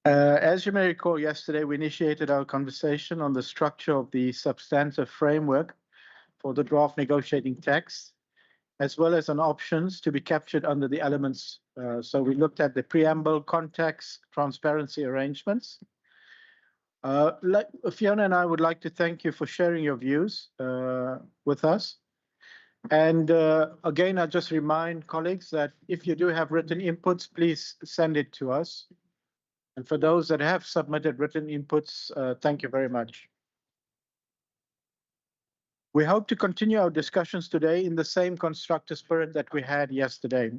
As you may recall, yesterday we initiated our conversation on the structure of the substantive framework for the draft negotiating text, as well as on options to be captured under the elements. So we looked at the preamble, context, transparency arrangements. Fiona and I would like to thank you for sharing your views with us. And again, I just remind colleagues that if you do have written inputs, please send it to us. And for those that have submitted written inputs, thank you very much. We hope to continue our discussions today in the same constructive spirit that we had yesterday.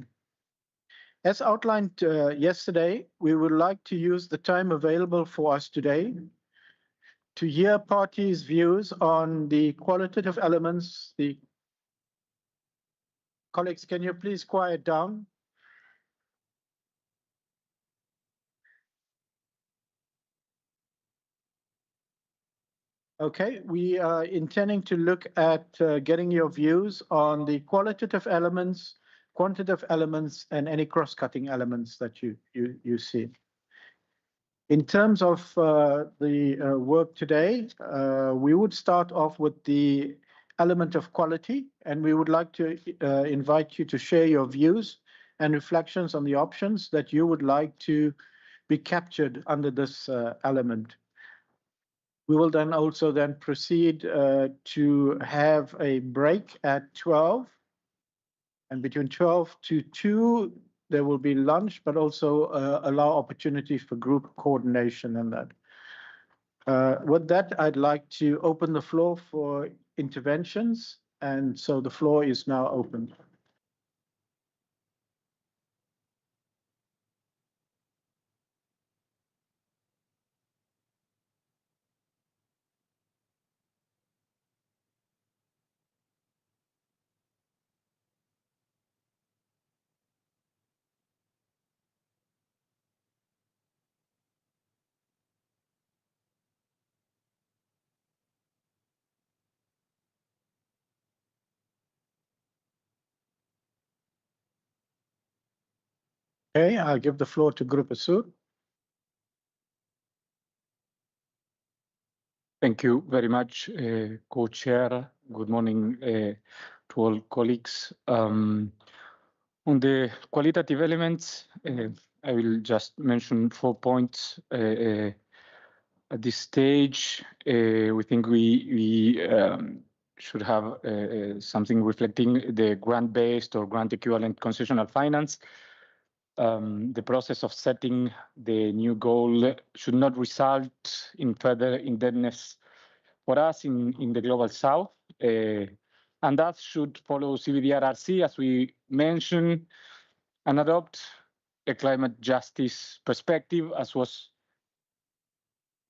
As outlined yesterday, we would like to use the time available for us today to hear parties' views on the qualitative elements. Colleagues, can you please quiet down? Okay, we are intending to look at getting your views on the qualitative elements, quantitative elements, and any cross-cutting elements that you see. In terms of the work today, we would start off with the element of quality, and we would like to invite you to share your views and reflections on the options that you would like to be captured under this element. We will then also proceed to have a break at 12, and between 12 to 2, there will be lunch, but also allow opportunities for group coordination and that. With that, I'd like to open the floor for interventions, and so the floor is now open. Okay, I'll give the floor to Group Asud. Thank you very much, Co-Chair. Good morning to all colleagues. On the qualitative elements, I will just mention 4 points. At this stage, we think we should have something reflecting the grant-based or grant-equivalent concessional finance. The process of setting the new goal should not result in further indebtedness for us in the Global South, and that should follow CBDRRC, as we mentioned, and adopt a climate justice perspective, as was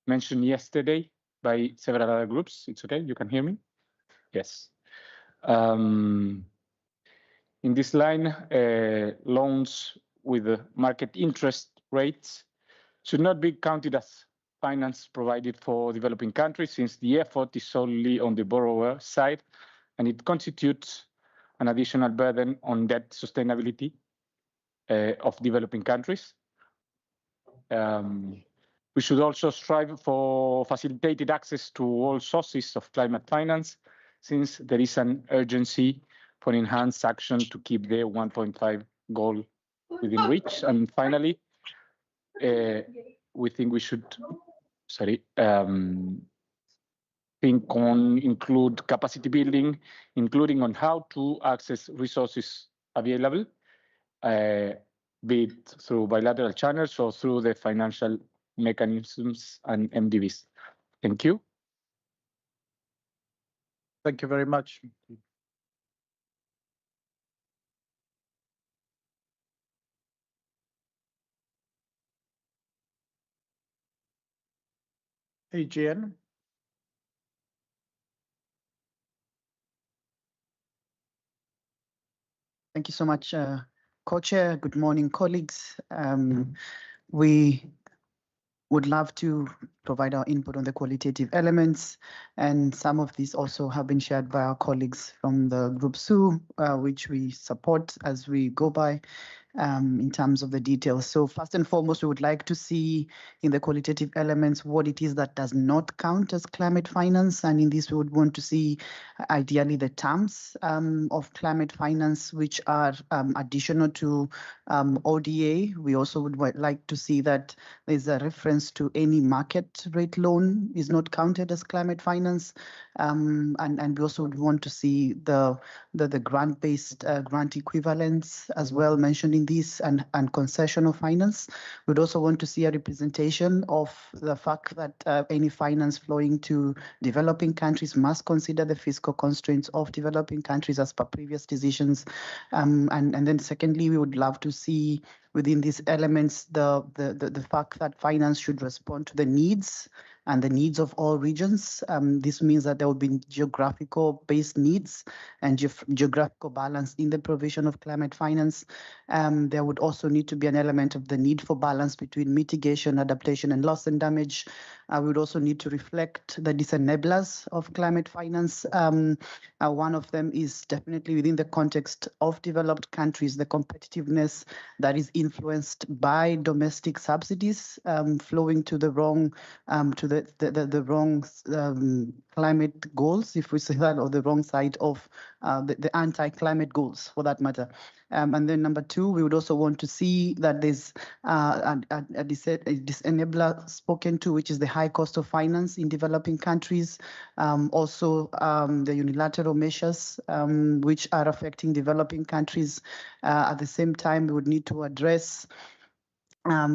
mentioned yesterday by several other groups. It's okay, you can hear me? Yes. In this line, loans with the market interest rates should not be counted as finance provided for developing countries, since the effort is solely on the borrower side, and it constitutes an additional burden on debt sustainability of developing countries. We should also strive for facilitated access to all sources of climate finance, since there is an urgency for enhanced action to keep the 1.5 goal within reach. And finally, we think we should, think on include capacity building, including on how to access resources available, be it through bilateral channels or through the financial mechanisms and MDBs. Thank you. Thank you very much. AGN. Thank you so much, Co-Chair. Good morning, colleagues. We would love to provide our input on the qualitative elements, and some of these also have been shared by our colleagues from the Group SU, which we support as we go by. in terms of the details. So first and foremost, we would like to see in the qualitative elements what it is that does not count as climate finance. And in this, we would want to see ideally the terms of climate finance, which are additional to ODA. We also would like to see that there's a reference to any market rate loan is not counted as climate finance. And we also would want to see the grant-based grant equivalents as well mentioned in this, and concessional finance. We'd also want to see a representation of the fact that any finance flowing to developing countries must consider the fiscal constraints of developing countries as per previous decisions. And then secondly, we would love to see within these elements the fact that finance should respond to the needs and the needs of all regions. This means that there will be geographical based needs and geographical balance in the provision of climate finance. There would also need to be an element of the need for balance between mitigation, adaptation, and loss and damage. We would also need to reflect the disenablers of climate finance. One of them is definitely within the context of developed countries, the competitiveness that is influenced by domestic subsidies flowing to the wrong the wrong climate goals, if we say that, or the wrong side of the anti-climate goals, for that matter. And then number two, we would also want to see that there's a disenabler spoken to, which is the high cost of finance in developing countries. Also, the unilateral measures which are affecting developing countries. At the same time, we would need to address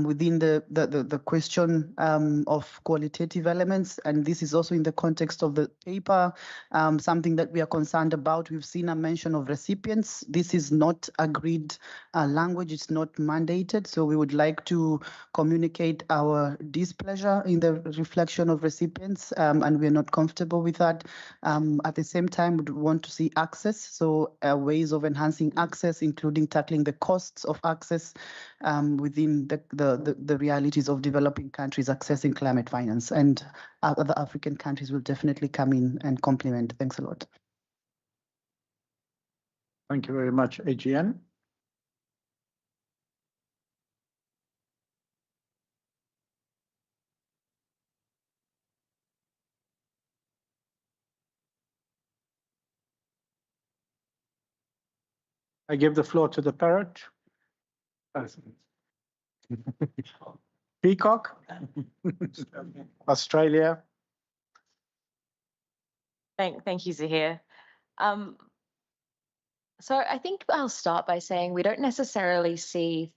within the question of qualitative elements, and this is also in the context of the paper, something that we are concerned about. We've seen a mention of recipients. This is not agreed language, it's not mandated, so we would like to communicate our displeasure in the reflection of recipients, and we're not comfortable with that. At the same time, we want to see access, so ways of enhancing access, including tackling the costs of access within the realities of developing countries accessing climate finance, and other African countries will definitely come in and complement. Thanks a lot. Thank you very much, AGN. I give the floor to the parrot. Peacock, Australia. Thank you, Zahir. So I think I'll start by saying we don't necessarily see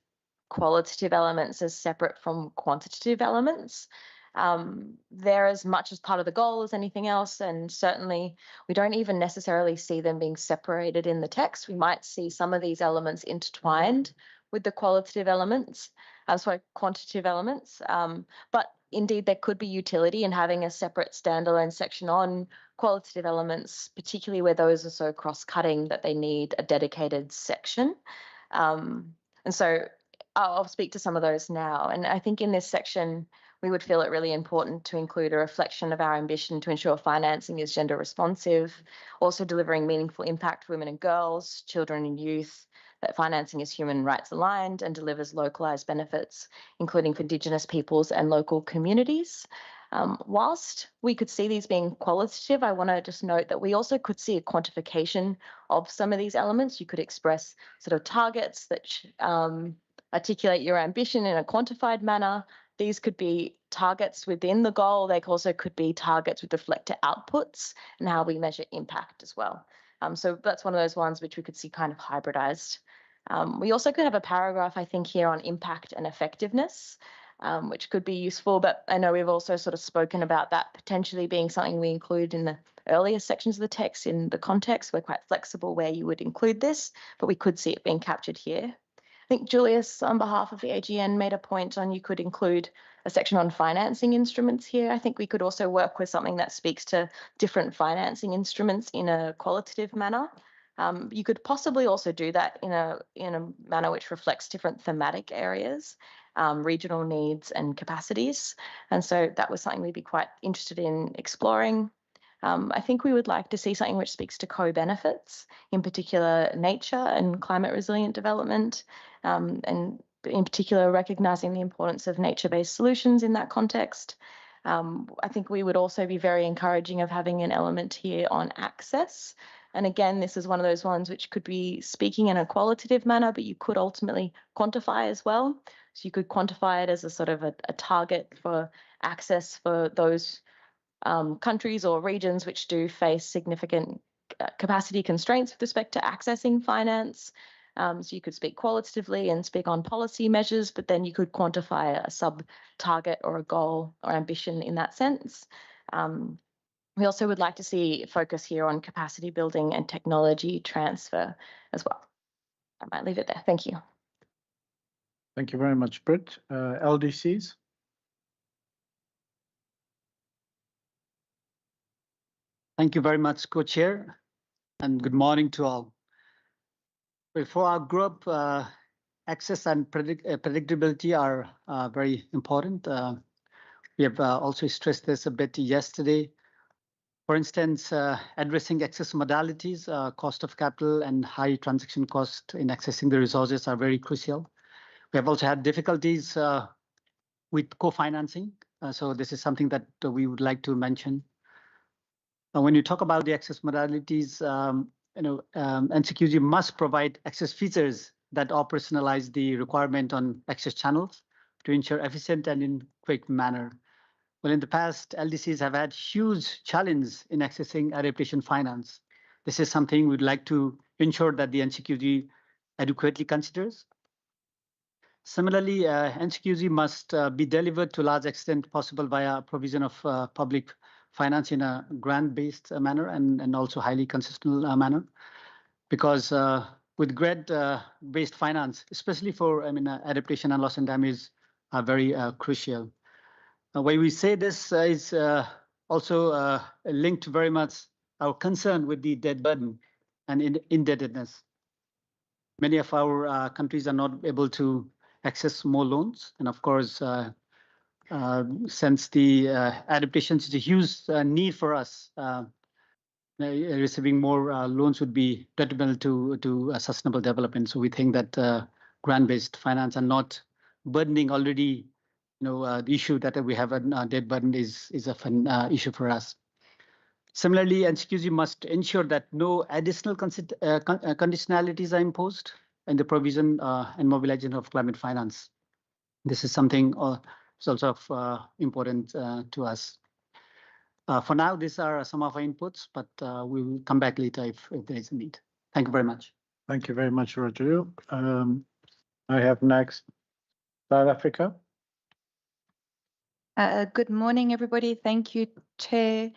qualitative elements as separate from quantitative elements. They're as much as part of the goal as anything else, and certainly we don't even necessarily see them being separated in the text. We might see some of these elements intertwined with the qualitative elements, quantitative elements, but indeed there could be utility in having a separate standalone section on qualitative elements, particularly where those are so cross-cutting that they need a dedicated section. And so I'll speak to some of those now. And I think in this section, we would feel it really important to include a reflection of our ambition to ensure financing is gender responsive, also delivering meaningful impact for women and girls, children and youth, that financing is human rights aligned and delivers localized benefits, including for Indigenous peoples and local communities. Whilst we could see these being qualitative, I want to just note that we also could see a quantification of some of these elements. You could express sort of targets that articulate your ambition in a quantified manner. These could be targets within the goal. They also could be targets with reflector outputs and how we measure impact as well. So that's one of those ones which we could see kind of hybridized. We also could have a paragraph, I think, here on impact and effectiveness, which could be useful. But I know we've also sort of spoken about that potentially being something we include in the earlier sections of the text in the context. We're quite flexible where you would include this, but we could see it being captured here. I think Julius, on behalf of the AGN, made a point on you could include a section on financing instruments here. I think we could also work with something that speaks to different financing instruments in a qualitative manner. You could possibly also do that in a manner which reflects different thematic areas, regional needs and capacities. And so that was something we'd be quite interested in exploring. I think we would like to see something which speaks to co-benefits, in particular nature and climate resilient development. and in particular recognizing the importance of nature-based solutions in that context. I think we would also be very encouraging of having an element here on access. And again, this is one of those ones which could be speaking in a qualitative manner, but you could ultimately quantify as well. So you could quantify it as a sort of a target for access for those countries or regions which do face significant capacity constraints with respect to accessing finance. So you could speak qualitatively and speak on policy measures, but then you could quantify a sub-target or a goal or ambition in that sense. We also would like to see focus here on capacity building and technology transfer as well. I might leave it there. Thank you. Thank you very much, Britt. LDCs? Thank you very much, Co-Chair, and good morning to all. For our group, access and predictability are very important. We have also stressed this a bit yesterday. For instance, addressing access modalities, cost of capital and high transaction cost in accessing the resources are very crucial. We have also had difficulties with co-financing. So this is something that we would like to mention. When you talk about the access modalities, NCQG must provide access features that operationalize the requirement on access channels to ensure efficient and in quick manner. Well, in the past, LDCs have had huge challenge in accessing adaptation finance. This is something we'd like to ensure that the NCQG adequately considers. Similarly, NCQG must be delivered to a large extent possible via provision of public finance in a grant-based manner and also highly consistent manner, because with grant-based finance, especially for adaptation and loss and damage, are very crucial. Why we say this is also linked to very much our concern with the debt burden and indebtedness. Many of our countries are not able to access more loans, and of course, since the adaptations is a huge need for us, receiving more loans would be detrimental to sustainable development. So we think that grant-based finance are not burdening already. The issue that we have a debt burden is a fun issue for us. Similarly, NCQG must ensure that no additional conditionalities are imposed in the provision and mobilization of climate finance. This is something is also of important to us. For now, these are some of our inputs, but we will come back later if there is a need. Thank you very much. Thank you very much, Roger. I have next South Africa. Good morning, everybody. Thank you, Chair.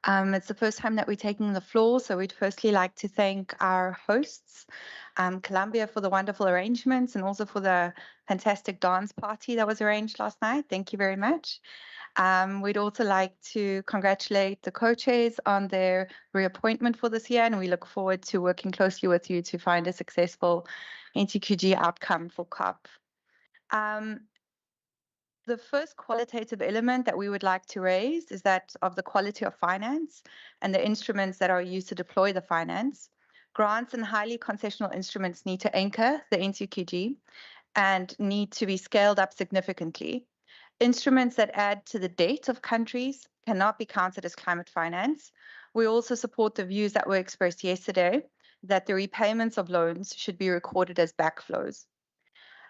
It's the first time that we're taking the floor, so we'd firstly like to thank our hosts, Columbia, for the wonderful arrangements and also for the fantastic dance party that was arranged last night. Thank you very much. We'd also like to congratulate the co-chairs on their reappointment for this year, and we look forward to working closely with you to find a successful NCQG outcome for COP. The first qualitative element that we would like to raise is that of the quality of finance and the instruments that are used to deploy the finance. Grants and highly concessional instruments need to anchor the NCQG and need to be scaled up significantly. Instruments that add to the debt of countries cannot be counted as climate finance. We also support the views that were expressed yesterday that the repayments of loans should be recorded as backflows.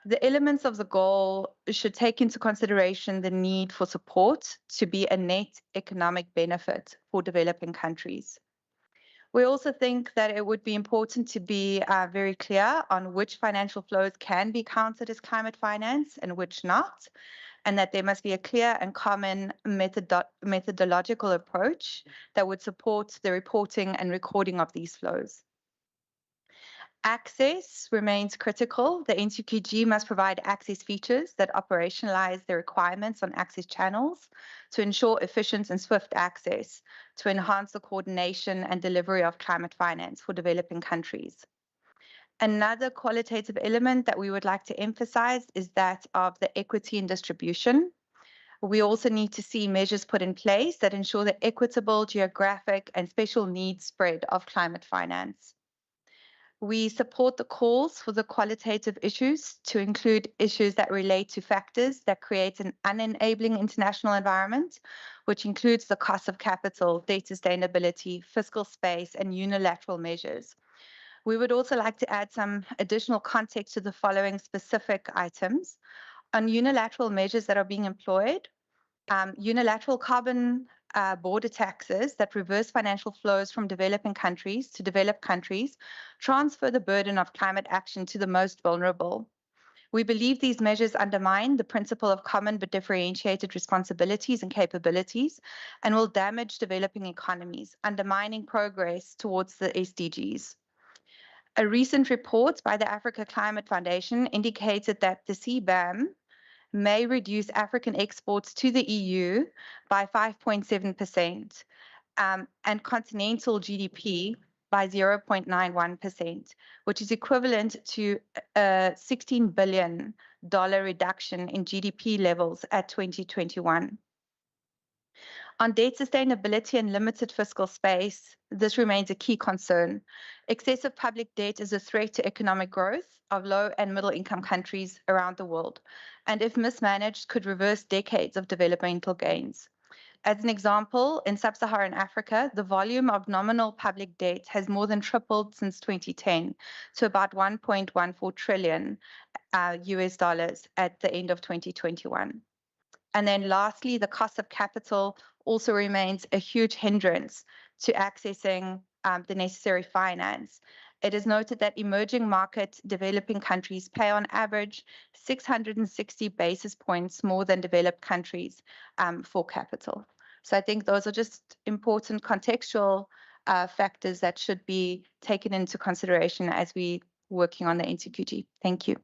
The elements of the goal should take into consideration the need for support to be a net economic benefit for developing countries. We also think that it would be important to be very clear on which financial flows can be counted as climate finance and which not, and that there must be a clear and common methodological approach that would support the reporting and recording of these flows. Access remains critical. The NCQG must provide access features that operationalize the requirements on access channels to ensure efficient and swift access to enhance the coordination and delivery of climate finance for developing countries. Another qualitative element that we would like to emphasize is that of the equity and distribution. We also need to see measures put in place that ensure the equitable, geographic, and special needs spread of climate finance. We support the calls for the qualitative issues to include issues that relate to factors that create an unenabling international environment, which includes the cost of capital, debt sustainability, fiscal space, and unilateral measures. We would also like to add some additional context to the following specific items. On unilateral measures that are being employed, unilateral carbon border taxes that reverse financial flows from developing countries to developed countries transfer the burden of climate action to the most vulnerable. We believe these measures undermine the principle of common but differentiated responsibilities and capabilities and will damage developing economies, undermining progress towards the SDGs. A recent report by the Africa Climate Foundation indicated that the CBAM may reduce African exports to the EU by 5.7% and continental GDP by 0.91%, which is equivalent to a $16 billion reduction in GDP levels at 2021. On debt sustainability and limited fiscal space, this remains a key concern. Excessive public debt is a threat to economic growth of low and middle income countries around the world, and if mismanaged, could reverse decades of developmental gains. As an example, in sub-Saharan Africa, the volume of nominal public debt has more than tripled since 2010 to about 1.14 trillion US dollars at the end of 2021. And then lastly, the cost of capital also remains a huge hindrance to accessing the necessary finance. It is noted that emerging market developing countries pay on average 660 basis points more than developed countries for capital. So I think those are just important contextual factors that should be taken into consideration as we working on the NCQG. Thank you.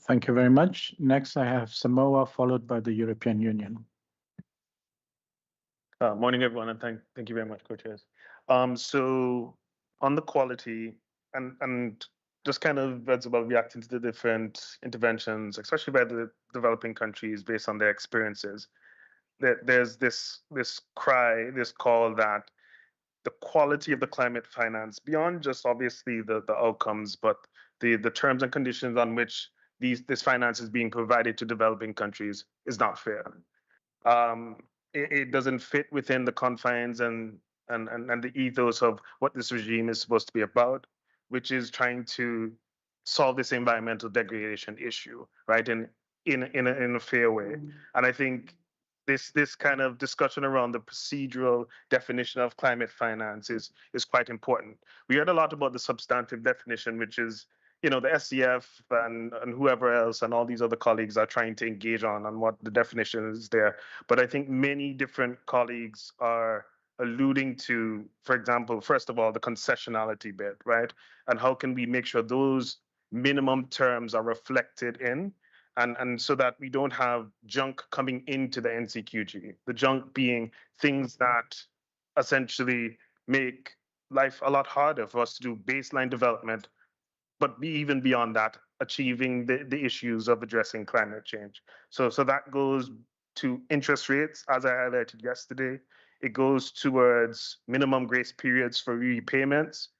Thank you very much. Next, I have Samoa, followed by the European Union. Morning, everyone, and thank you very much, co-chairs. So on the quality and just kind of about reacting to the different interventions, especially by the developing countries based on their experiences, there's this call that the quality of the climate finance, beyond just obviously the outcomes, but the terms and conditions on which this finance is being provided to developing countries is not fair. It doesn't fit within the confines and the ethos of what this regime is supposed to be about, which is trying to solve this environmental degradation issue, right, in a fair way. And I think this kind of discussion around the procedural definition of climate finance is quite important. We heard a lot about the substantive definition, which is, you know, the SCF and whoever else and all these other colleagues are trying to engage on what the definition is there. But I think many different colleagues are alluding to, for example, first of all, the concessionality bit, right? And how can we make sure those minimum terms are reflected in, and so that we don't have junk coming into the NCQG, the junk being things that essentially make life a lot harder for us to do baseline development, but even beyond that, achieving the issues of addressing climate change. So that goes to interest rates, as I highlighted yesterday. It goes towards minimum grace periods for repayments.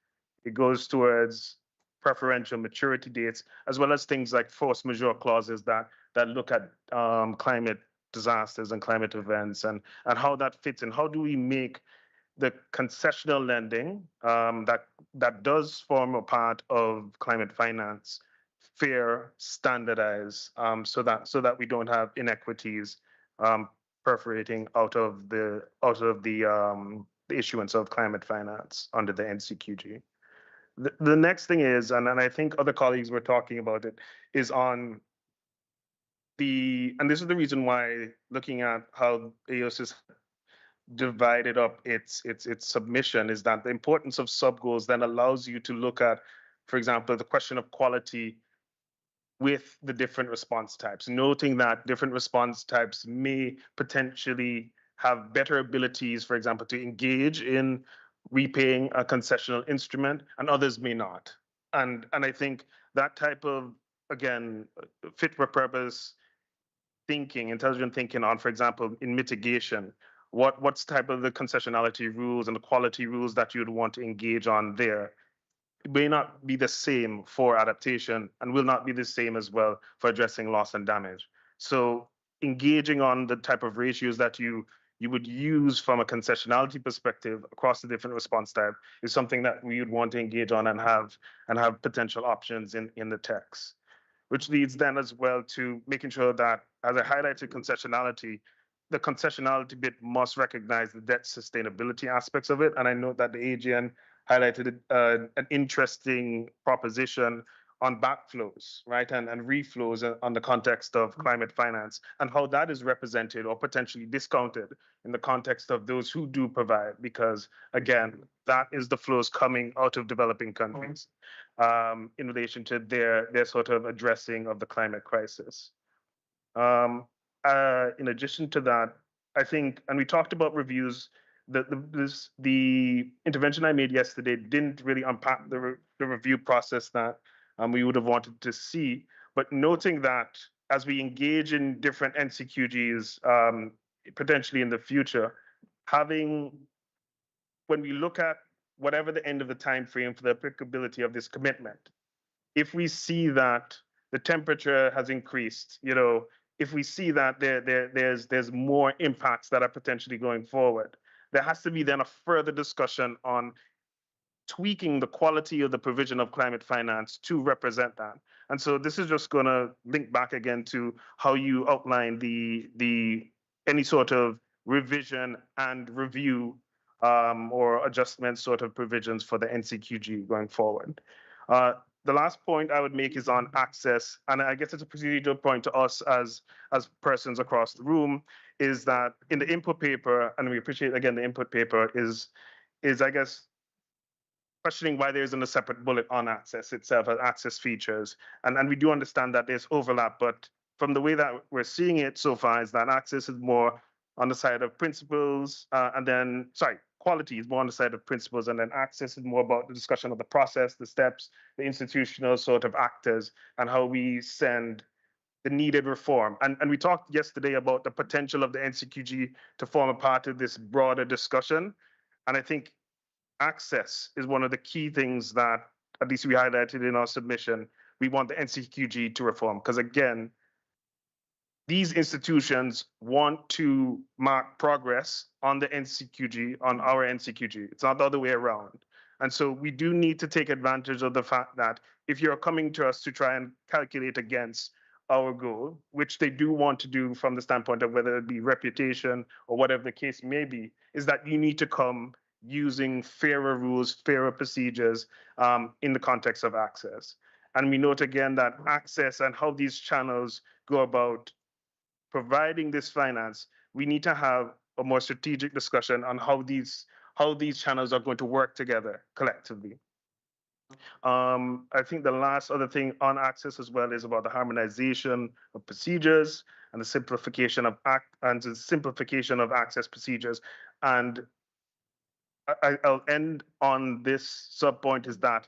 It goes towards preferential maturity dates, as well as things like force majeure clauses that look at climate disasters and climate events and how that fits in. How do we make the concessional lending that does form a part of climate finance fair, standardized, so that we don't have inequities perforating out of the issuance of climate finance under the NCQG. The next thing is, and I think other colleagues were talking about it, is on and this is the reason why looking at how AOSIS divided up its submission, is that the importance of sub-goals then allows you to look at, for example, the question of quality with the different response types, noting that different response types may potentially have better abilities, for example, to engage in repaying a concessional instrument, and others may not. And I think that type of, again, fit for purpose thinking, intelligent thinking on, for example, in mitigation, what's type of the concessionality rules and the quality rules that you'd want to engage on there may not be the same for adaptation and will not be the same as well for addressing loss and damage. So engaging on the type of ratios that you would use from a concessionality perspective across the different response type is something that we would want to engage on and have potential options in the text. Which leads then as well to making sure that, as I highlighted concessionality, the concessionality bit must recognize the debt sustainability aspects of it. And I note that the AGN highlighted an interesting proposition on backflows, right, and reflows on the context of climate finance and how that is represented or potentially discounted in the context of those who do provide, because again, that is the flows coming out of developing countries in relation to their sort of addressing of the climate crisis. In addition to that, I think, and we talked about reviews, the intervention I made yesterday didn't really unpack the review process that we would have wanted to see, but noting that as we engage in different NCQGs potentially in the future, when we look at whatever the end of the time frame for the applicability of this commitment, if we see that the temperature has increased, if we see that there's more impacts that are potentially going forward, there has to be then a further discussion on tweaking the quality of the provision of climate finance to represent that. And so this is just going to link back again to how you outline any sort of revision and review or adjustment sort of provisions for the NCQG going forward. The last point I would make is on access, and I guess it's a procedural point to us as persons across the room, is that in the input paper, and we appreciate again the input paper is I guess questioning why there isn't a separate bullet on access itself as access features, and we do understand that there's overlap, but from the way that we're seeing it so far is that access is more on the side of principles, quality is more on the side of principles, and then access is more about the discussion of the process, the steps, the institutional sort of actors, and how we send the needed reform. And we talked yesterday about the potential of the NCQG to form a part of this broader discussion. And I think access is one of the key things that, at least we highlighted in our submission, we want the NCQG to reform. Because again, these institutions want to mark progress on the NCQG, on our NCQG. It's not the other way around. And so we do need to take advantage of the fact that if you're coming to us to try and calculate against our goal, which they do want to do from the standpoint of whether it be reputation or whatever the case may be, is that you need to come using fairer rules, fairer procedures in the context of access. And we note again that access and how these channels go about providing this finance, we need to have a more strategic discussion on how these channels are going to work together collectively. I think the last other thing on access as well is about the harmonization of procedures and the simplification of access procedures. And I'll end on this sub-point is that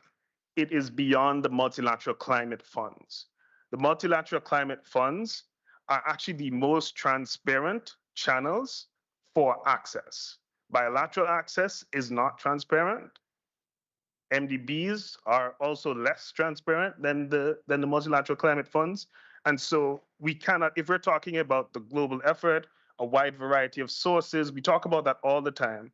it is beyond the multilateral climate funds. The multilateral climate funds are actually the most transparent channels for access. Bilateral access is not transparent. MDBs are also less transparent than the multilateral climate funds. And so we cannot, if we're talking about the global effort, a wide variety of sources, we talk about that all the time.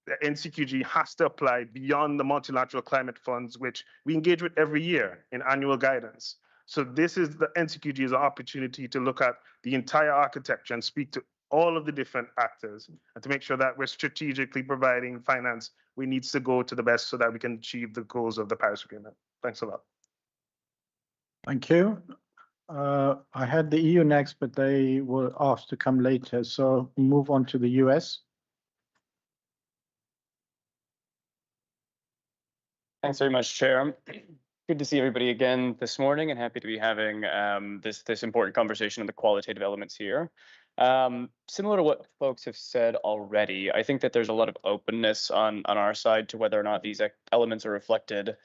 The NCQG has to apply beyond the multilateral climate funds, which we engage with every year in annual guidance. So this is the NCQG is an opportunity to look at the entire architecture and speak to all of the different actors and to make sure that we're strategically providing finance we needs to go to the best so that we can achieve the goals of the Paris Agreement. Thanks a lot. Thank you. I had the EU next, but they were asked to come later. So we move on to the US. Thanks very much, Chair. Good to see everybody again this morning, and happy to be having this important conversation on the qualitative elements here. Similar to what folks have said already, I think that there's a lot of openness on our side to whether or not these elements are reflected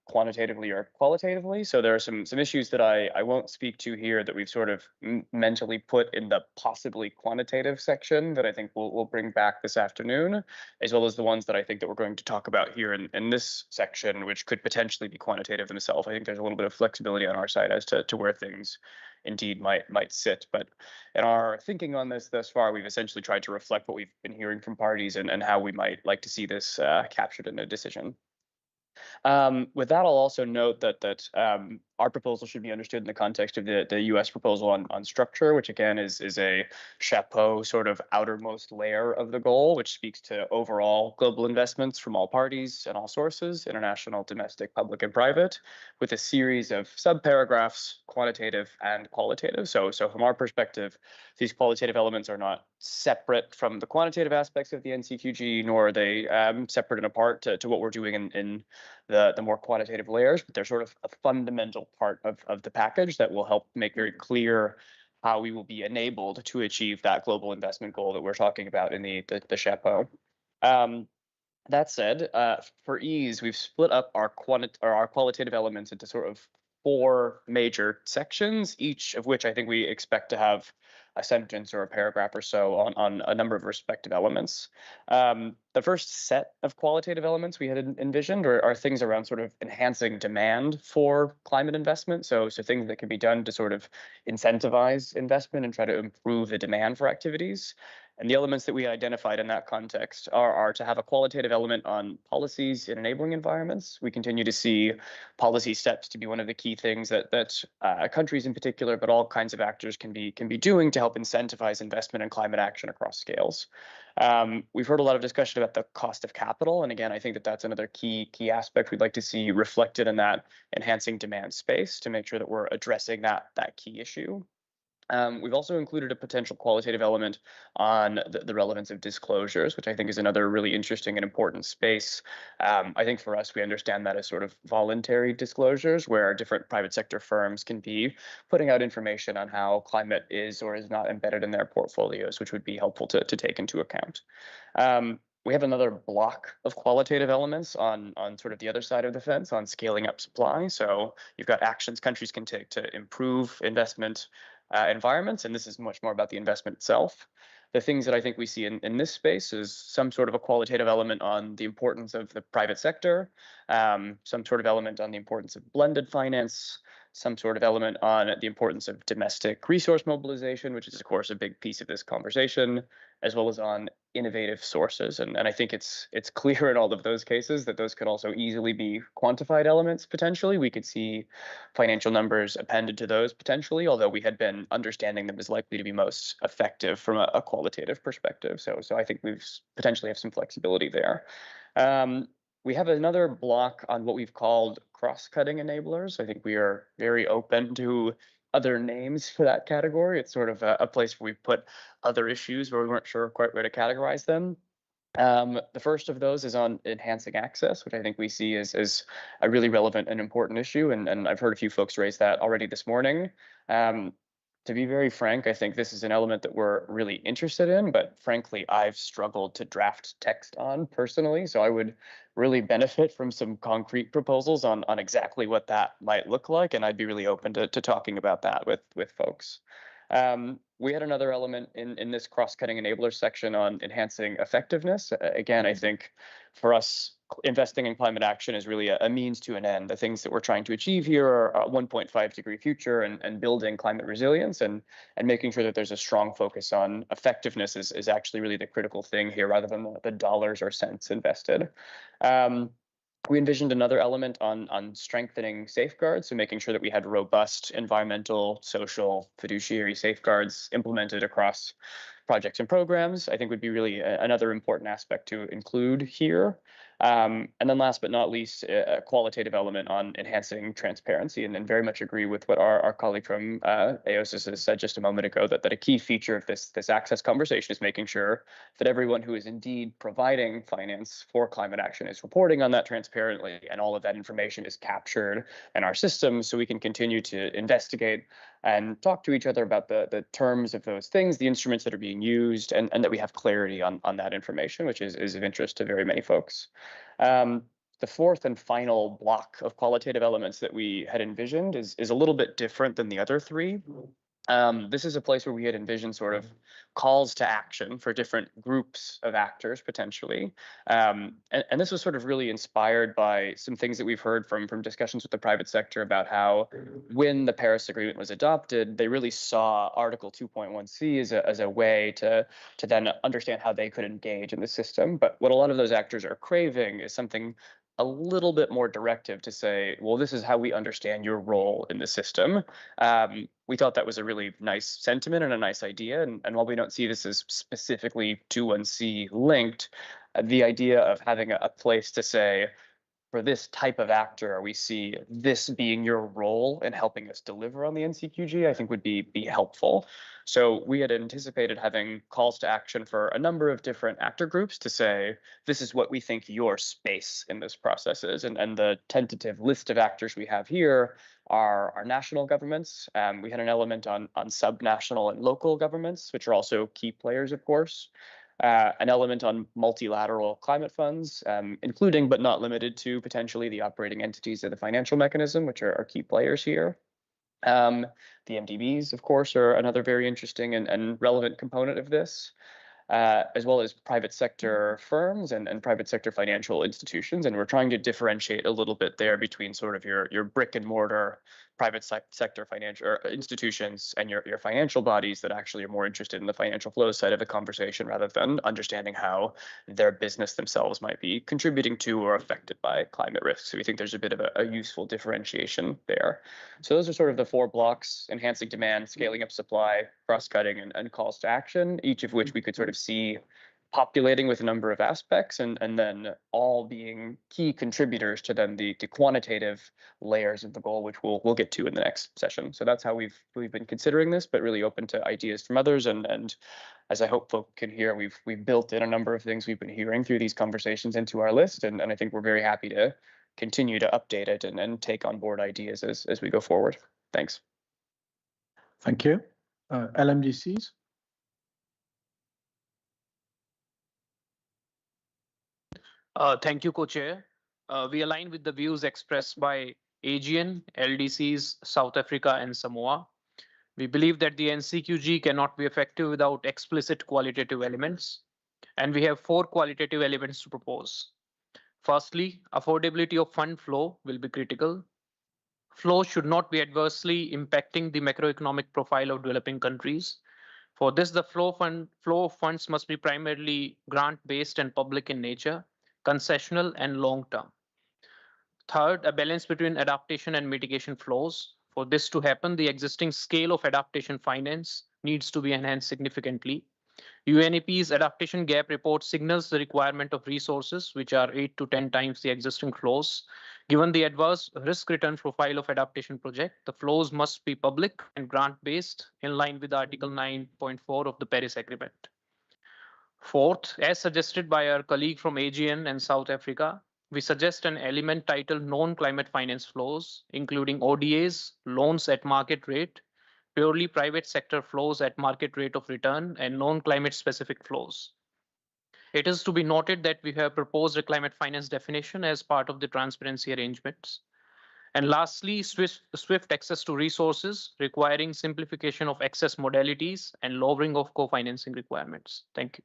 quantitatively or qualitatively. So there are some issues that I won't speak to here that we've sort of mentally put in the possibly quantitative section that I think we'll bring back this afternoon, as well as the ones that I think that we're going to talk about here in this section, which could potentially be quantitative themselves. I think there's a little bit of flexibility on our side as to where things indeed might sit. But in our thinking on this thus far, we've essentially tried to reflect what we've been hearing from parties and how we might like to see this captured in a decision. With that, I'll also note that our proposal should be understood in the context of the U.S. proposal on structure, which again is a chapeau sort of outermost layer of the goal, which speaks to overall global investments from all parties and all sources, international, domestic, public, and private, with a series of subparagraphs, quantitative and qualitative. So from our perspective, these qualitative elements are not separate from the quantitative aspects of the NCQG, nor are they separate and apart to what we're doing in the more quantitative layers, but they're sort of a fundamental part of the package that will help make very clear how we will be enabled to achieve that global investment goal that we're talking about in the chapeau. That said, for ease, we've split up our qualitative elements into sort of 4 major sections, each of which I think we expect to have a sentence or a paragraph or so on a number of respective elements. The first set of qualitative elements we had envisioned are things around sort of enhancing demand for climate investment. So things that can be done to sort of incentivize investment and try to improve the demand for activities. And the elements that we identified in that context are to have a qualitative element on policies in enabling environments. We continue to see policy steps to be one of the key things that countries in particular, but all kinds of actors can be doing to help incentivize investment in climate action across scales. We've heard a lot of discussion about the cost of capital, and again, I think that's another key aspect we'd like to see reflected in that enhancing demand space to make sure that we're addressing that key issue. We've also included a potential qualitative element on the relevance of disclosures, which I think is another really interesting and important space. I think for us, we understand that as sort of voluntary disclosures where different private sector firms can be putting out information on how climate is or is not embedded in their portfolios, which would be helpful to take into account. We have another block of qualitative elements on sort of the other side of the fence on scaling up supply. So you've got actions countries can take to improve investment environments, and this is much more about the investment itself. The things that I think we see in this space is some sort of a qualitative element on the importance of the private sector, some sort of element on the importance of blended finance, some sort of element on the importance of domestic resource mobilization, which is, of course, a big piece of this conversation, as well as on innovative sources. And I think it's clear in all of those cases that those could also easily be quantified elements potentially. We could see financial numbers appended to those potentially, although we had been understanding them as likely to be most effective from a qualitative perspective. So I think we've potentially have some flexibility there. We have another block on what we've called cross-cutting enablers. I think we are very open to other names for that category. It's sort of a place where we put other issues where we weren't sure quite where to categorize them. The first of those is on enhancing access, which I think we see as a really relevant and important issue. And I've heard a few folks raise that already this morning. To be very frank, I think this is an element that we're really interested in, but frankly, I've struggled to draft text on personally. So I would really benefit from some concrete proposals on exactly what that might look like. And I'd be really open to talking about that with folks. We had another element in this cross-cutting enabler section on enhancing effectiveness. Again, I think for us, investing in climate action is really a means to an end. The things that we're trying to achieve here are a 1.5 degree future and building climate resilience and making sure that there's a strong focus on effectiveness is actually really the critical thing here rather than the dollars or cents invested. We envisioned another element on strengthening safeguards, so making sure that we had robust environmental, social, fiduciary safeguards implemented across projects and programs. I think would be really another important aspect to include here. And then last but not least, a qualitative element on enhancing transparency, and very much agree with what our colleague from AOSIS has said just a moment ago, that a key feature of this access conversation is making sure that everyone who is indeed providing finance for climate action is reporting on that transparently, and all of that information is captured in our system so we can continue to investigate and talk to each other about the terms of those things, the instruments that are being used, and that we have clarity on that information, which is of interest to very many folks. the fourth and final block of qualitative elements that we had envisioned is a little bit different than the other three. This is a place where we had envisioned sort of calls to action for different groups of actors potentially. And this was sort of really inspired by some things that we've heard from discussions with the private sector about how when the Paris Agreement was adopted, they really saw Article 2.1c as a way to then understand how they could engage in the system. But what a lot of those actors are craving is something a little bit more directive to say, well, this is how we understand your role in the system. We thought that was a really nice sentiment and a nice idea. And while we don't see this as specifically 2.1c linked, the idea of having a place to say, for this type of actor, we see this being your role in helping us deliver on the NCQG, I think would be helpful. So we had anticipated having calls to action for a number of different actor groups to say, this is what we think your space in this process is. And the tentative list of actors we have here are our national governments. We had an element on subnational and local governments, which are also key players, of course. An element on multilateral climate funds, including but not limited to potentially the operating entities of the financial mechanism, which are key players here. The MDBs, of course, are another very interesting and relevant component of this, as well as private sector firms and private sector financial institutions. And we're trying to differentiate a little bit there between sort of your brick and mortar private sector financial institutions and your financial bodies that actually are more interested in the financial flow side of the conversation rather than understanding how their business themselves might be contributing to or affected by climate risks. So we think there's a bit of a useful differentiation there. So those are sort of the four blocks: enhancing demand, scaling up supply, cross-cutting, and calls to action, each of which we could sort of see populating with a number of aspects and then all being key contributors to then the quantitative layers of the goal, which we'll get to in the next session. So that's how we've been considering this, but really open to ideas from others. And as I hope folk can hear, we've built in a number of things we've been hearing through these conversations into our list. And I think we're very happy to continue to update it and take on board ideas as we go forward. Thanks. Thank you. LMDCs? Thank you, Co-Chair. We align with the views expressed by ASEAN, LDCs, South Africa, and Samoa. We believe that the NCQG cannot be effective without explicit qualitative elements, and we have 4 qualitative elements to propose. Firstly, affordability of fund flow will be critical. Flow should not be adversely impacting the macroeconomic profile of developing countries. For this, the flow of funds must be primarily grant-based and public in nature, concessional and long-term. Third, a balance between adaptation and mitigation flows. For this to happen, the existing scale of adaptation finance needs to be enhanced significantly. UNEP's adaptation gap report signals the requirement of resources, which are 8 to 10 times the existing flows. Given the adverse risk-return profile of adaptation project, the flows must be public and grant-based in line with Article 9.4 of the Paris Agreement. Fourth, as suggested by our colleague from ASEAN and South Africa, we suggest an element titled non-climate finance flows, including ODAs, loans at market rate, purely private sector flows at market rate of return, and non-climate specific flows. It is to be noted that we have proposed a climate finance definition as part of the transparency arrangements. And lastly, swift access to resources requiring simplification of access modalities and lowering of co-financing requirements. Thank you.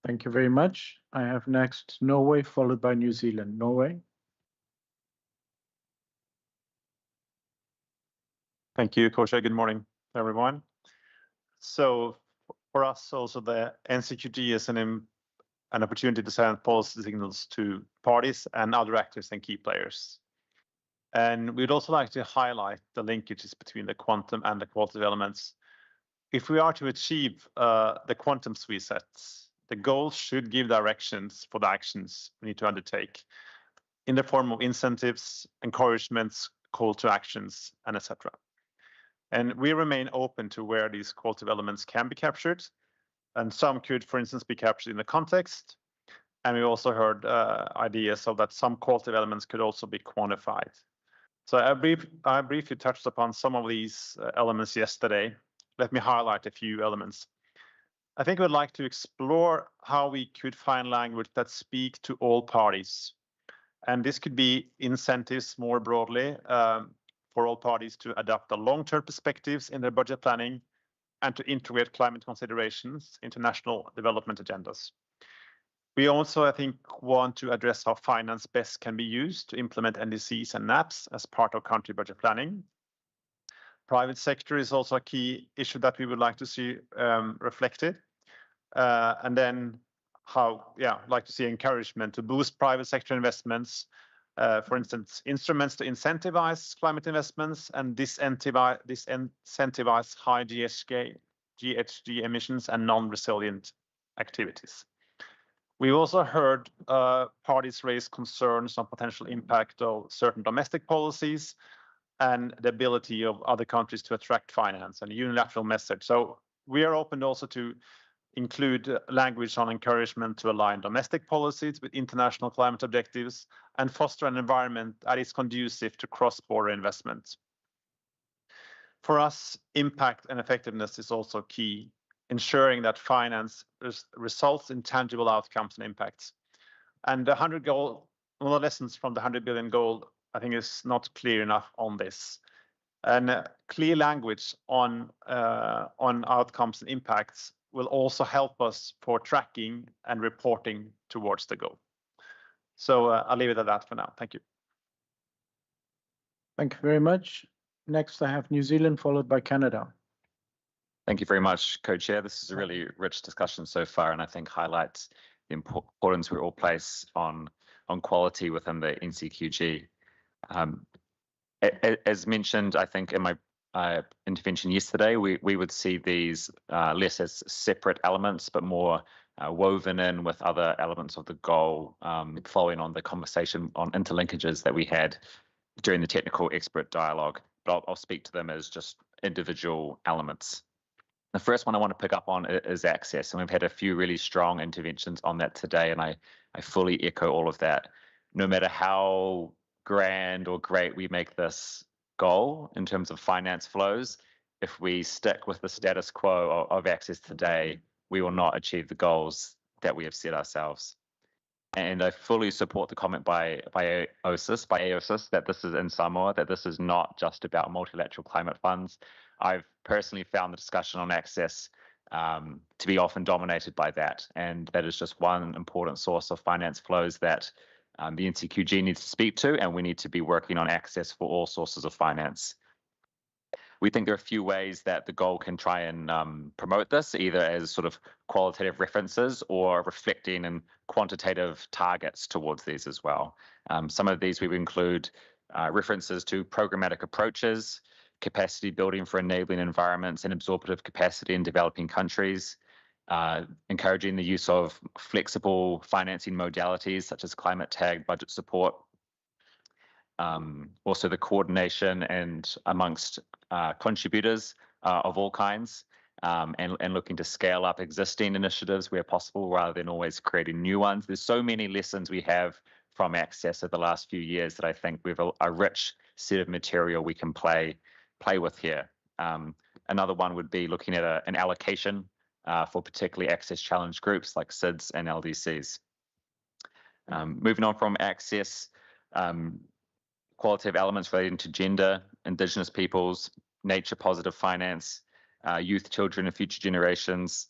Thank you very much. I have next Norway, followed by New Zealand. Norway. Thank you, Co-Chair. Good morning, everyone. So for us, also the NCQG is an opportunity to send policy signals to parties and other actors and key players. And we'd also like to highlight the linkages between the quantum and the qualitative elements. If we are to achieve the quantum suite sets, the goals should give directions for the actions we need to undertake in the form of incentives, encouragements, call to actions, and etc. And we remain open to where these qualitative elements can be captured. And some could, for instance, be captured in the context. And we also heard ideas of that some qualitative elements could also be quantified. So I briefly touched upon some of these elements yesterday. Let me highlight a few elements. I think we'd like to explore how we could find language that speak to all parties. And this could be incentives more broadly for all parties to adopt the long-term perspectives in their budget planning and to integrate climate considerations into national development agendas. We also, I think, want to address how finance best can be used to implement NDCs and NAPs as part of country budget planning. Private sector is also a key issue that we would like to see reflected. And then like to see encouragement to boost private sector investments, for instance, instruments to incentivize climate investments and disincentivize high GHG emissions and non-resilient activities. We also heard parties raise concerns on potential impact of certain domestic policies and the ability of other countries to attract finance and a unilateral message. So we are open also to include language on encouragement to align domestic policies with international climate objectives and foster an environment that is conducive to cross-border investment. For us, impact and effectiveness is also key, ensuring that finance results in tangible outcomes and impacts. And the 100 goal, one of the lessons from the 100 billion goal, I think is not clear enough on this. And clear language on outcomes and impacts will also help us for tracking and reporting towards the goal. So I'll leave it at that for now. Thank you. Thank you very much. Next, I have New Zealand, followed by Canada. Thank you very much, Co-Chair. This is a really rich discussion so far, and I think highlights the importance we all place on quality within the NCQG. As mentioned, I think in my intervention yesterday, we would see these less as separate elements, but more woven in with other elements of the goal, following on the conversation on interlinkages that we had during the technical expert dialogue. But I'll speak to them as just individual elements. The first one I want to pick up on is access, and we've had a few really strong interventions on that today, and I fully echo all of that. No matter how grand or great we make this goal in terms of finance flows, if we stick with the status quo of access today, we will not achieve the goals that we have set ourselves. And I fully support the comment by AOSIS that this is in Samoa, that this is not just about multilateral climate funds. I've personally found the discussion on access to be often dominated by that, and that is just one important source of finance flows that the NCQG needs to speak to, and we need to be working on access for all sources of finance. We think there are a few ways that the goal can try and promote this, either as sort of qualitative references or reflecting in quantitative targets towards these as well. Some of these we would include references to programmatic approaches, capacity building for enabling environments and absorptive capacity in developing countries, encouraging the use of flexible financing modalities such as climate tag budget support, also the coordination and amongst contributors of all kinds, and looking to scale up existing initiatives where possible rather than always creating new ones. There's so many lessons we have from access over the last few years that I think we have a rich set of material we can play with here. Another one would be looking at an allocation for particularly access challenged groups like SIDS and LDCs. Moving on from access, qualitative elements relating to gender, Indigenous peoples, nature positive finance, youth, children and future generations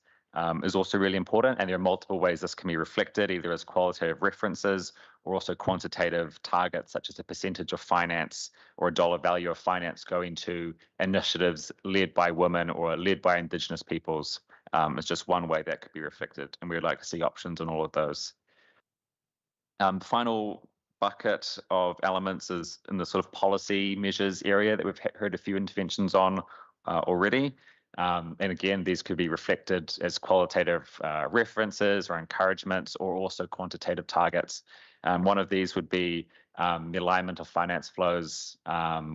is also really important. And there are multiple ways this can be reflected, either as qualitative references or also quantitative targets, such as a percentage of finance or a dollar value of finance going to initiatives led by women or led by Indigenous peoples. It's just one way that could be reflected, and we would like to see options on all of those. Final bucket of elements is in the sort of policy measures area that we've heard a few interventions on already. And again, these could be reflected as qualitative references or encouragements or also quantitative targets. One of these would be the alignment of finance flows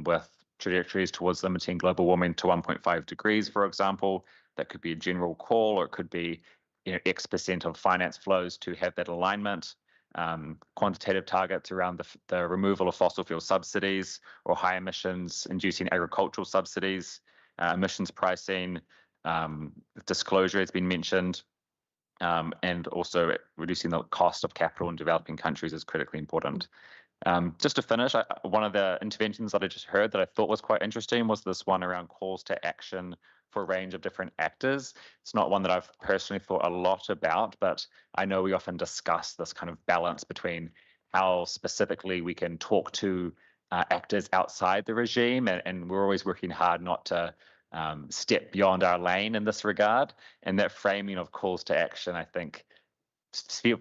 with trajectories towards limiting global warming to 1.5 degrees, for example. That could be a general call, or it could be X% of finance flows to have that alignment. Quantitative targets around the removal of fossil fuel subsidies or high emissions inducing agricultural subsidies, emissions pricing, disclosure has been mentioned, and also reducing the cost of capital in developing countries is critically important. Just to finish, one of the interventions that I just heard that I thought was quite interesting was this one around calls to action for a range of different actors. It's not one that I've personally thought a lot about, but I know we often discuss this kind of balance between how specifically we can talk to actors outside the regime, and we're always working hard not to step beyond our lane in this regard. And that framing of calls to action, I think,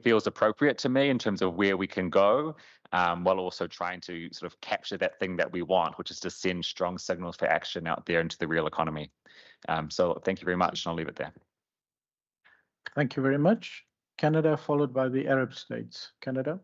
feels appropriate to me in terms of where we can go, while also trying to sort of capture that thing that we want, which is to send strong signals for action out there into the real economy. So thank you very much, and I'll leave it there. Thank you very much. Canada, followed by the Arab states. Canada.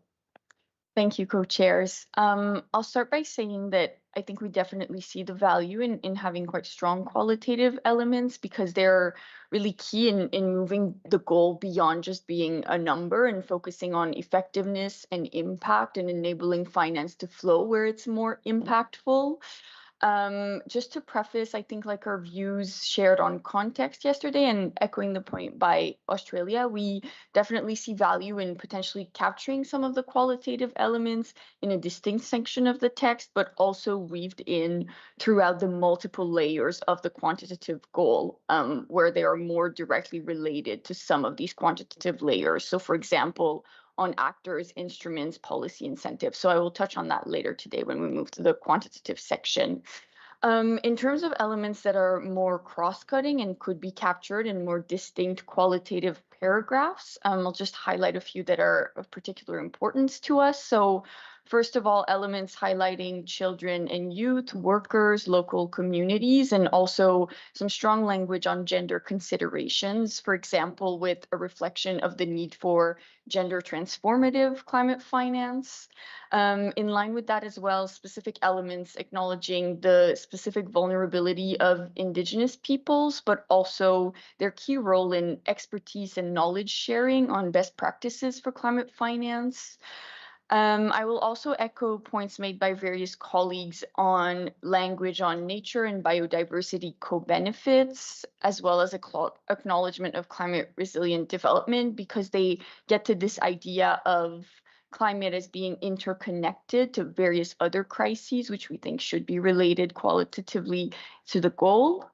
Thank you, co-chairs. I'll start by saying that I think we definitely see the value in having quite strong qualitative elements, because they're really key in moving the goal beyond just being a number and focusing on effectiveness and impact and enabling finance to flow where it's more impactful. Just to preface, I think like our views shared on context yesterday and echoing the point by Australia, we definitely see value in potentially capturing some of the qualitative elements in a distinct section of the text, but also weaved in throughout the multiple layers of the quantitative goal, where they are more directly related to some of these quantitative layers. So for example, on actors, instruments, policy incentives. So I will touch on that later today when we move to the quantitative section. In terms of elements that are more cross-cutting and could be captured in more distinct qualitative paragraphs, I'll just highlight a few that are of particular importance to us. So first of all, elements highlighting children and youth, workers, local communities, and also some strong language on gender considerations, for example, with a reflection of the need for gender transformative climate finance. In line with that as well, specific elements acknowledging the specific vulnerability of Indigenous peoples, but also their key role in expertise and knowledge sharing on best practices for climate finance. I will also echo points made by various colleagues on language on nature and biodiversity co-benefits, as well as acknowledgement of climate resilient development, because they get to this idea of climate as being interconnected to various other crises, which we think should be related qualitatively to the goal.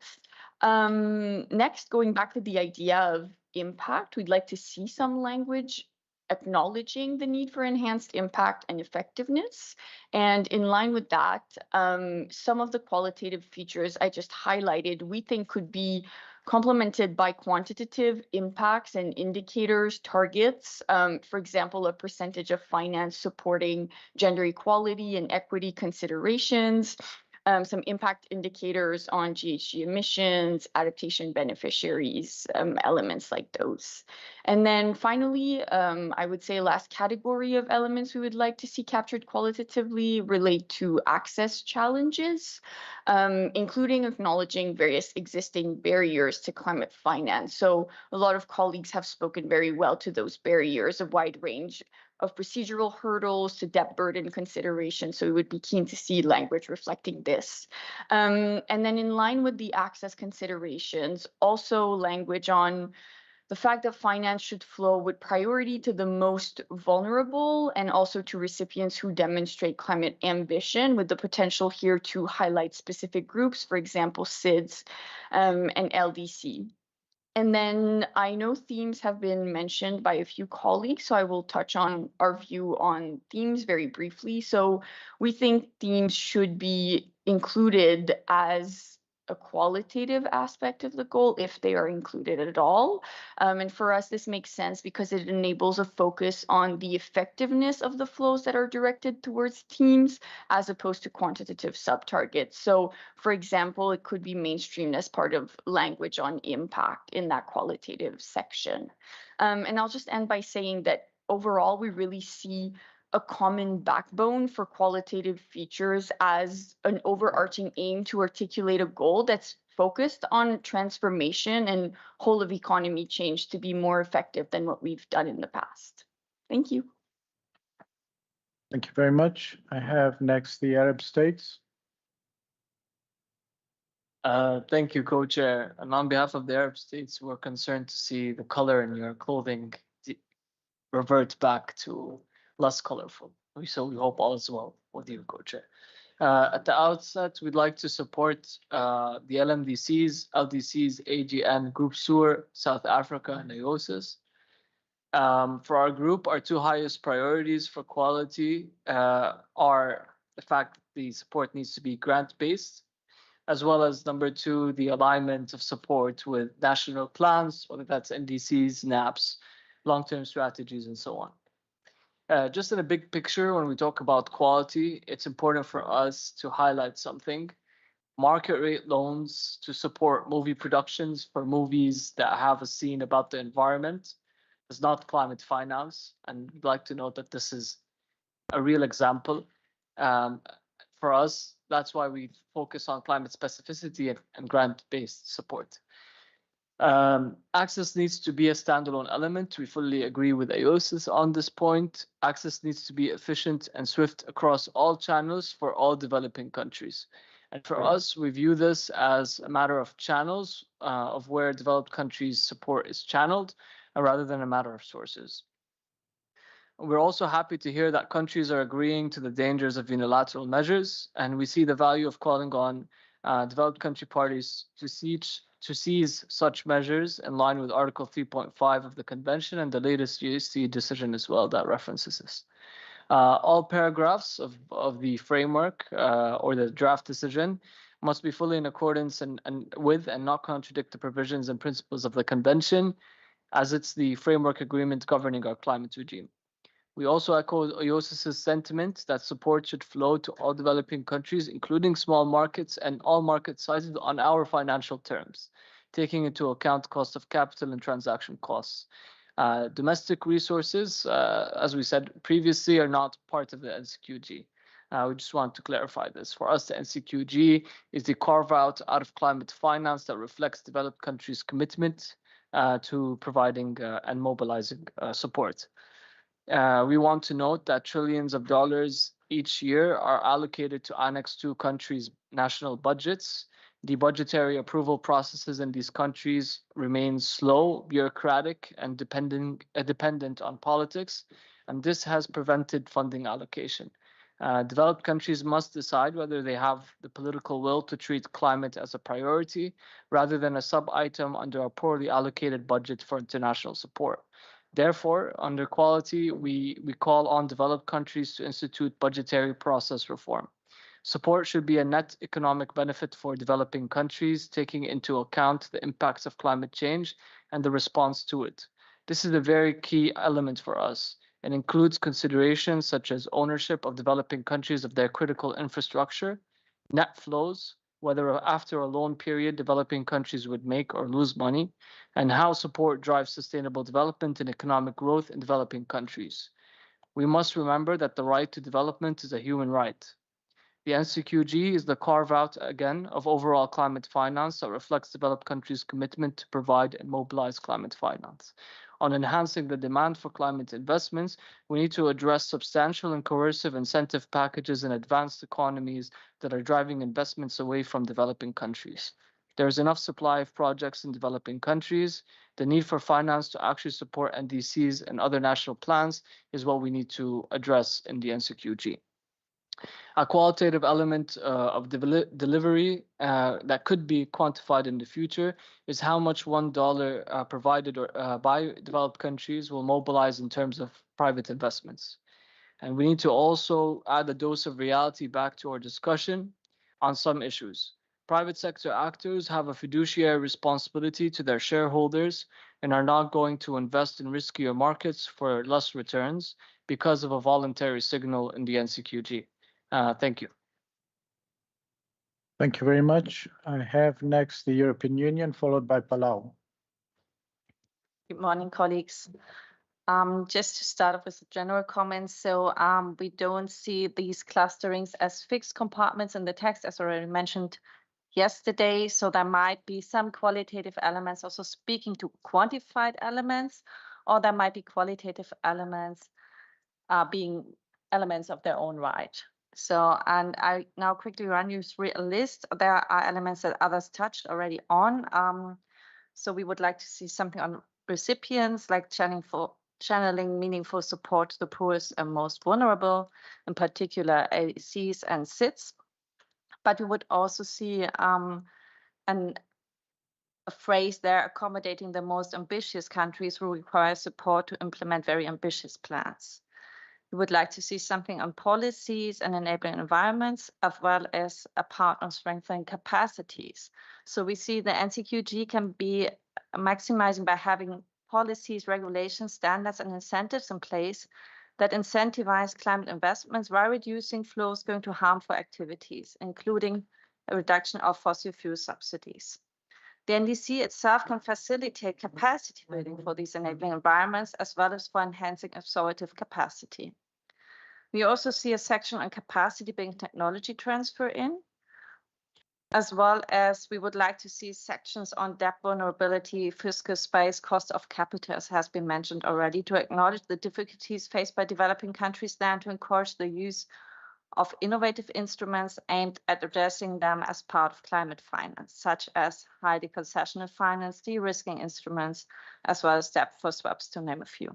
Next, going back to the idea of impact, we'd like to see some language acknowledging the need for enhanced impact and effectiveness. And in line with that, some of the qualitative features I just highlighted, we think could be complemented by quantitative impacts and indicators, targets, for example, a percentage of finance supporting gender equality and equity considerations, some impact indicators on GHG emissions, adaptation beneficiaries, elements like those. And then finally, I would say last category of elements we would like to see captured qualitatively relate to access challenges, including acknowledging various existing barriers to climate finance. So a lot of colleagues have spoken very well to those barriers, a wide range of procedural hurdles to debt burden consideration. So we would be keen to see language reflecting this. And then in line with the access considerations, also language on the fact that finance should flow with priority to the most vulnerable and also to recipients who demonstrate climate ambition, with the potential here to highlight specific groups, for example, SIDS and LDC. And then I know themes have been mentioned by a few colleagues, so I will touch on our view on themes very briefly. So we think themes should be included as a qualitative aspect of the goal, if they are included at all. And for us, this makes sense because it enables a focus on the effectiveness of the flows that are directed towards teams, as opposed to quantitative sub-targets. So for example, it could be mainstreamed as part of language on impact in that qualitative section. And I'll just end by saying that overall, we really see a common backbone for qualitative features as an overarching aim to articulate a goal that's focused on transformation and whole of economy change to be more effective than what we've done in the past. Thank you. Thank you very much. I have next the Arab states. Thank you, Co-Chair. And on behalf of the Arab states, we're concerned to see the color in your clothing revert back to less colorful. So we hope all is well with you, Co-Chair. At the outset, we'd like to support the LMDCs, LDCs, AGN, Group SUR, South Africa, and IOSIS. For our group, our two highest priorities for quality are the fact that the support needs to be grant-based, as well as number two, the alignment of support with national plans, whether that's NDCs, NAPs, long-term strategies, and so on. Just in a big picture, when we talk about quality, it's important for us to highlight something. Market rate loans to support movie productions for movies that have a scene about the environment is not climate finance. And we'd like to note that this is a real example. For us, that's why we focus on climate specificity and grant-based support. Access needs to be a standalone element. We fully agree with IOSIS on this point. Access needs to be efficient and swift across all channels for all developing countries. And for us, we view this as a matter of channels of where developed countries' support is channeled, rather than a matter of sources. We're also happy to hear that countries are agreeing to the dangers of unilateral measures, and we see the value of calling on developed country parties to seize such measures in line with Article 3.5 of the Convention and the latest GST decision as well that references this. All paragraphs of the framework or the draft decision must be fully in accordance and with and not contradict the provisions and principles of the Convention, as it's the framework agreement governing our climate regime. We also echo IOSIS's sentiment that support should flow to all developing countries, including small markets and all market sizes on our financial terms, taking into account cost of capital and transaction costs. Domestic resources, as we said previously, are not part of the NCQG. We just want to clarify this. For us, the NCQG is the carve-out out of climate finance that reflects developed countries' commitment to providing and mobilizing support. We want to note that trillions of dollars each year are allocated to Annex 2 countries' national budgets. The budgetary approval processes in these countries remain slow, bureaucratic, and dependent on politics, and this has prevented funding allocation. Developed countries must decide whether they have the political will to treat climate as a priority rather than a sub-item under a poorly allocated budget for international support. Therefore, under quality, we call on developed countries to institute budgetary process reform. Support should be a net economic benefit for developing countries, taking into account the impacts of climate change and the response to it. This is a very key element for us and includes considerations such as ownership of developing countries of their critical infrastructure, net flows, whether after a loan period developing countries would make or lose money, and how support drives sustainable development and economic growth in developing countries. We must remember that the right to development is a human right. The NCQG is the carve-out, again, of overall climate finance that reflects developed countries' commitment to provide and mobilize climate finance. On enhancing the demand for climate investments, we need to address substantial and coercive incentive packages in advanced economies that are driving investments away from developing countries. There is enough supply of projects in developing countries. The need for finance to actually support NDCs and other national plans is what we need to address in the NCQG. A qualitative element of delivery that could be quantified in the future is how much $1 provided by developed countries will mobilize in terms of private investments. And we need to also add a dose of reality back to our discussion on some issues. Private sector actors have a fiduciary responsibility to their shareholders and are not going to invest in riskier markets for less returns because of a voluntary signal in the NCQG. Thank you. Thank you very much. I have next the European Union, followed by Palau. Good morning, colleagues. Just to start off with general comments. So we don't see these clusterings as fixed compartments in the text, as already mentioned yesterday. So there might be some qualitative elements also speaking to quantified elements, or there might be qualitative elements being elements of their own right. So, and I now quickly run you through a list. There are elements that others touched already on. So we would like to see something on recipients, like channeling meaningful support to the poorest and most vulnerable, in particular ACs and SIDS. But we would also see a phrase there, accommodating the most ambitious countries who require support to implement very ambitious plans. We would like to see something on policies and enabling environments, as well as a part on strengthening capacities. So we see the NCQG can be maximizing by having policies, regulations, standards, and incentives in place that incentivize climate investments while reducing flows going to harmful activities, including a reduction of fossil fuel subsidies. The NDC itself can facilitate capacity building for these enabling environments, as well as for enhancing absorptive capacity. We also see a section on capacity building technology transfer in, as well as we would like to see sections on debt vulnerability, fiscal space, cost of capital, as has been mentioned already, to acknowledge the difficulties faced by developing countries there and to encourage the use of innovative instruments aimed at addressing them as part of climate finance, such as highly concessional finance, de-risking instruments, as well as debt swaps, to name a few.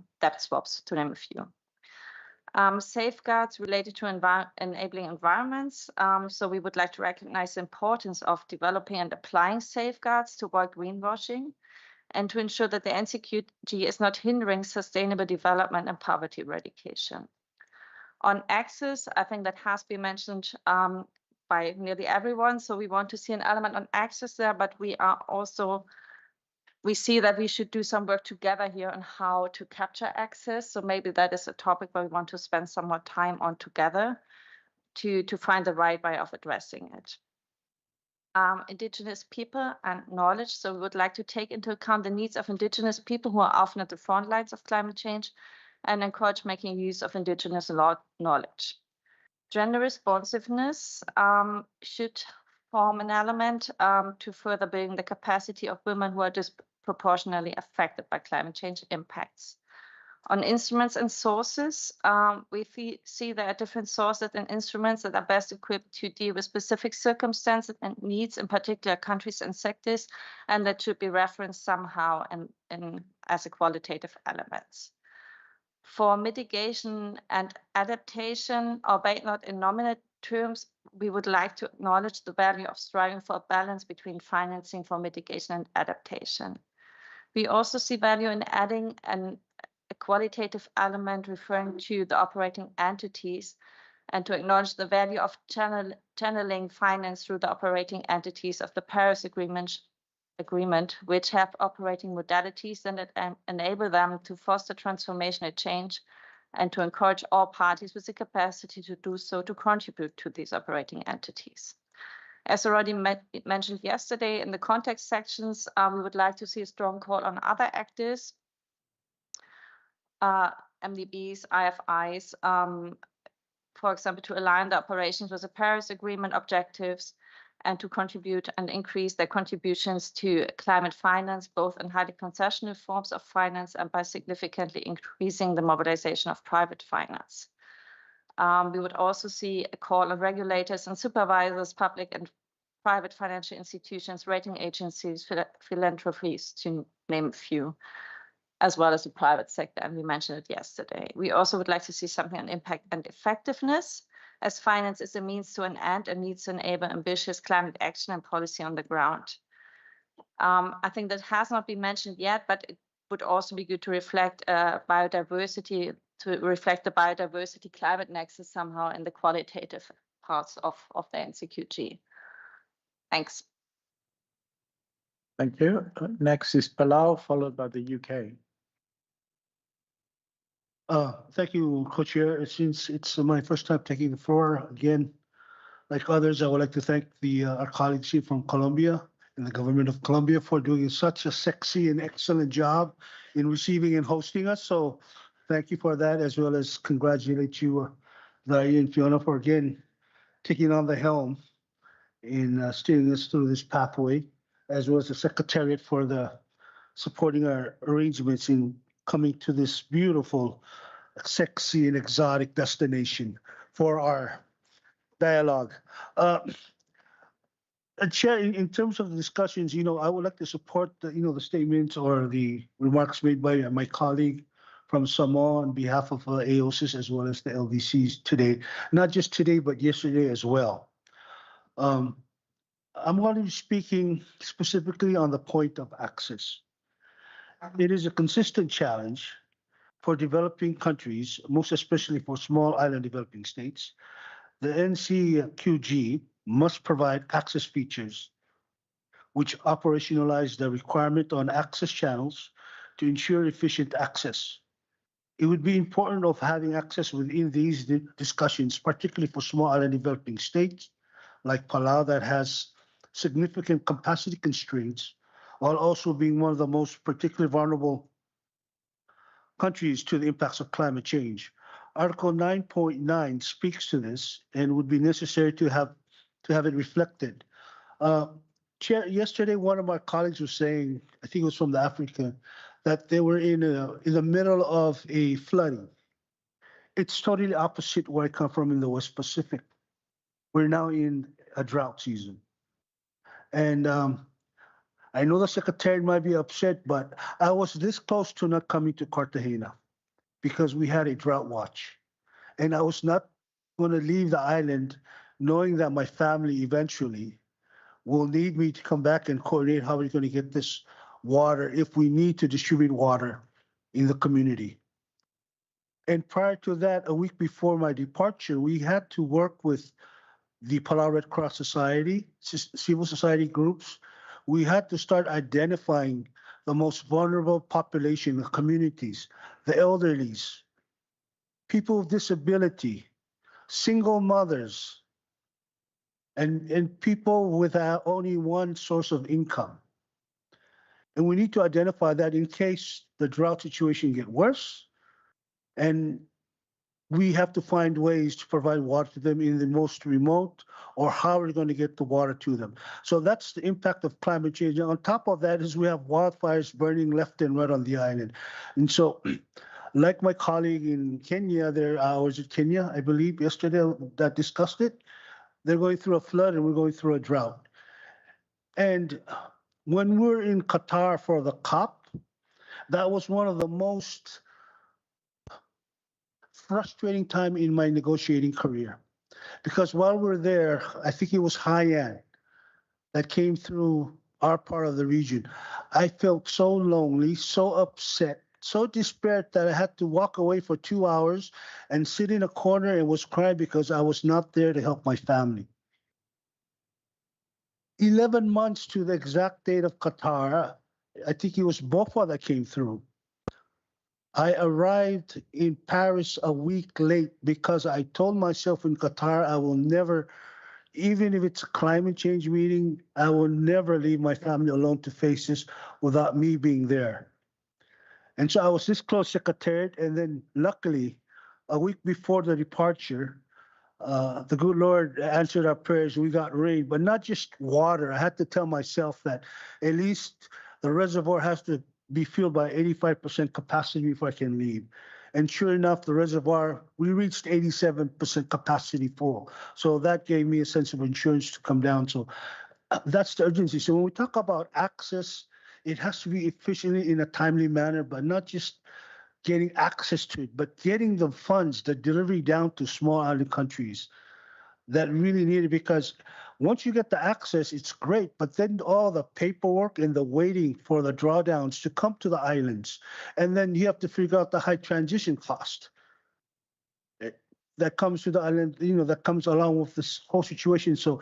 Safeguards related to enabling environments. So we would like to recognize the importance of developing and applying safeguards to avoid greenwashing and to ensure that the NCQG is not hindering sustainable development and poverty eradication. On access, I think that has been mentioned by nearly everyone. So we want to see an element on access there, but we see that we should do some work together here on how to capture access. So maybe that is a topic where we want to spend some more time on together to find the right way of addressing it. Indigenous people and knowledge. So we would like to take into account the needs of Indigenous people who are often at the front lines of climate change and encourage making use of Indigenous knowledge. Gender responsiveness should form an element to further building the capacity of women who are disproportionately affected by climate change impacts. On instruments and sources, we see there are different sources and instruments that are best equipped to deal with specific circumstances and needs in particular countries and sectors, and that should be referenced somehow as a qualitative elements. For mitigation and adaptation, albeit not in nominal terms, we would like to acknowledge the value of striving for a balance between financing for mitigation and adaptation. We also see value in adding a qualitative element referring to the operating entities and to acknowledge the value of channeling finance through the operating entities of the Paris Agreement, which have operating modalities that enable them to foster transformational change and to encourage all parties with the capacity to do so to contribute to these operating entities. As already mentioned yesterday in the context sections, we would like to see a strong call on other actors, MDBs, IFIs, for example, to align the operations with the Paris Agreement objectives and to contribute and increase their contributions to climate finance, both in highly concessional forms of finance and by significantly increasing the mobilization of private finance. We would also see a call on regulators and supervisors, public and private financial institutions, rating agencies, philanthropies, to name a few, as well as the private sector, and we mentioned it yesterday. We also would like to see something on impact and effectiveness, as finance is a means to an end and needs to enable ambitious climate action and policy on the ground. I think that has not been mentioned yet, but it would also be good to reflect biodiversity, to reflect the biodiversity climate nexus somehow in the qualitative parts of the NCQG. Thanks. Thank you. Next is Palau, followed by the UK. Thank you, Co-Chair. Since it's my first time taking the floor again, like others, I would like to thank our colleagues here from Colombia and the government of Colombia for doing such a sexy and excellent job in receiving and hosting us. So thank you for that, as well as congratulate you, Daria and Fiona, for again taking on the helm in steering us through this pathway, as well as the Secretariat for the supporting our arrangements in coming to this beautiful, sexy and exotic destination for our dialogue. Chair, in terms of the discussions, I would like to support the statements or the remarks made by my colleague from Samoa on behalf of AOSIS as well as the LDCs today. Not just today, but yesterday as well. I'm going to be speaking specifically on the point of access. It is a consistent challenge for developing countries, most especially for small island developing states. The NCQG must provide access features which operationalize the requirement on access channels to ensure efficient access. It would be important of having access within these discussions, particularly for small island developing states like Palau that has significant capacity constraints, while also being one of the most particularly vulnerable countries to the impacts of climate change. Article 9.9 speaks to this and would be necessary to have it reflected. Chair, yesterday one of my colleagues was saying, I think it was from the Africa, that they were in the middle of a flooding. It's totally opposite where I come from in the West Pacific. We're now in a drought season. And I know the secretary might be upset, but I was this close to not coming to Cartagena because we had a drought watch. And I was not going to leave the island knowing that my family eventually will need me to come back and coordinate how we're going to get this water if we need to distribute water in the community. And prior to that, a week before my departure, we had to work with the Palau Red Cross Society, civil society groups. We had to start identifying the most vulnerable population, the communities, the elderlies, people with disability, single mothers, and people with only one source of income. And we need to identify that in case the drought situation get worse, and we have to find ways to provide water to them in the most remote, or how we're going to get the water to them. So that's the impact of climate change. And on top of that is we have wildfires burning left and right on the island. And so like my colleague in Kenya, was it Kenya, I believe, yesterday that discussed it, they're going through a flood and we're going through a drought. And when we're in Qatar for the COP, that was one of the most frustrating time in my negotiating career. Because while we're there, I think it was Haiyan that came through our part of the region. I felt so lonely, so upset, so despaired that I had to walk away for 2 hours and sit in a corner and was crying because I was not there to help my family. 11 months to the exact date of Qatar, I think it was Bofa that came through. I arrived in Paris a week late because I told myself in Qatar I will never, even if it's a climate change meeting, I will never leave my family alone to face this without me being there. And so I was this close, Secretariat, and then luckily, a week before the departure, the good Lord answered our prayers. We got rain, but not just water. I had to tell myself that at least the reservoir has to be filled by 85% capacity before I can leave. And sure enough, the reservoir, we reached 87% capacity full. So that gave me a sense of insurance to come down. So that's the urgency. So when we talk about access, it has to be efficiently in a timely manner, but not just getting access to it, but getting the funds, the delivery down to small island countries that really need it. Because once you get the access, it's great, but then all the paperwork and the waiting for the drawdowns to come to the islands, and then you have to figure out the high transition cost that comes to the island, that comes along with this whole situation. So,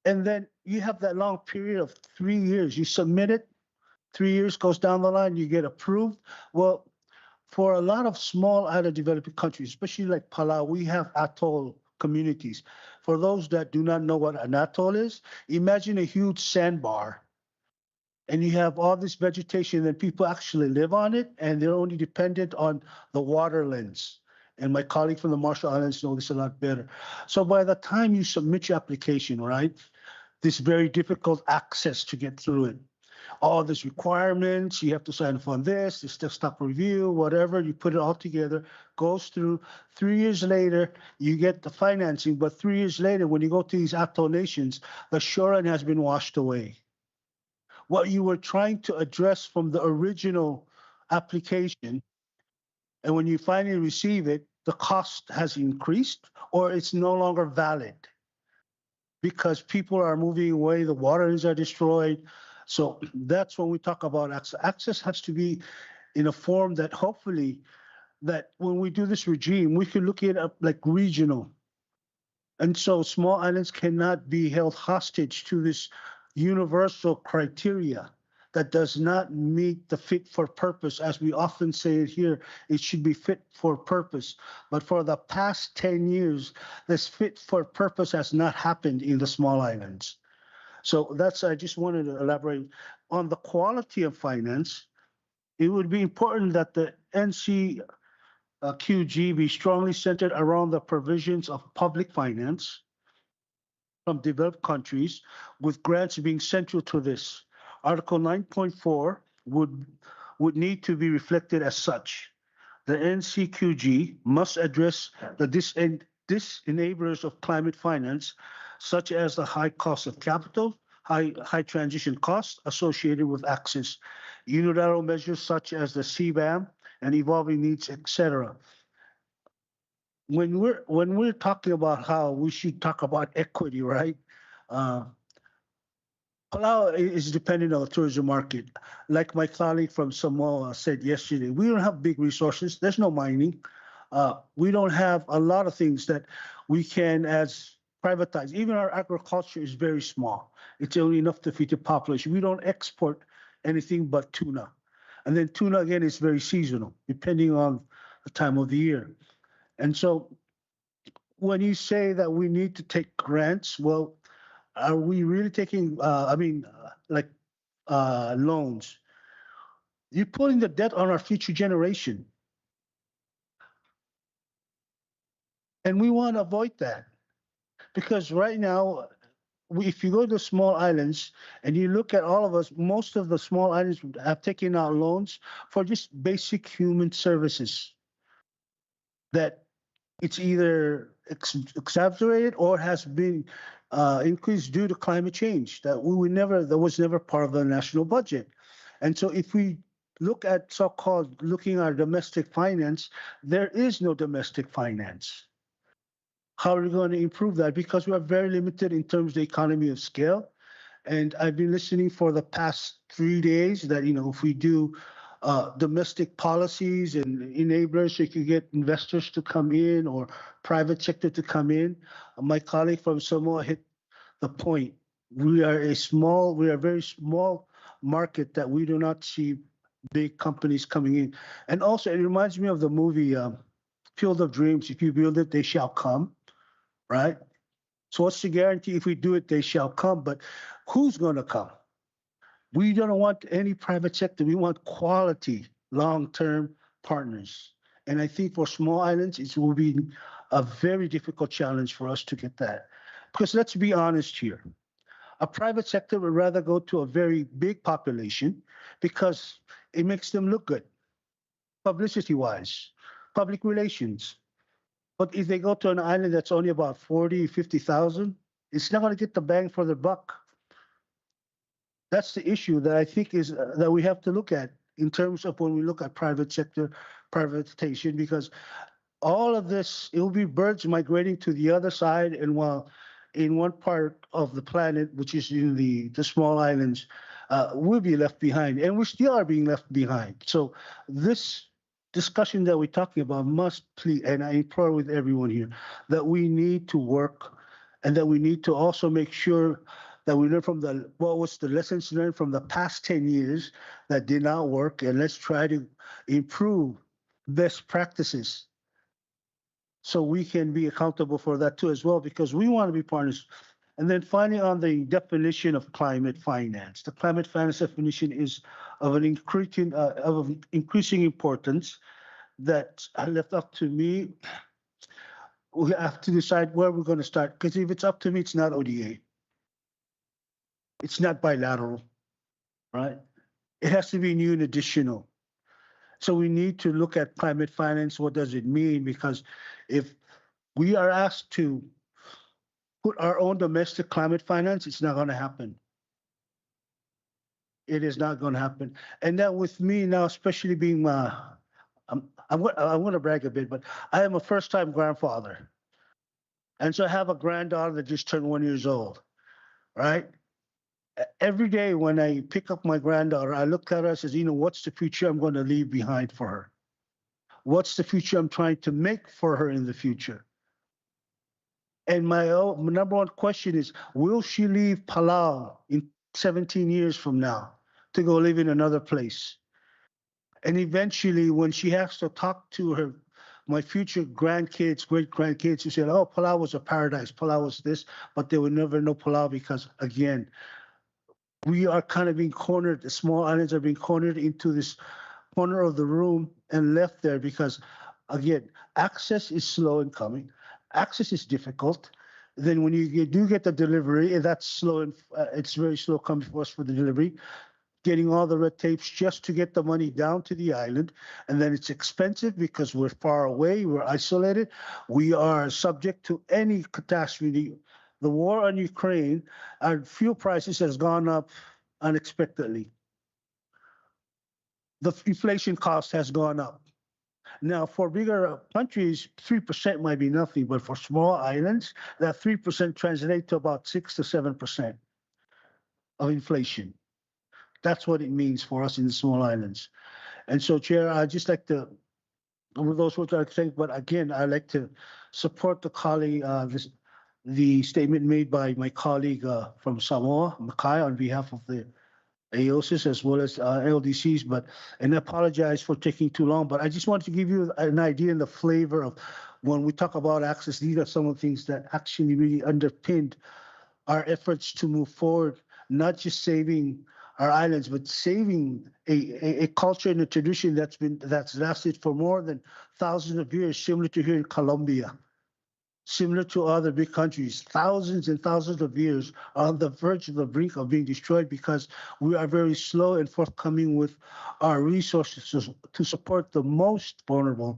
and then you have that long period of 3 years. You submit it, 3 years goes down the line, you get approved. Well, for a lot of small island developing countries, especially like Palau, we have atoll communities. For those that do not know what an atoll is, imagine a huge sandbar and you have all this vegetation and people actually live on it and they're only dependent on the waterlands. And my colleague from the Marshall Islands know this a lot better. So by the time you submit your application, right, this very difficult access to get through it, all these requirements. You have to sign off on this, the stock review, whatever. You put it all together, goes through. 3 years later, you get the financing. But 3 years later, when you go to these atoll nations, the shoreline has been washed away. What you were trying to address from the original application, and when you finally receive it, the cost has increased or it's no longer valid because people are moving away, the waters are destroyed. So that's when we talk about access. Access has to be in a form that hopefully that when we do this regime, we can look at it like regional. And so small islands cannot be held hostage to this universal criteria that does not meet the fit for purpose. As we often say it here, it should be fit for purpose. But for the past 10 years, this fit for purpose has not happened in the small islands. So that's, I just wanted to elaborate on the quality of finance. It would be important that the NCQG be strongly centered around the provisions of public finance from developed countries, with grants being central to this. Article 9.4 would need to be reflected as such. The NCQG must address the disenablers of climate finance, such as the high cost of capital, high transition costs associated with access, unilateral measures such as the CBAM and evolving needs, etc. When we're talking about how we should talk about equity, right? Palau is dependent on the tourism market. Like my colleague from Samoa said yesterday, we don't have big resources. There's no mining. We don't have a lot of things that we can as privatize. Even our agriculture is very small. It's only enough to feed the population. We don't export anything but tuna. And then tuna, again, is very seasonal, depending on the time of the year. And so when you say that we need to take grants, well, are we really taking, loans? You're putting the debt on our future generation. And we want to avoid that. Because right now, if you go to small islands and you look at all of us, most of the small islands have taken out loans for just basic human services that it's either exaggerated or has been increased due to climate change that that was never part of the national budget. And so if we look at so-called looking at our domestic finance, there is no domestic finance. How are we going to improve that? Because we are very limited in terms of the economy of scale. And I've been listening for the past 3 days that, if we do domestic policies and enablers, so you can get investors to come in or private sector to come in. My colleague from Samoa hit the point. We are a very small market that we do not see big companies coming in. And also it reminds me of the movie Field of Dreams. If you build it, they shall come, right? So what's the guarantee? If we do it, they shall come, but who's going to come? We don't want any private sector. We want quality, long-term partners. And I think for small islands, it will be a very difficult challenge for us to get that. Because let's be honest here. A private sector would rather go to a very big population because it makes them look good, publicity-wise, public relations. But if they go to an island that's only about 40, 50,000, it's not going to get the bang for the buck. That's the issue that I think is that we have to look at in terms of when we look at private sector privatization, because all of this, it will be birds migrating to the other side. And while in one part of the planet, which is in the small islands, we'll be left behind, and we still are being left behind. So this discussion that we're talking about must please, and I implore with everyone here, that we need to work and that we need to also make sure that we learn from what was the lessons learned from the past 10 years that did not work, and let's try to improve best practices so we can be accountable for that too as well, because we want to be partners. And then finally, on the definition of climate finance, the climate finance definition is of an increasing importance that left up to me. We have to decide where we're going to start, because if it's up to me, it's not ODA. It's not bilateral. right? It has to be new and additional. So we need to look at climate finance. What does it mean? Because if we are asked to put our own domestic climate finance, it's not going to happen. It is not going to happen. And that with me now, especially being I'm going to brag a bit, but I am a first-time grandfather. And so I have a granddaughter that just turned 1 year old, right? Every day when I pick up my granddaughter, I look at her and says, what's the future I'm going to leave behind for her? What's the future I'm trying to make for her in the future? And my number one question is, will she leave Palau in 17 years from now to go live in another place? And eventually, when she has to talk to my future grandkids, great grandkids, who said, oh, Palau was a paradise, Palau was this, but they would never know Palau because, again, we are kind of being cornered, the small islands are being cornered into this corner of the room and left there because, again, access is slow in coming. Access is difficult. Then when you do get the delivery, that's slow and it's very slow coming for us for the delivery. Getting all the red tapes just to get the money down to the island. And then it's expensive because we're far away, we're isolated. We are subject to any catastrophe. The war on Ukraine, our fuel prices has gone up unexpectedly. The inflation cost has gone up. Now, for bigger countries, 3% might be nothing, but for small islands, that 3% translates to about 6 to 7% of inflation. That's what it means for us in the small islands. And so, Chair, I'd just like to, with those words, I'd say, but again, I'd like to support the colleague, the statement made by my colleague from Samoa, Makai, on behalf of the AOSIS as well as LDCs, and I apologize for taking too long, but I just wanted to give you an idea and the flavor of when we talk about access, these are some of the things that actually really underpinned our efforts to move forward, not just saving our islands, but saving a culture and a tradition that's lasted for more than thousands of years, similar to here in Colombia. Similar to other big countries, thousands and thousands of years are on the verge of the brink of being destroyed because we are very slow and forthcoming with our resources to support the most vulnerable.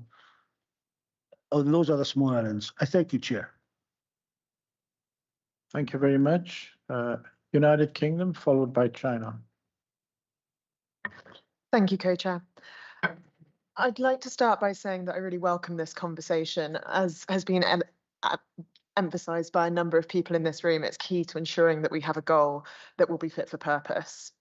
And those are the small islands. I thank you, Chair. Thank you very much. United Kingdom, followed by China. Thank you, Co-Chair. I'd like to start by saying that I really welcome this conversation. As has been emphasised by a number of people in this room, it's key to ensuring that we have a goal that will be fit for purpose.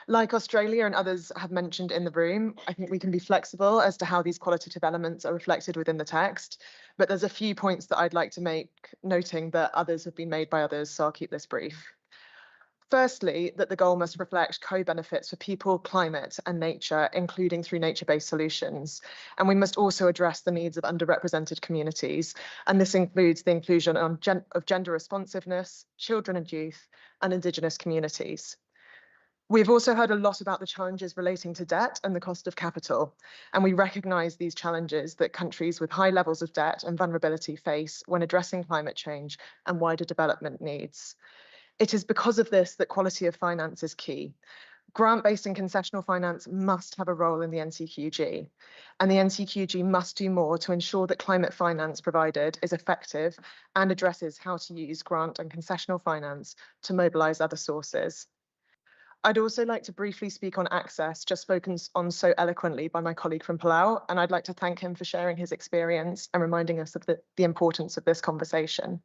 Like Australia and others have mentioned in the room, I think we can be flexible as to how these qualitative elements are reflected within the text, but there's a few points that I'd like to make, noting that others have been made by others, so I'll keep this brief. Firstly, that the goal must reflect co-benefits for people, climate and nature, including through nature-based solutions. And we must also address the needs of underrepresented communities. And this includes the inclusion of gender responsiveness, children and youth, and Indigenous communities. We've also heard a lot about the challenges relating to debt and the cost of capital. And we recognise these challenges that countries with high levels of debt and vulnerability face when addressing climate change and wider development needs. It is because of this that quality of finance is key. Grant-based and concessional finance must have a role in the NCQG, and the NCQG must do more to ensure that climate finance provided is effective and addresses how to use grant and concessional finance to mobilise other sources. I'd also like to briefly speak on access, just spoken on so eloquently by my colleague from Palau, and I'd like to thank him for sharing his experience and reminding us of the importance of this conversation.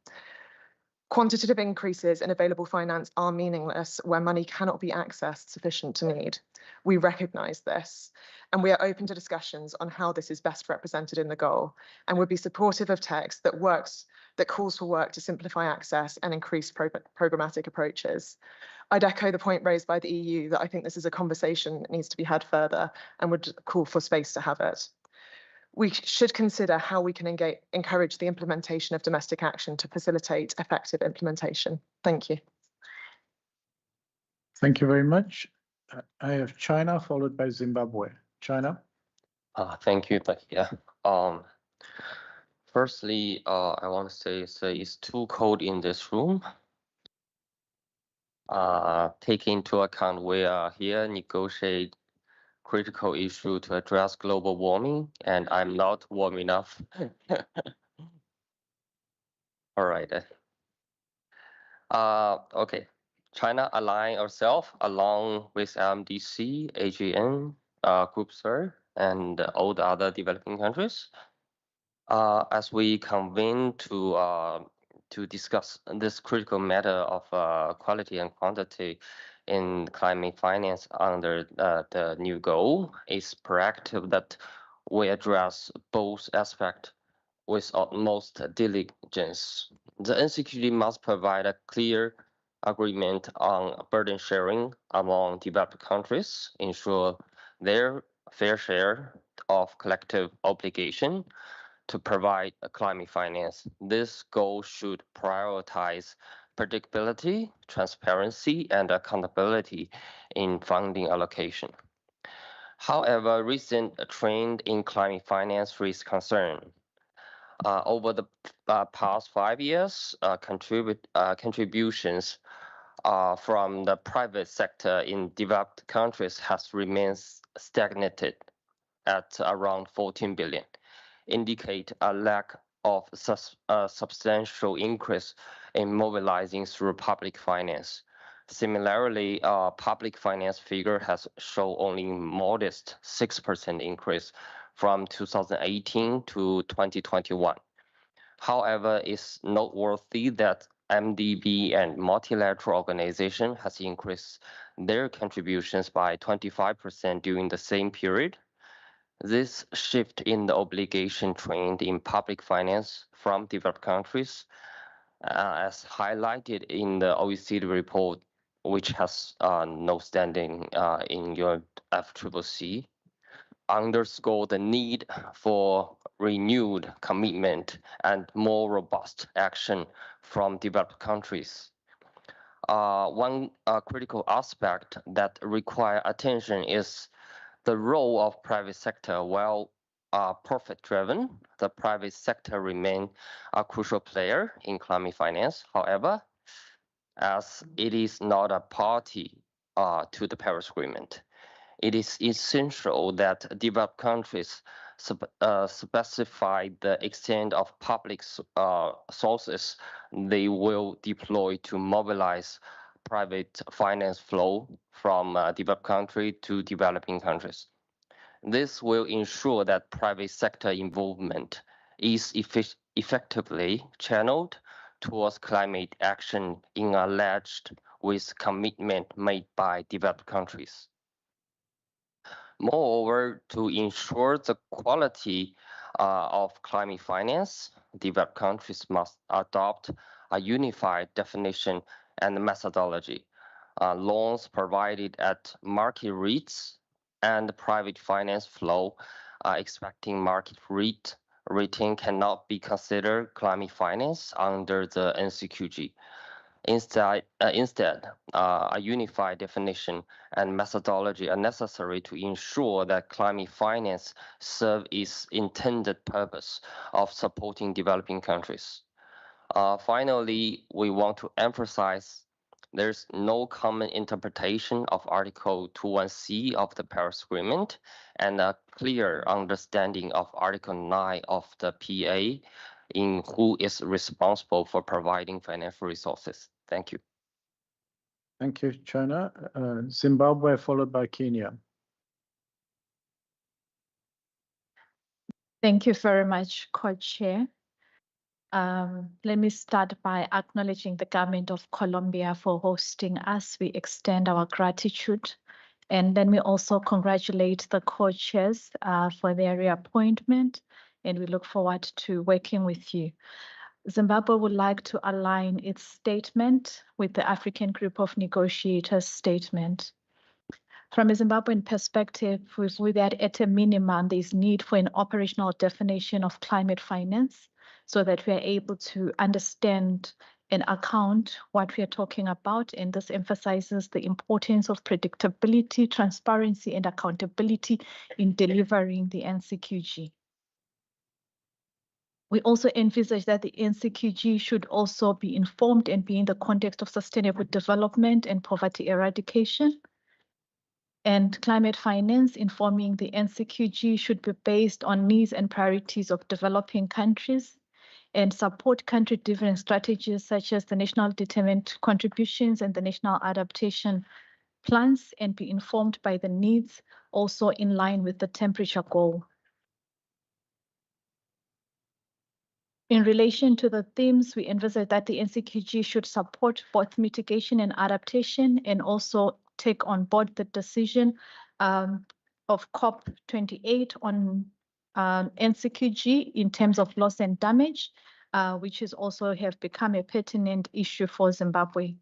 Quantitative increases in available finance are meaningless where money cannot be accessed sufficient to need. We recognise this, and we are open to discussions on how this is best represented in the goal, and would be supportive of text that calls for work to simplify access and increase programmatic approaches. I'd echo the point raised by the EU that I think this is a conversation that needs to be had further and would call for space to have it. We should consider how we can encourage the implementation of domestic action to facilitate effective implementation. Thank you. Thank you very much. I have China followed by Zimbabwe. China. Thank you, Takia. Firstly, I want to say it's too cold in this room. take into account we are here negotiate critical issue to address global warming, and I'm not warm enough. All right. Okay. China align ourselves along with LMDC, AGN, Group Sir, and all the other developing countries. As we convene to discuss this critical matter of quality and quantity in climate finance under the new goal, it's proactive that we address both aspects with utmost diligence. The NCQG must provide a clear agreement on burden sharing among developed countries, ensure their fair share of collective obligation to provide climate finance. This goal should prioritize predictability, transparency, and accountability in funding allocation. However, recent trend in climate finance raises concern. Over the past 5 years, contributions from the private sector in developed countries has remained stagnated at around 14 billion, indicate a lack of substantial increase in mobilizing through public finance. Similarly, public finance figure has shown only modest 6% increase from 2018 to 2021. However, it's noteworthy that MDB and multilateral organization has increased their contributions by 25% during the same period. This shift in the obligation trend in public finance from developed countries, as highlighted in the OECD report, which has no standing in your FCCC, underscore the need for renewed commitment and more robust action from developed countries. One critical aspect that require attention is the role of private sector. While profit-driven, the private sector remain a crucial player in climate finance. However, as it is not a party to the Paris Agreement, it is essential that developed countries specify the extent of public sources they will deploy to mobilize private finance flow from developed country to developing countries. This will ensure that private sector involvement is effectively channeled towards climate action in alleged with commitment made by developed countries. Moreover, to ensure the quality of climate finance, developed countries must adopt a unified definition and methodology. Loans provided at market rates and private finance flow expecting market rating cannot be considered climate finance under the NCQG. Instead, a unified definition and methodology are necessary to ensure that climate finance serve its intended purpose of supporting developing countries. Finally, we want to emphasize there's no common interpretation of Article 21C of the Paris Agreement and a clear understanding of Article 9 of the PA in who is responsible for providing financial resources. Thank you. Thank you, China. Zimbabwe followed by Kenya. Thank you very much, Co-Chair. Let me start by acknowledging the government of Colombia for hosting us. We extend our gratitude. And let me also congratulate the co-chairs for their reappointment, and we look forward to working with you. Zimbabwe would like to align its statement with the African Group of Negotiators statement. From a Zimbabwean perspective, with that at a minimum, there's need for an operational definition of climate finance so that we are able to understand and account what we are talking about. And this emphasizes the importance of predictability, transparency, and accountability in delivering the NCQG. We also envisage that the NCQG should also be informed and be in the context of sustainable development and poverty eradication. And climate finance informing the NCQG should be based on needs and priorities of developing countries and support country-driven strategies such as the national determined contributions and the national adaptation plans, and be informed by the needs also in line with the temperature goal. In relation to the themes, we envisage that the NCQG should support both mitigation and adaptation, and also take on board the decision of COP28 on NCQG in terms of loss and damage, which is also have become a pertinent issue for Zimbabwe.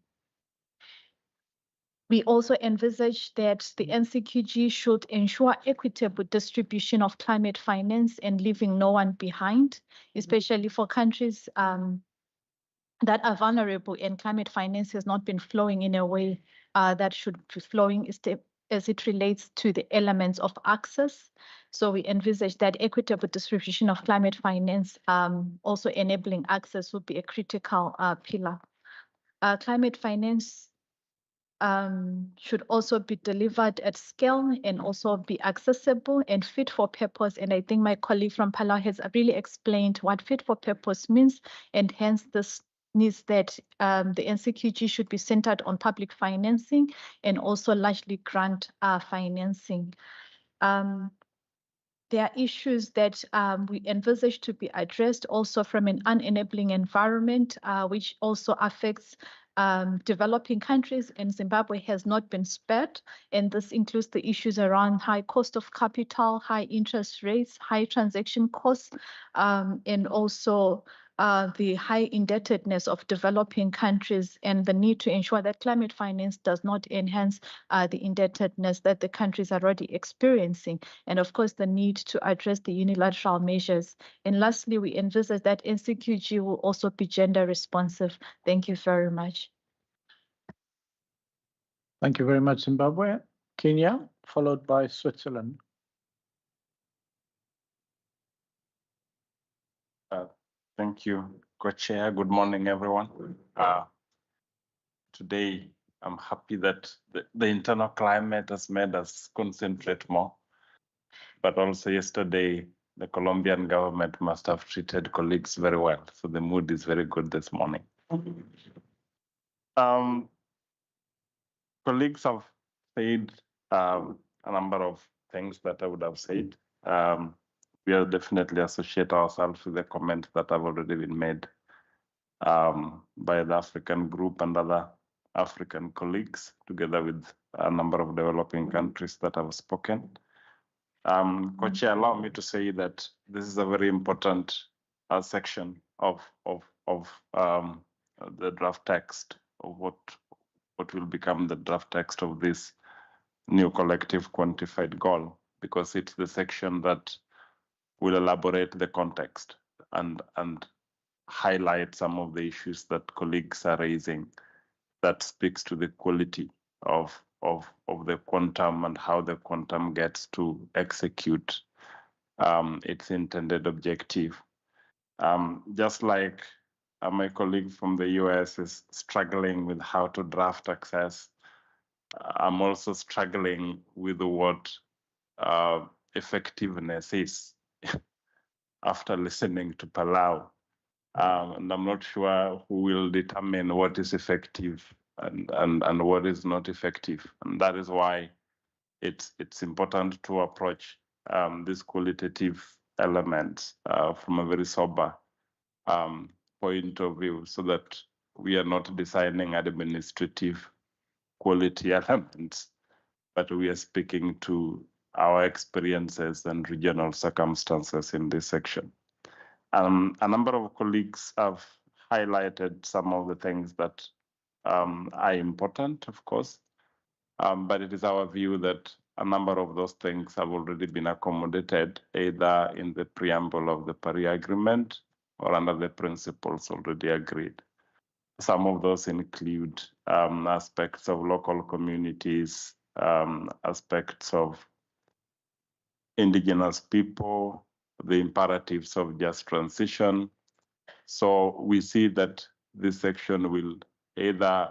We also envisage that the NCQG should ensure equitable distribution of climate finance and leaving no one behind, especially for countries that are vulnerable, and climate finance has not been flowing in a way that should be flowing as it relates to the elements of access. So we envisage that equitable distribution of climate finance, also enabling access, would be a critical pillar. Climate finance should also be delivered at scale and also be accessible and fit for purpose. And I think my colleague from Palau has really explained what fit for purpose means, and hence this needs that the NCQG should be centered on public financing and also largely grant financing. There are issues that we envisage to be addressed also from an unenabling environment, which also affects developing countries, and Zimbabwe has not been spared. And this includes the issues around high cost of capital, high interest rates, high transaction costs, and also the high indebtedness of developing countries, and the need to ensure that climate finance does not enhance the indebtedness that the countries are already experiencing. And of course, the need to address the unilateral measures. And lastly, we envisage that NCQG will also be gender responsive. Thank you very much. Thank you very much, Zimbabwe. Kenya, followed by Switzerland. Thank you, Co-Chair. Good morning, everyone. Today, I'm happy that the internal climate has made us concentrate more. But also yesterday, the Colombian government must have treated colleagues very well. So the mood is very good this morning. Colleagues have said a number of things that I would have said. We will definitely associate ourselves with the comments that have already been made by the African group and other African colleagues, together with a number of developing countries that have spoken. Co-Chair, allow me to say that this is a very important section of the draft text of what will become the draft text of this new collective quantified goal, because it's the section that will elaborate the context and highlight some of the issues that colleagues are raising that speaks to the quality of the quantum and how the quantum gets to execute its intended objective. Just like my colleague from the US is struggling with how to draft access, I'm also struggling with what effectiveness is after listening to Palau. And I'm not sure who will determine what is effective and what is not effective. And that is why it's important to approach these qualitative elements from a very sober point of view, so that we are not designing administrative quality elements, but we are speaking to our experiences and regional circumstances in this section. A number of colleagues have highlighted some of the things that are important, of course, but it is our view that a number of those things have already been accommodated either in the preamble of the Paris Agreement or under the principles already agreed. Some of those include aspects of local communities, aspects of indigenous people, the imperatives of just transition. So we see that this section will either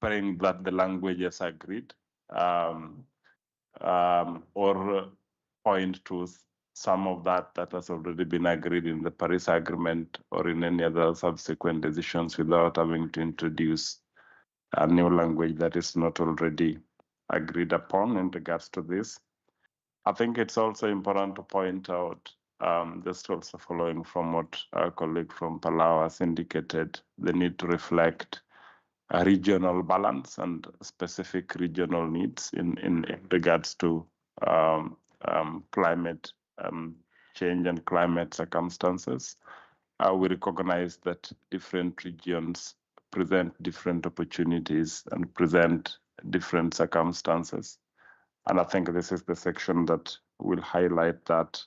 bring that the language is agreed or point to some of that has already been agreed in the Paris Agreement or in any other subsequent decisions without having to introduce a new language that is not already agreed upon in regards to this. I think it's also important to point out, just also following from what our colleague from Palau has indicated, the need to reflect a regional balance and specific regional needs in regards to climate change and climate circumstances. We recognize that different regions present different opportunities and present different circumstances. And I think this is the section that will highlight that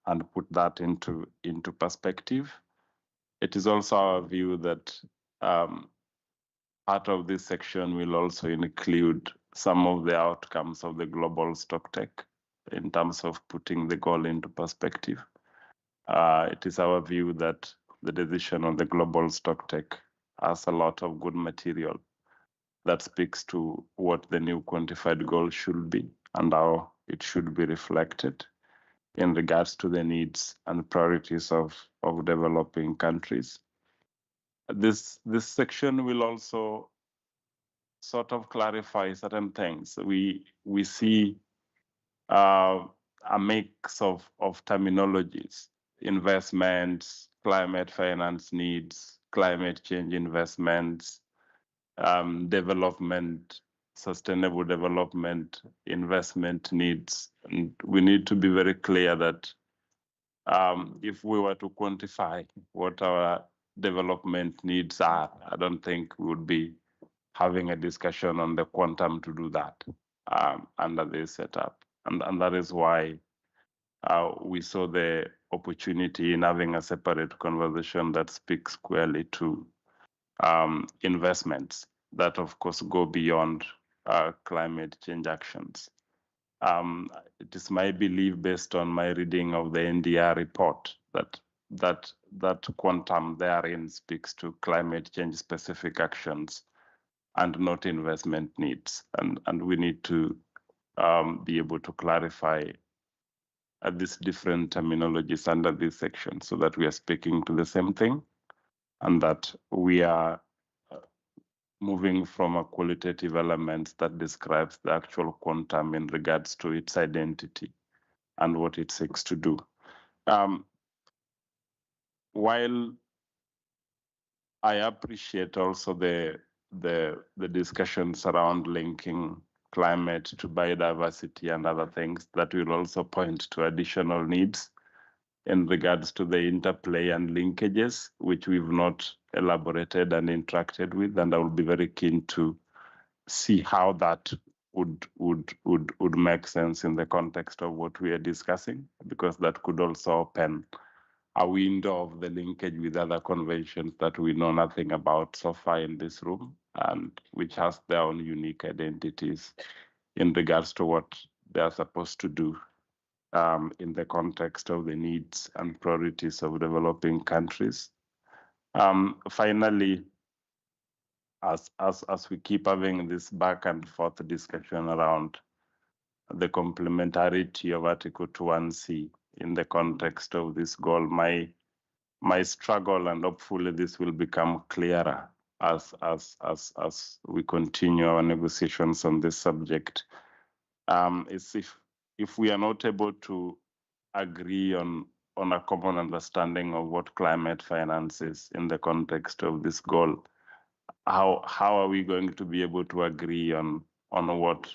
and put that into perspective. It is also our view that part of this section will also include some of the outcomes of the global stocktake in terms of putting the goal into perspective. It is our view that the decision on the global stocktake has a lot of good material that speaks to what the new quantified goal should be and how it should be reflected in regards to the needs and priorities of developing countries. This section will also sort of clarify certain things. We see a mix of terminologies: investments, climate finance needs, climate change investments, development, sustainable development, investment needs. And we need to be very clear that if we were to quantify what our development needs are, I don't think we would be having a discussion on the quantum to do that under this setup. And that is why we saw the opportunity in having a separate conversation that speaks squarely to investments that, of course, go beyond climate change actions. It is my belief, based on my reading of the NDR report, that quantum therein speaks to climate change specific actions and not investment needs. And we need to be able to clarify these different terminologies under this section so that we are speaking to the same thing and that we are moving from a qualitative element that describes the actual quantum in regards to its identity and what it seeks to do. While I appreciate also the discussions around linking climate to biodiversity and other things, that will also point to additional needs in regards to the interplay and linkages, which we've not elaborated and interacted with, and I will be very keen to see how that would make sense in the context of what we are discussing, because that could also open a window of the linkage with other conventions that we know nothing about so far in this room, and which has their own unique identities in regards to what they are supposed to do in the context of the needs and priorities of developing countries. Finally, as we keep having this back and forth discussion around the complementarity of Article 21C in the context of this goal, my struggle, and hopefully this will become clearer as we continue our negotiations on this subject, is if we are not able to agree on a common understanding of what climate finance is in the context of this goal, how are we going to be able to agree on what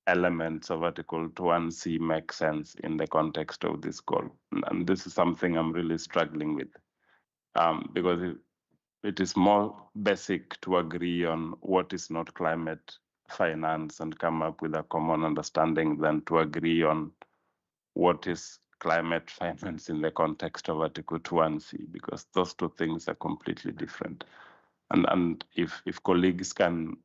elements of Article 21C make sense in the context of this goal? And this is something I'm really struggling with, because it is more basic to agree on what is not climate finance and come up with a common understanding than to agree on what is climate finance in the context of Article 21C, because those two things are completely different. And if colleagues can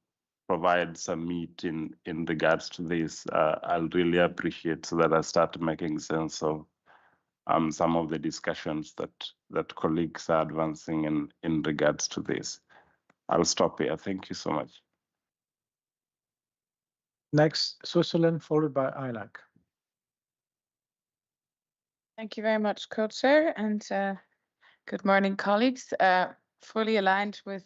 provide some meat in regards to this, I'll really appreciate, so that I start making sense of some of the discussions that colleagues are advancing in regards to this. I'll stop here. Thank you so much. Next, Switzerland, followed by ILAC. Thank you very much, Co-Chair, and good morning, colleagues. Fully aligned with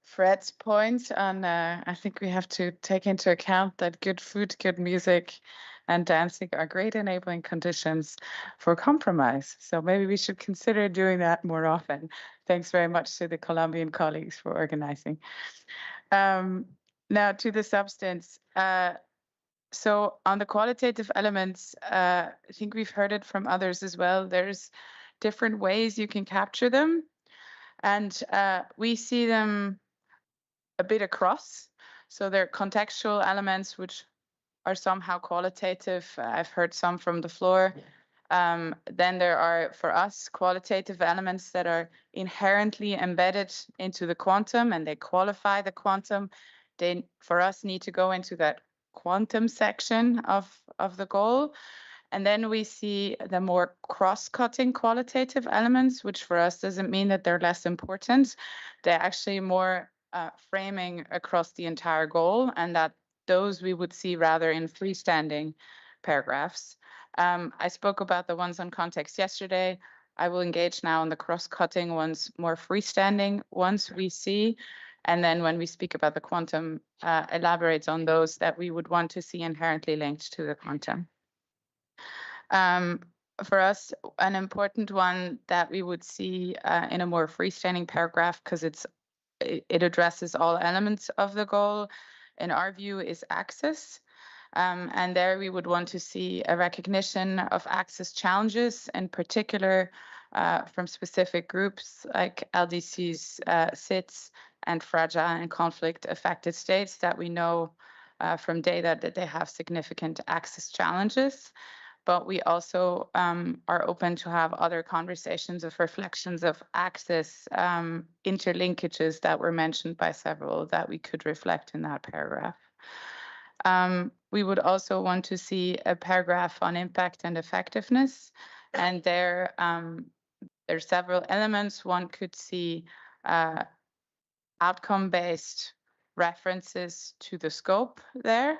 Fred's point on, I think we have to take into account that good food, good music, and dancing are great enabling conditions for compromise. So maybe we should consider doing that more often. Thanks very much to the Colombian colleagues for organizing. Now to the substance. So on the qualitative elements, I think we've heard it from others as well. There's different ways you can capture them. And we see them a bit across. So they're contextual elements which are somehow qualitative. I've heard some from the floor. Then there are, for us, qualitative elements that are inherently embedded into the quantum, and they qualify the quantum. They, for us, need to go into that quantum section of the goal. And then we see the more cross-cutting qualitative elements, which for us doesn't mean that they're less important. They're actually more framing across the entire goal, and that those we would see rather in freestanding paragraphs. I spoke about the ones on context yesterday. I will engage now on the cross-cutting ones, more freestanding ones we see. And then when we speak about the quantum, elaborates on those that we would want to see inherently linked to the quantum. For us, an important one that we would see in a more freestanding paragraph, because it addresses all elements of the goal, in our view, is access. And there we would want to see a recognition of access challenges, in particular from specific groups like LDCs, SITs, and fragile and conflict affected states that we know from data that they have significant access challenges. But we also are open to have other conversations of reflections of access interlinkages that were mentioned by several that we could reflect in that paragraph. We would also want to see a paragraph on impact and effectiveness. And there are several elements. One could see outcome-based references to the scope there.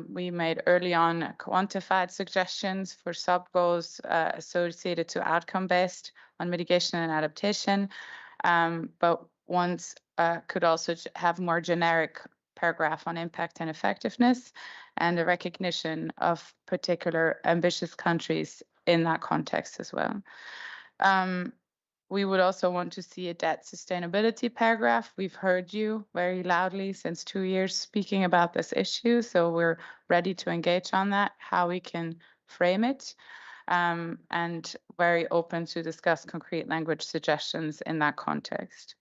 We made early on quantified suggestions for sub-goals associated to outcome-based on mitigation and adaptation. But ones could also have more generic paragraph on impact and effectiveness, and a recognition of particular ambitious countries in that context as well. We would also want to see a debt sustainability paragraph. We've heard you very loudly since 2 years speaking about this issue, so we're ready to engage on that, how we can frame it, and very open to discuss concrete language suggestions in that context.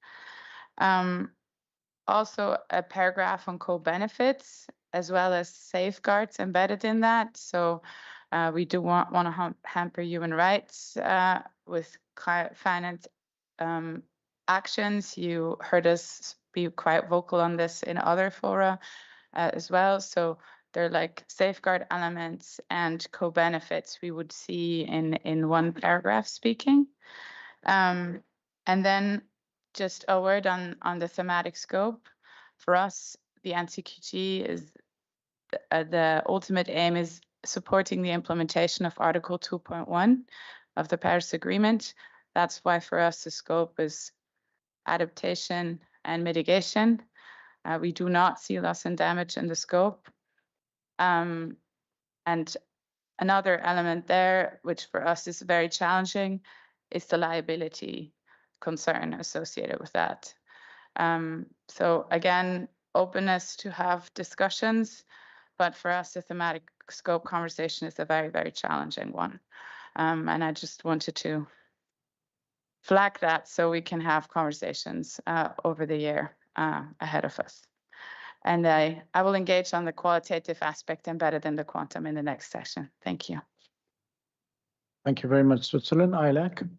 Also a paragraph on co-benefits, as well as safeguards embedded in that. So we do want to hamper human rights with finance actions. You heard us be quite vocal on this in other fora as well. So they're like safeguard elements and co-benefits we would see in one paragraph speaking. And then just a word on the thematic scope. For us, the NCQG is the ultimate aim is supporting the implementation of Article 2.1 of the Paris Agreement. That's why for us the scope is adaptation and mitigation. We do not see loss and damage in the scope. And another element there, which for us is very challenging, is the liability concern associated with that. So again, openness to have discussions, but for us, the thematic scope conversation is a very, very challenging one. And I just wanted to flag that so we can have conversations over the year ahead of us. And I will engage on the qualitative aspect embedded in the quantum in the next session. Thank you. Thank you very much, Switzerland. ILAC.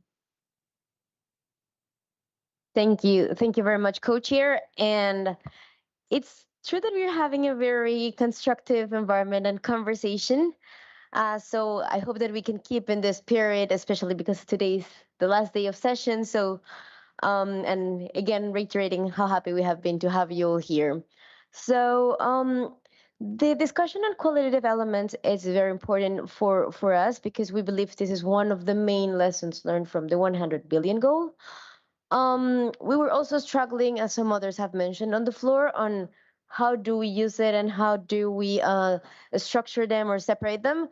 Thank you. Thank you very much, Co-Chair. And it's true that we're having a very constructive environment and conversation. So I hope that we can keep in this period, especially because today's the last day of session. So, and again, reiterating how happy we have been to have you all here. So, the discussion on qualitative elements is very important for us because we believe this is one of the main lessons learned from the 100 billion goal. We were also struggling, as some others have mentioned on the floor, on how do we use it and how do we structure them or separate them.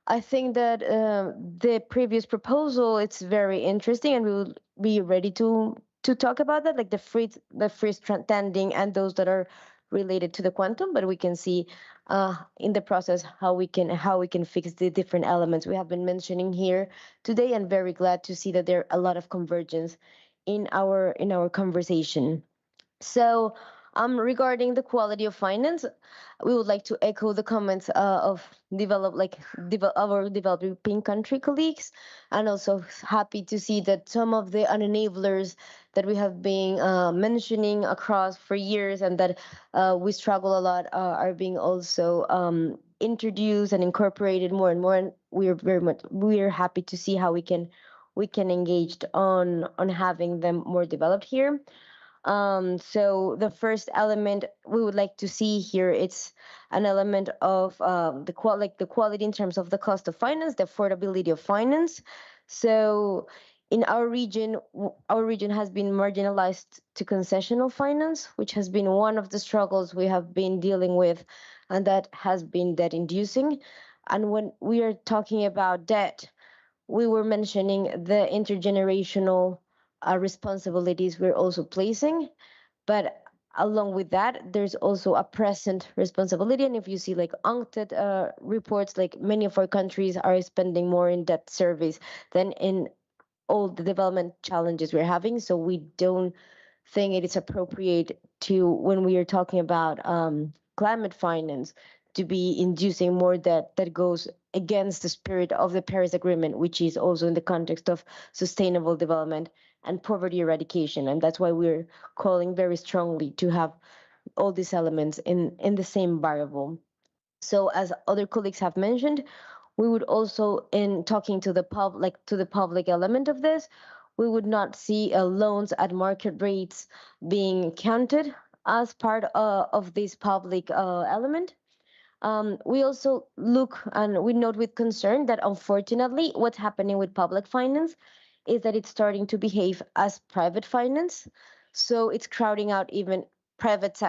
I think that the previous proposal, it's very interesting, and we will be ready to talk about that, like the freestanding and those that are related to the quantum. But we can see in the process how we can fix the different elements we have been mentioning here today, and very glad to see that there are a lot of convergence in our conversation. So, regarding the quality of finance, we would like to echo the comments of our developing country colleagues, and also happy to see that some of the unenablers that we have been mentioning across for years and that we struggle a lot are being also introduced and incorporated more and more. And we're happy to see how we can engage on having them more developed here. So the first element we would like to see here, it's an element of the quality in terms of the cost of finance, the affordability of finance. So in our region has been marginalized to concessional finance, which has been one of the struggles we have been dealing with, and that has been debt inducing. And when we are talking about debt, we were mentioning the intergenerational responsibilities we're also placing, but along with that, there's also a present responsibility. And if you see like UNCTAD reports, like many of our countries are spending more in debt service than in all the development challenges we're having. So we don't think it is appropriate to, when we are talking about climate finance, to be inducing more debt that goes against the spirit of the Paris Agreement, which is also in the context of sustainable development and poverty eradication. And that's why we're calling very strongly to have all these elements in the same variable. So as other colleagues have mentioned, we would also, in talking to the public element of this, we would not see loans at market rates being counted as part of this public element. We also look and we note with concern that unfortunately what's happening with public finance is that it's starting to behave as private finance. So it's crowding out even private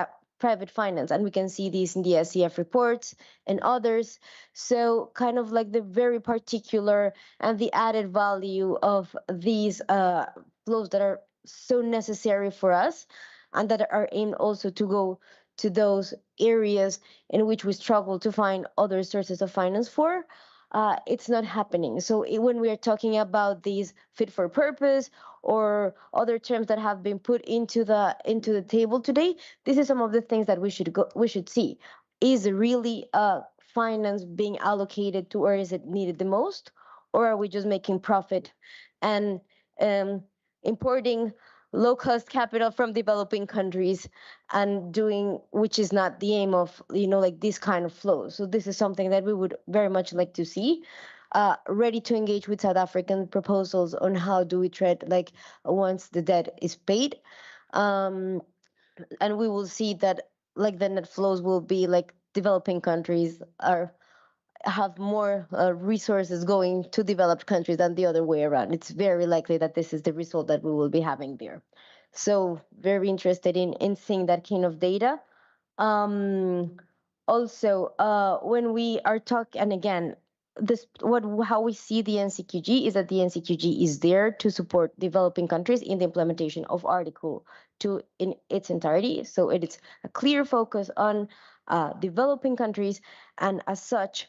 finance, and we can see these in the SCF reports and others. So kind of like the very particular and the added value of these flows that are so necessary for us and that are aimed also to go to those areas in which we struggle to find other sources of finance for, it's not happening. So when we are talking about these fit for purpose or other terms that have been put into the table today, this is some of the things that we should see. Is really finance being allocated to where is it needed the most, or are we just making profit and importing low-cost capital from developing countries and doing, which is not the aim of, like this kind of flow. So this is something that we would very much like to see. Ready to engage with South African proposals on how do we treat like once the debt is paid. And we will see that like the net flows will be like developing countries have more resources going to developed countries than the other way around. It's very likely that this is the result that we will be having there. So very interested in seeing that kind of data. Also, when we are talking, and again, how we see the NCQG is that the NCQG is there to support developing countries in the implementation of Article 2 in its entirety. So it is a clear focus on developing countries, and as such,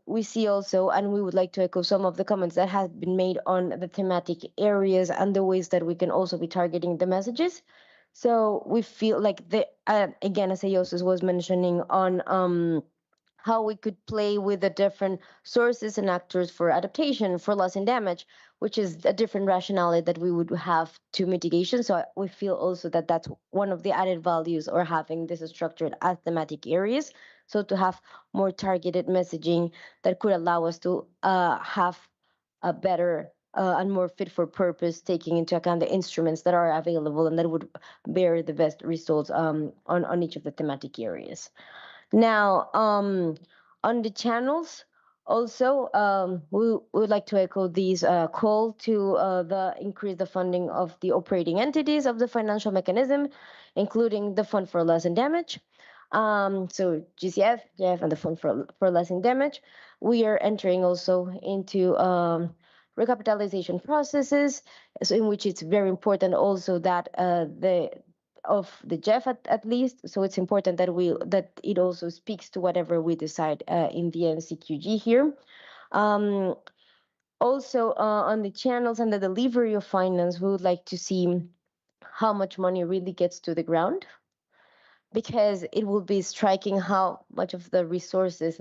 we see also, and we would like to echo some of the comments that have been made on the thematic areas and the ways that we can also be targeting the messages. So we feel like again, as Ayosis was mentioning on how we could play with the different sources and actors for adaptation, for loss and damage, which is a different rationality that we would have to mitigation. So we feel also that that's one of the added values or having this structured as thematic areas. So to have more targeted messaging that could allow us to have a better and more fit for purpose, taking into account the instruments that are available and that would bear the best results on each of the thematic areas. Now, on the channels, also, we would like to echo these call to increase the funding of the operating entities of the financial mechanism, including the Fund for Loss and Damage. So GCF, GF, and the Fund for Loss and Damage. We are entering also into recapitalization processes, so in which it's very important also that of the GEF at least. So it's important that it also speaks to whatever we decide in the NCQG here. Also on the channels and the delivery of finance, we would like to see how much money really gets to the ground, because it will be striking how much of the resources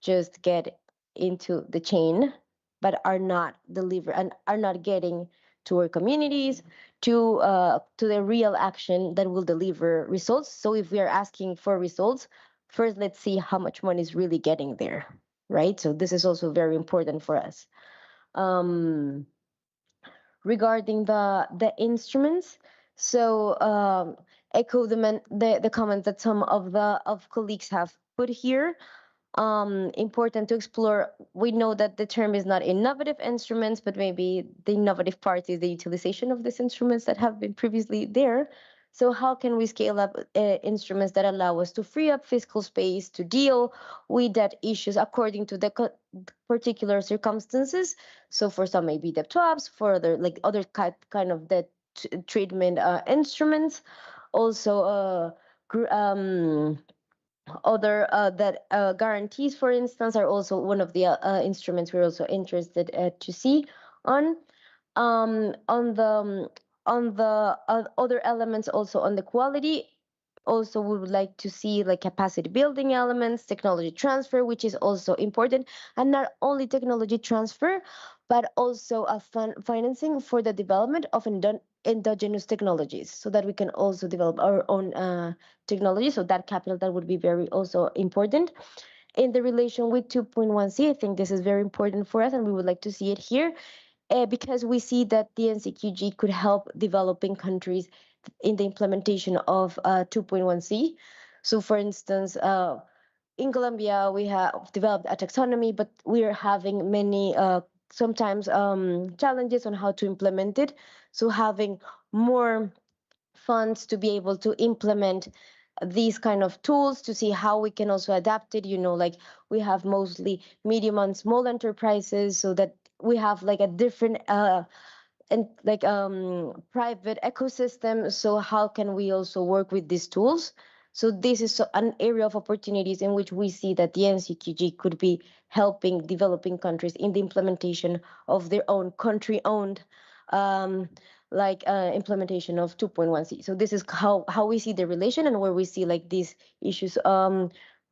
just get into the chain but are not delivered and are not getting to our communities, to the real action that will deliver results. So if we are asking for results, first let's see how much money is really getting there, right? So this is also very important for us. Regarding the instruments, so echo the comments that some of colleagues have put here. Important to explore. We know that the term is not innovative instruments, but maybe the innovative part is the utilization of these instruments that have been previously there. So how can we scale up instruments that allow us to free up fiscal space to deal with debt issues according to the particular circumstances? So for some, maybe debt swaps, for other kind of debt treatment instruments. Also, other guarantees, for instance, are also one of the instruments we're also interested to see on. On the other elements, also on the quality, also we would like to see like capacity building elements, technology transfer, which is also important, and not only technology transfer, but also a financing for the development of endogenous technologies, so that we can also develop our own technology. So that capital, that would be very also important. In the relation with 2.1C, I think this is very important for us, and we would like to see it here, because we see that the NCQG could help developing countries in the implementation of 2.1C. So for instance, in Colombia, we have developed a taxonomy, but we are having many sometimes challenges on how to implement it. So having more funds to be able to implement these kind of tools, to see how we can also adapt it. Like we have mostly medium and small enterprises, so that we have like a different and like private ecosystem. So how can we also work with these tools? So this is an area of opportunities in which we see that the NCQG could be helping developing countries in the implementation of their own country-owned implementation of 2.1C. So this is how we see the relation, and where we see like these issues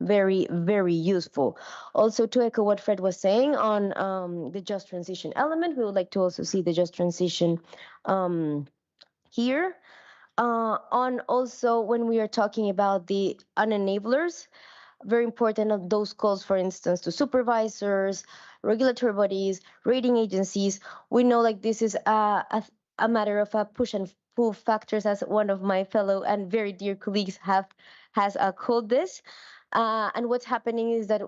very, very useful. Also, to echo what Fred was saying on the just transition element, we would like to also see the just transition here. On also, when we are talking about the unenablers, very important of those calls, for instance, to supervisors, regulatory bodies, rating agencies. We know like this is a matter of push and pull factors, as one of my fellow and very dear colleagues has called this. And what's happening is that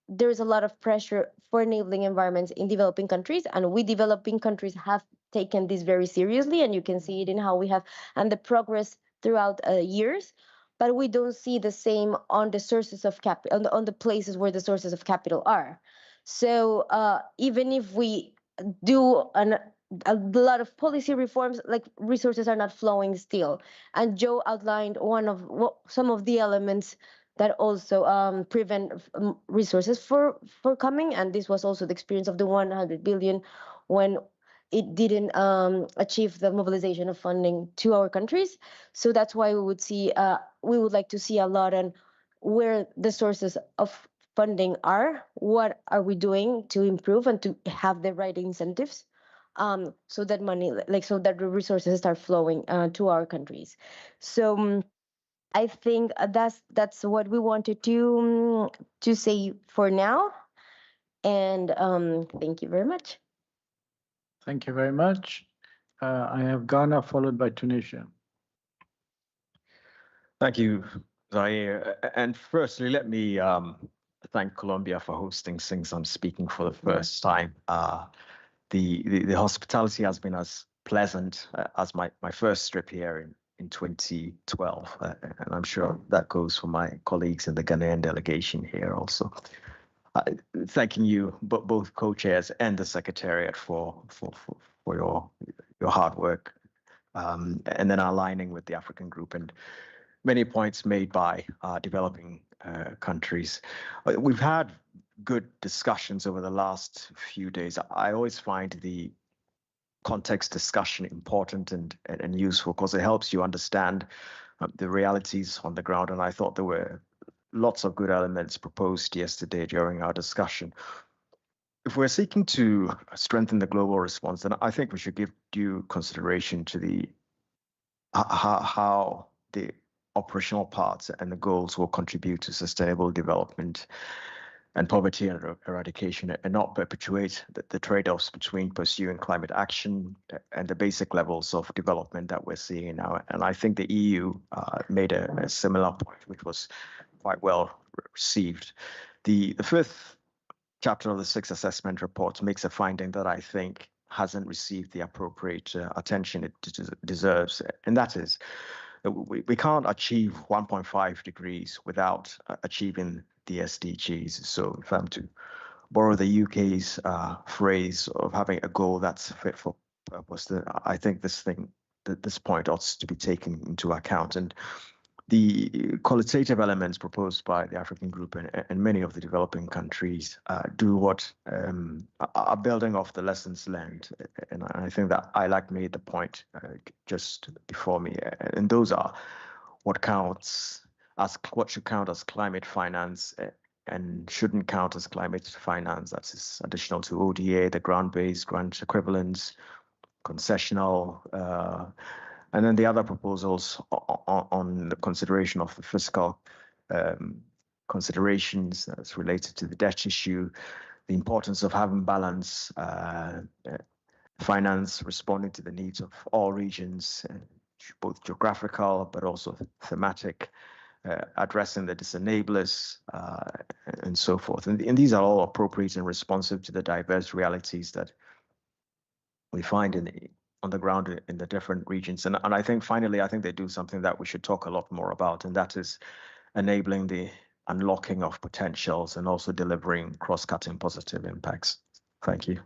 there's a lot of pressure for enabling environments in developing countries, and we developing countries have taken this very seriously, and you can see it in how we have and the progress throughout years. But we don't see the same on the sources of capital, on the places where the sources of capital are. So even if we do a lot of policy reforms, like resources are not flowing still. And Joe outlined some of the elements that also prevent resources for coming. And this was also the experience of the 100 billion when it didn't achieve the mobilization of funding to our countries. So that's why we would like to see a lot on where the sources of funding are, what are we doing to improve and to have the right incentives, so that money, so that the resources start flowing to our countries. So I think that's what we wanted to say for now. And thank you very much. Thank you very much. I have Ghana followed by Tunisia. Thank you, Zaire. And firstly, let me thank Colombia for hosting since I'm speaking for the first time. The hospitality has been as pleasant as my first trip here in 2012. And I'm sure that goes for my colleagues in the Ghanaian delegation here also. Thanking you, both co-chairs and the Secretariat for your hard work, and then aligning with the African group and many points made by developing countries. We've had good discussions over the last few days. I always find the context discussion important and useful because it helps you understand the realities on the ground. And I thought there were lots of good elements proposed yesterday during our discussion. If we're seeking to strengthen the global response, then I think we should give due consideration to the how the operational parts and the goals will contribute to sustainable development and poverty eradication, and not perpetuate the trade-offs between pursuing climate action and the basic levels of development that we're seeing now. And I think the EU made a similar point, which was quite well received. The fifth chapter of the sixth assessment report makes a finding that I think hasn't received the appropriate attention it deserves, and that is we can't achieve 1.5 degrees without achieving the SDGs. So if I'm to borrow the UK's phrase of having a goal that's fit for purpose, then I think this point ought to be taken into account. And the qualitative elements proposed by the African group and many of the developing countries do what are building off the lessons learned. And I think that ILAC made the point just before me. And those are what should count as climate finance and shouldn't count as climate finance. That is additional to ODA, the ground-based grant equivalents, concessional, and then the other proposals on the consideration of the fiscal considerations that's related to the debt issue, the importance of having balance, finance responding to the needs of all regions, both geographical but also thematic, addressing the disenablers, and so forth. And these are all appropriate and responsive to the diverse realities that we find on the ground in the different regions. And I think finally, I think they do something that we should talk a lot more about, and that is enabling the unlocking of potentials and also delivering cross-cutting positive impacts. Thank you.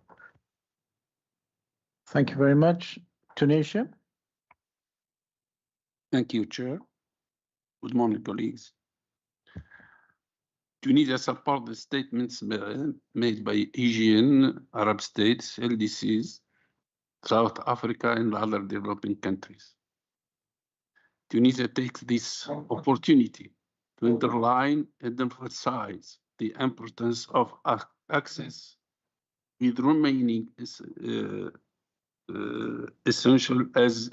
Thank you very much. Tunisia. Thank you, Chair. Good morning, colleagues. Tunisia supports the statements made by ASEAN, Arab states, LDCs, South Africa, and other developing countries. Tunisia takes this opportunity to underline and emphasize the importance of access, with remaining essential as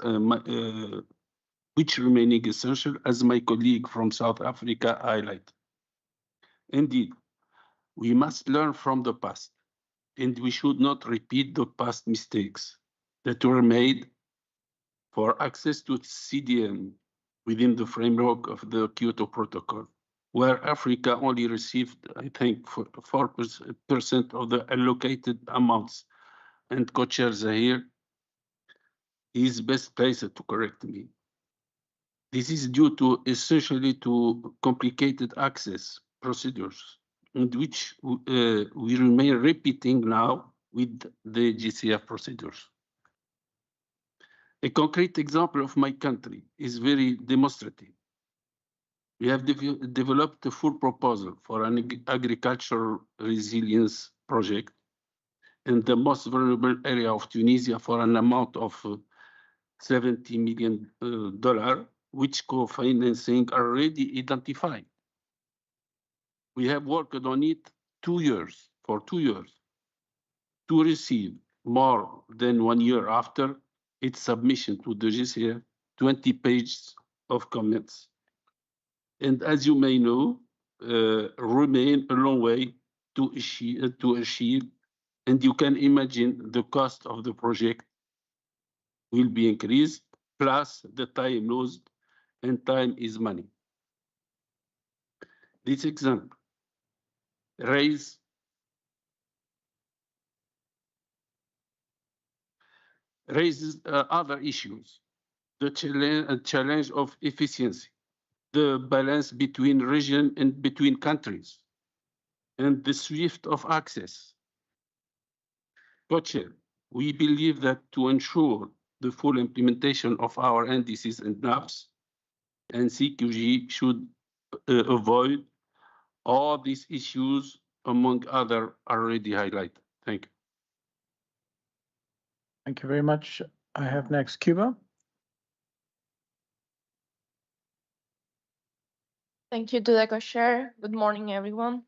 my colleague from South Africa highlighted. Indeed, we must learn from the past, and we should not repeat the past mistakes that were made for access to CDM within the framework of the Kyoto Protocol, where Africa only received, I think, 4% of the allocated amounts. And Co-Chair Zahir is best placed to correct me. This is due to essentially to complicated access procedures, in which we remain repeating now with the GCF procedures. A concrete example of my country is very demonstrative. We have developed a full proposal for an agricultural resilience project in the most vulnerable area of Tunisia for an amount of $70 million, which co-financing already identified. We have worked on it 2 years, for 2 years, to receive more than 1 year after its submission to the GCF, 20 pages of comments. And as you may know, remain a long way to achieve, and you can imagine the cost of the project will be increased, plus the time lost, and time is money. This example raises other issues, the challenge of efficiency, the balance between region and between countries, and the swift of access. Co-chair, we believe that to ensure the full implementation of our NDCs and NAPs, and CQG should avoid all these issues, among other already highlighted. Thank you. Thank you very much. I have next Cuba. Thank you to the co-chair. Good morning, everyone.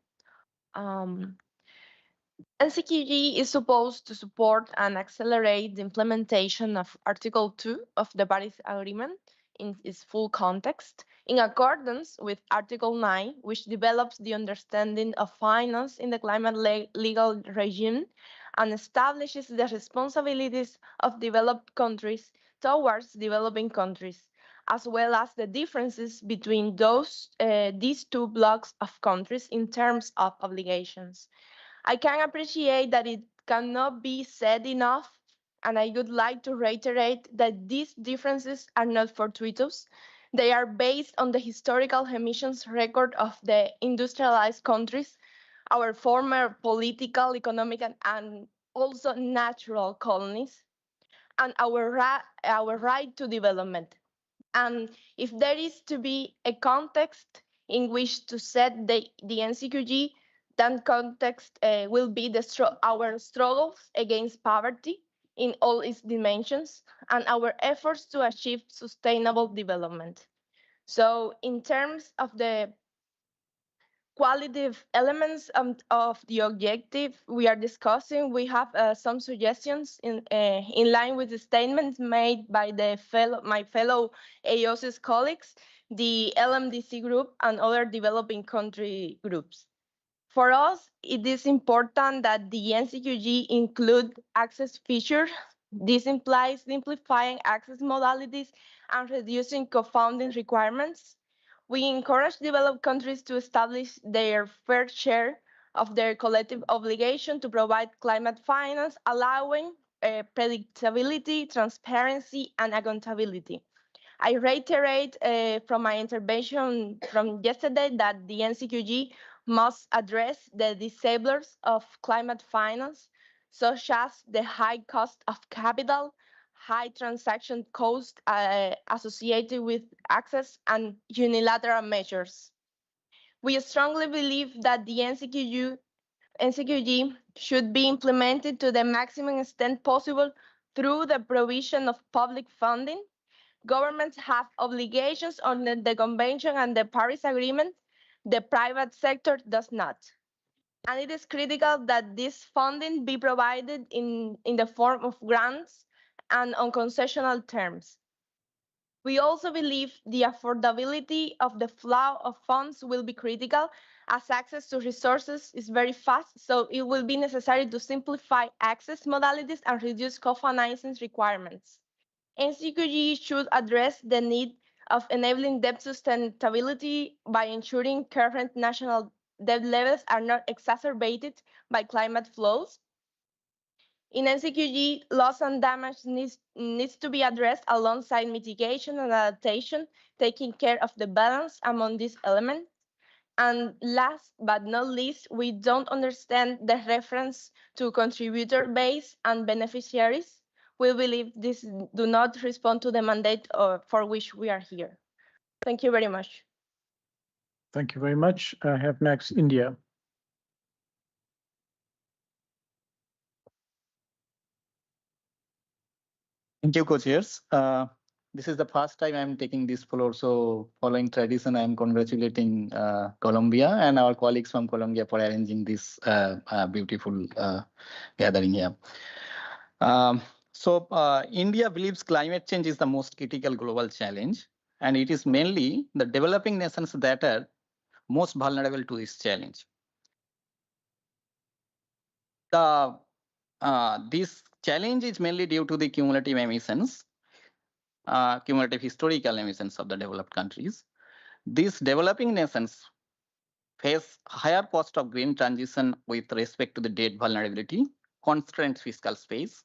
NCQG is supposed to support and accelerate the implementation of Article 2 of the Paris Agreement in its full context, in accordance with Article 9, which develops the understanding of finance in the climate legal regime and establishes the responsibilities of developed countries towards developing countries, as well as the differences between these two blocks of countries in terms of obligations. I can appreciate that it cannot be said enough, and I would like to reiterate that these differences are not fortuitous. They are based on the historical emissions record of the industrialized countries, our former political, economic, and also natural colonies, and our right to development. And if there is to be a context in which to set the NCQG, that context will be our struggles against poverty in all its dimensions and our efforts to achieve sustainable development. So in terms of the qualitative elements of the objective we are discussing, we have some suggestions in line with the statements made by my fellow AOSIS colleagues, the LMDC group, and other developing country groups. For us, it is important that the NCQG include access features. This implies simplifying access modalities and reducing co-funding requirements. We encourage developed countries to establish their fair share of their collective obligation to provide climate finance, allowing predictability, transparency, and accountability. I reiterate from my intervention from yesterday that the NCQG must address the disablers of climate finance, such as the high cost of capital, high transaction cost associated with access, and unilateral measures. We strongly believe that the NCQG should be implemented to the maximum extent possible through the provision of public funding. Governments have obligations under the Convention and the Paris Agreement. The private sector does not. And it is critical that this funding be provided in the form of grants and on concessional terms. We also believe the affordability of the flow of funds will be critical, as access to resources is very fast, so it will be necessary to simplify access modalities and reduce co-financing requirements. NCQG should address the need of enabling debt sustainability by ensuring current national debt levels are not exacerbated by climate flows. In NCQG, loss and damage needs to be addressed alongside mitigation and adaptation, taking care of the balance among these elements. And last but not least, we don't understand the reference to contributor base and beneficiaries. We believe this do not respond to the mandate for which we are here. Thank you very much. Thank you very much. I have next India. Thank you, co-chairs. this is the first time I'm taking this floor. So following tradition, I'm congratulating Colombia and our colleagues from Colombia for arranging this beautiful gathering here. India believes climate change is the most critical global challenge, and it is mainly the developing nations that are most vulnerable to this challenge. This challenge is mainly due to the cumulative emissions, cumulative historical emissions of the developed countries. These developing nations face higher cost of green transition with respect to the debt vulnerability, constrained fiscal space,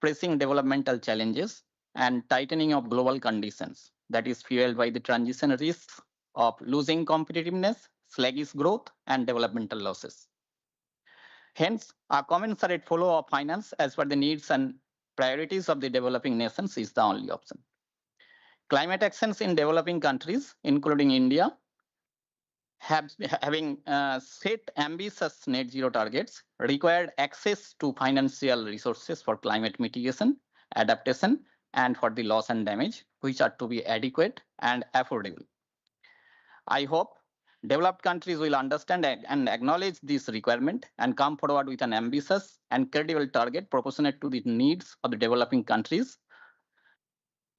pressing developmental challenges, and tightening of global conditions that is fueled by the transition risks of losing competitiveness, sluggish growth, and developmental losses. Hence, a commensurate flow of finance as per the needs and priorities of the developing nations is the only option. Climate actions in developing countries, including India, having set ambitious net zero targets, required access to financial resources for climate mitigation, adaptation, and for the loss and damage, which are to be adequate and affordable. I hope developed countries will understand and acknowledge this requirement and come forward with an ambitious and credible target proportionate to the needs of the developing countries.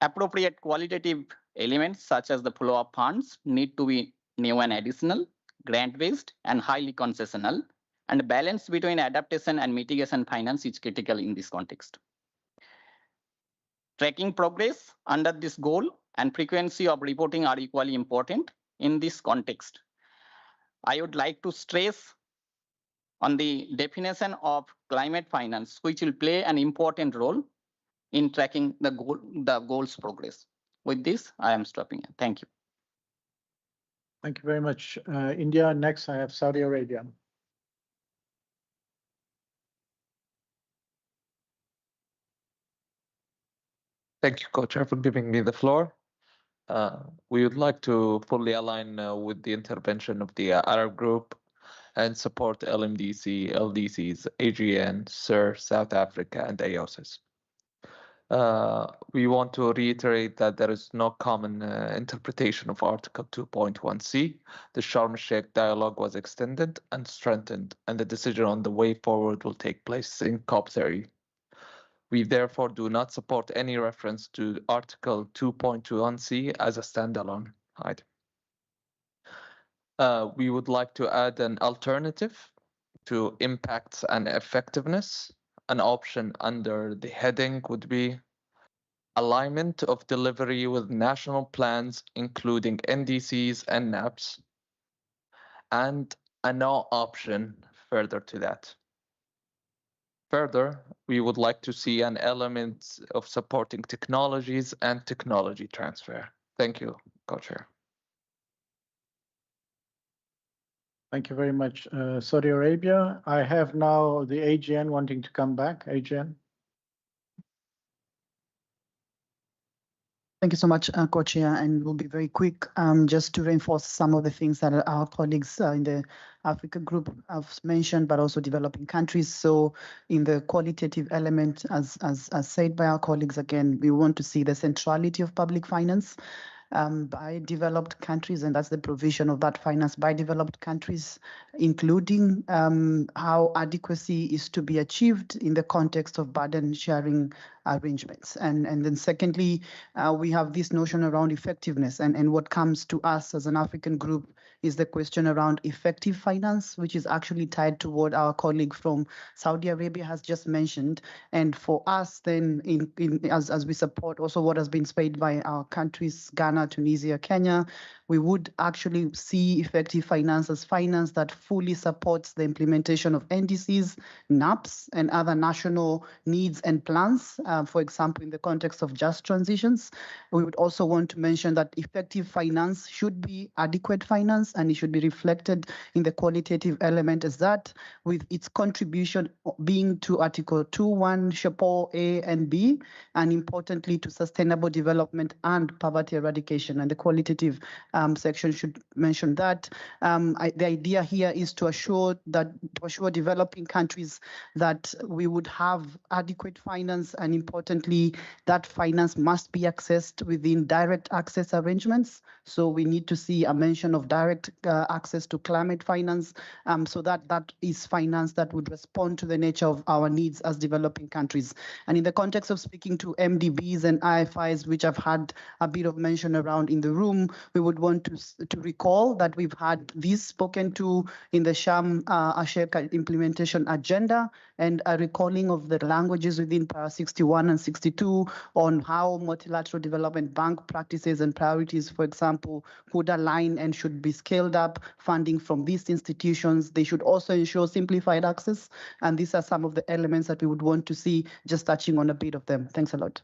Appropriate qualitative elements such as the flow of funds need to be new and additional, grant-based, and highly concessional, and balance between adaptation and mitigation finance is critical in this context. Tracking progress under this goal and frequency of reporting are equally important in this context. I would like to stress on the definition of climate finance, which will play an important role in tracking the goals progress. With this, I am stopping. Thank you. Thank you very much. India, next I have Saudi Arabia. Thank you, Co-Chair, for giving me the floor. We would like to fully align with the intervention of the Arab group and support LMDC, LDCs, AGN, SIR, South Africa, and AOSIS. We want to reiterate that there is no common interpretation of Article 2.1c. The Sharm el-Sheikh dialogue was extended and strengthened, and the decision on the way forward will take place in COP30. We therefore do not support any reference to Article 2.21c as a standalone item. We would like to add an alternative to impacts and effectiveness. An option under the heading would be alignment of delivery with national plans, including NDCs and NAPs, and a no option further to that. Further, we would like to see an element of supporting technologies and technology transfer. Thank you, Co-Chair. Thank you very much, Saudi Arabia. I have now the AGN wanting to come back. AGN. Thank you so much, Co-Chair, and we'll be very quick just to reinforce some of the things that our colleagues in the Africa group have mentioned, but also developing countries. So in the qualitative element, as said by our colleagues, again, we want to see the centrality of public finance by developed countries, and that's the provision of that finance by developed countries, including how adequacy is to be achieved in the context of burden sharing arrangements. And then secondly, we have this notion around effectiveness, and what comes to us as an African group is the question around effective finance, which is actually tied to what our colleague from Saudi Arabia has just mentioned. And for us then, as we support also what has been said by our countries, Ghana, Tunisia, Kenya, we would actually see effective finance as finance that fully supports the implementation of NDCs, NAPs, and other national needs and plans. For example, in the context of just transitions, we would also want to mention that effective finance should be adequate finance, and it should be reflected in the qualitative element as that, with its contribution being to Article 2.1, Chapeau A and B, and importantly to sustainable development and poverty eradication. And the qualitative section should mention that. The idea here is to assure developing countries that we would have adequate finance, and importantly, that finance must be accessed within direct access arrangements. So we need to see a mention of direct access to climate finance, so that is finance that would respond to the nature of our needs as developing countries. And in the context of speaking to MDBs and IFIs, which I've had a bit of mention around in the room, we would want to recall that we've had these spoken to in the Sham Asheka implementation agenda, and a recalling of the languages within para 61 and 62 on how multilateral development bank practices and priorities, for example, could align and should be scaled up. Funding from these institutions, they should also ensure simplified access. And these are some of the elements that we would want to see, just touching on a bit of them. Thanks a lot.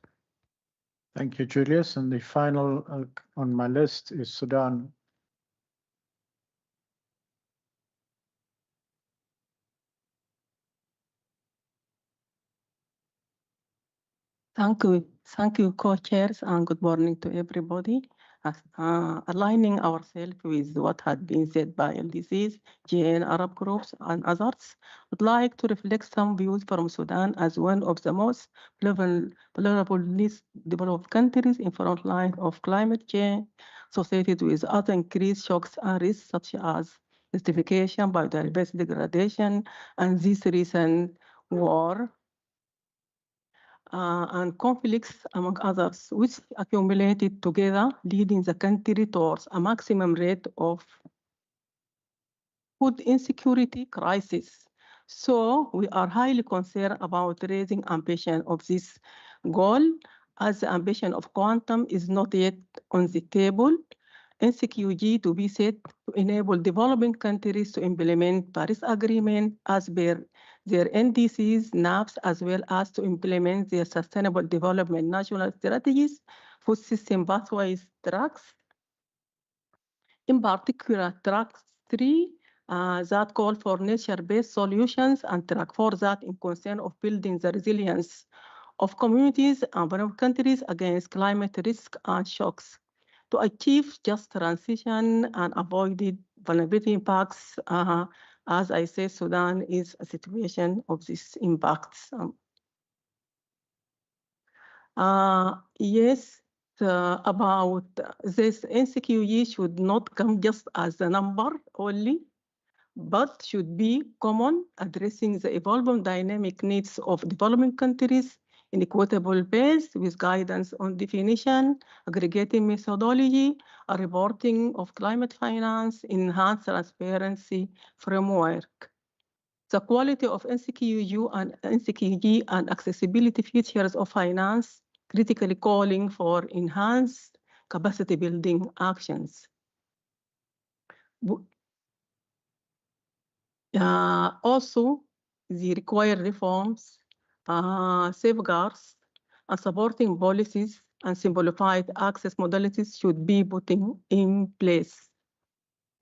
Thank you, Julius. And the final on my list is Sudan. Thank you, co-chairs, and good morning to everybody. Aligning ourselves with what had been said by LDCs, GN, Arab groups, and others, would like to reflect some views from Sudan as one of the most vulnerable least developed countries in front line of climate change, associated with other increased shocks and risks such as desertification, biodiversity degradation, and this recent war. And conflicts, among others, which accumulated together, leading the country towards a maximum rate of food insecurity crisis. So we are highly concerned about raising ambition of this goal, as the ambition of quantum is not yet on the table. NCQG to be set to enable developing countries to implement Paris Agreement as per their NDCs, NAPs, as well as to implement their Sustainable Development National Strategies, food system pathways tracks. In particular, track 3, that call for nature-based solutions, and track 4, that in concern of building the resilience of communities and vulnerable countries against climate risk and shocks. To achieve just transition and avoid vulnerability impacts, as I said, Sudan is a situation of these impacts. Yes, about this, NCQG should not come just as a number only, but should be common, addressing the evolving dynamic needs of developing countries in equitable base with guidance on definition, aggregating methodology, a reporting of climate finance, enhanced transparency framework. The quality of NCQG and accessibility features of finance, critically calling for enhanced capacity building actions. Also, the required reforms, safeguards, and supporting policies and simplified access modalities should be put in place.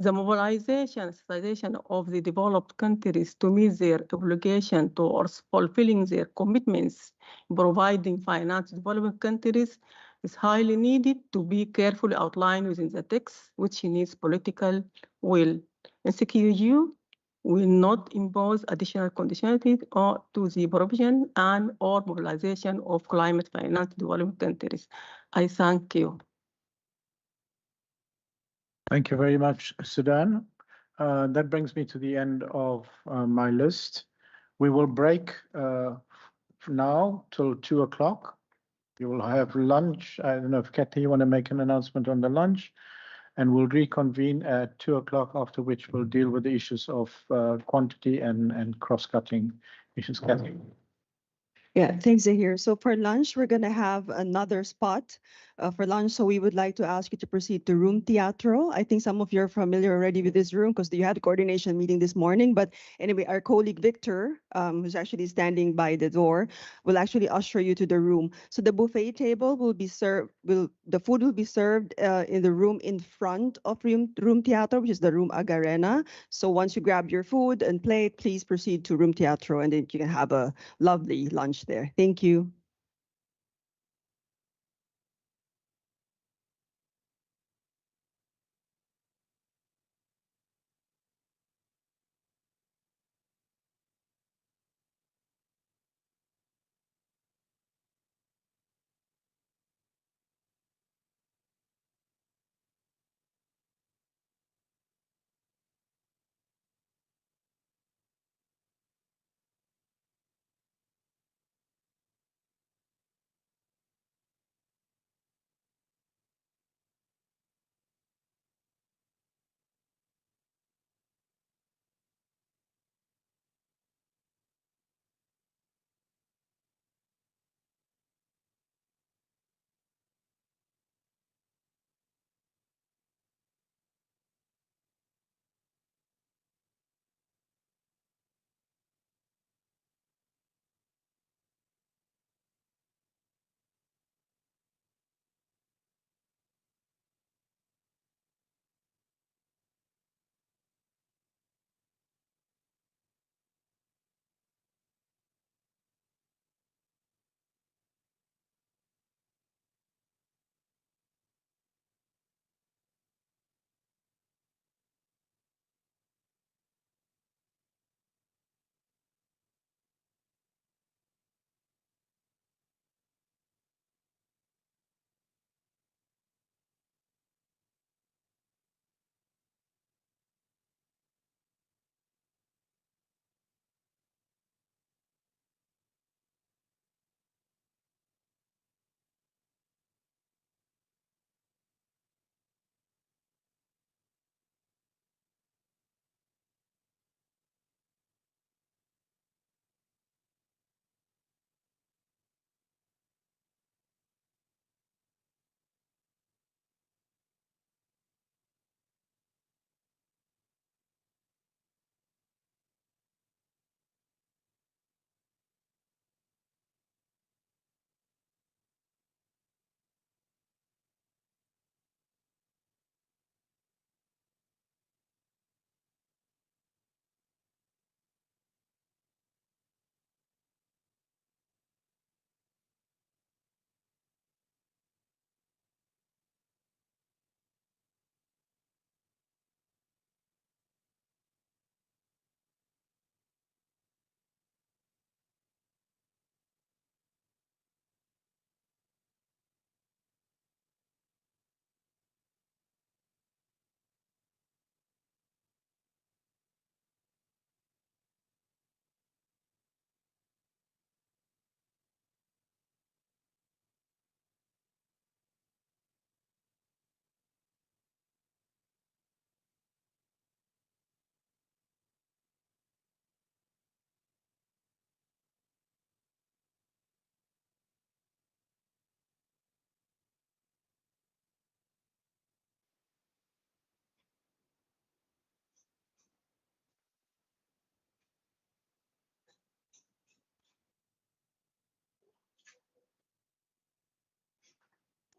The mobilization of the developed countries to meet their obligation towards fulfilling their commitments, providing finance to developing countries, is highly needed to be carefully outlined within the text, which needs political will. NCQG will not impose additional conditionalities or to the provision and or mobilization of climate finance to developing countries. I thank you. Thank you very much, Sudan. That brings me to the end of my list. We will break now till 2 o'clock. You will have lunch. I don't know if Kathy, you want to make an announcement on the lunch, and we'll reconvene at 2 o'clock, after which we'll deal with the issues of quantity and cross-cutting issues. Kathy. Yeah, thanks, Zahir. So for lunch, we're going to have another spot for lunch. So we would like to ask you to proceed to Room Teatro. I think some of you are familiar already with this room because you had a coordination meeting this morning. But anyway, our colleague Victor, who's actually standing by the door, will actually usher you to the room. So the buffet table will be served, the food will be served in the room in front of Room Teatro, which is the Room Agarena. So once you grab your food and plate, please proceed to Room Teatro, and then you can have a lovely lunch there. Thank you.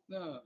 No.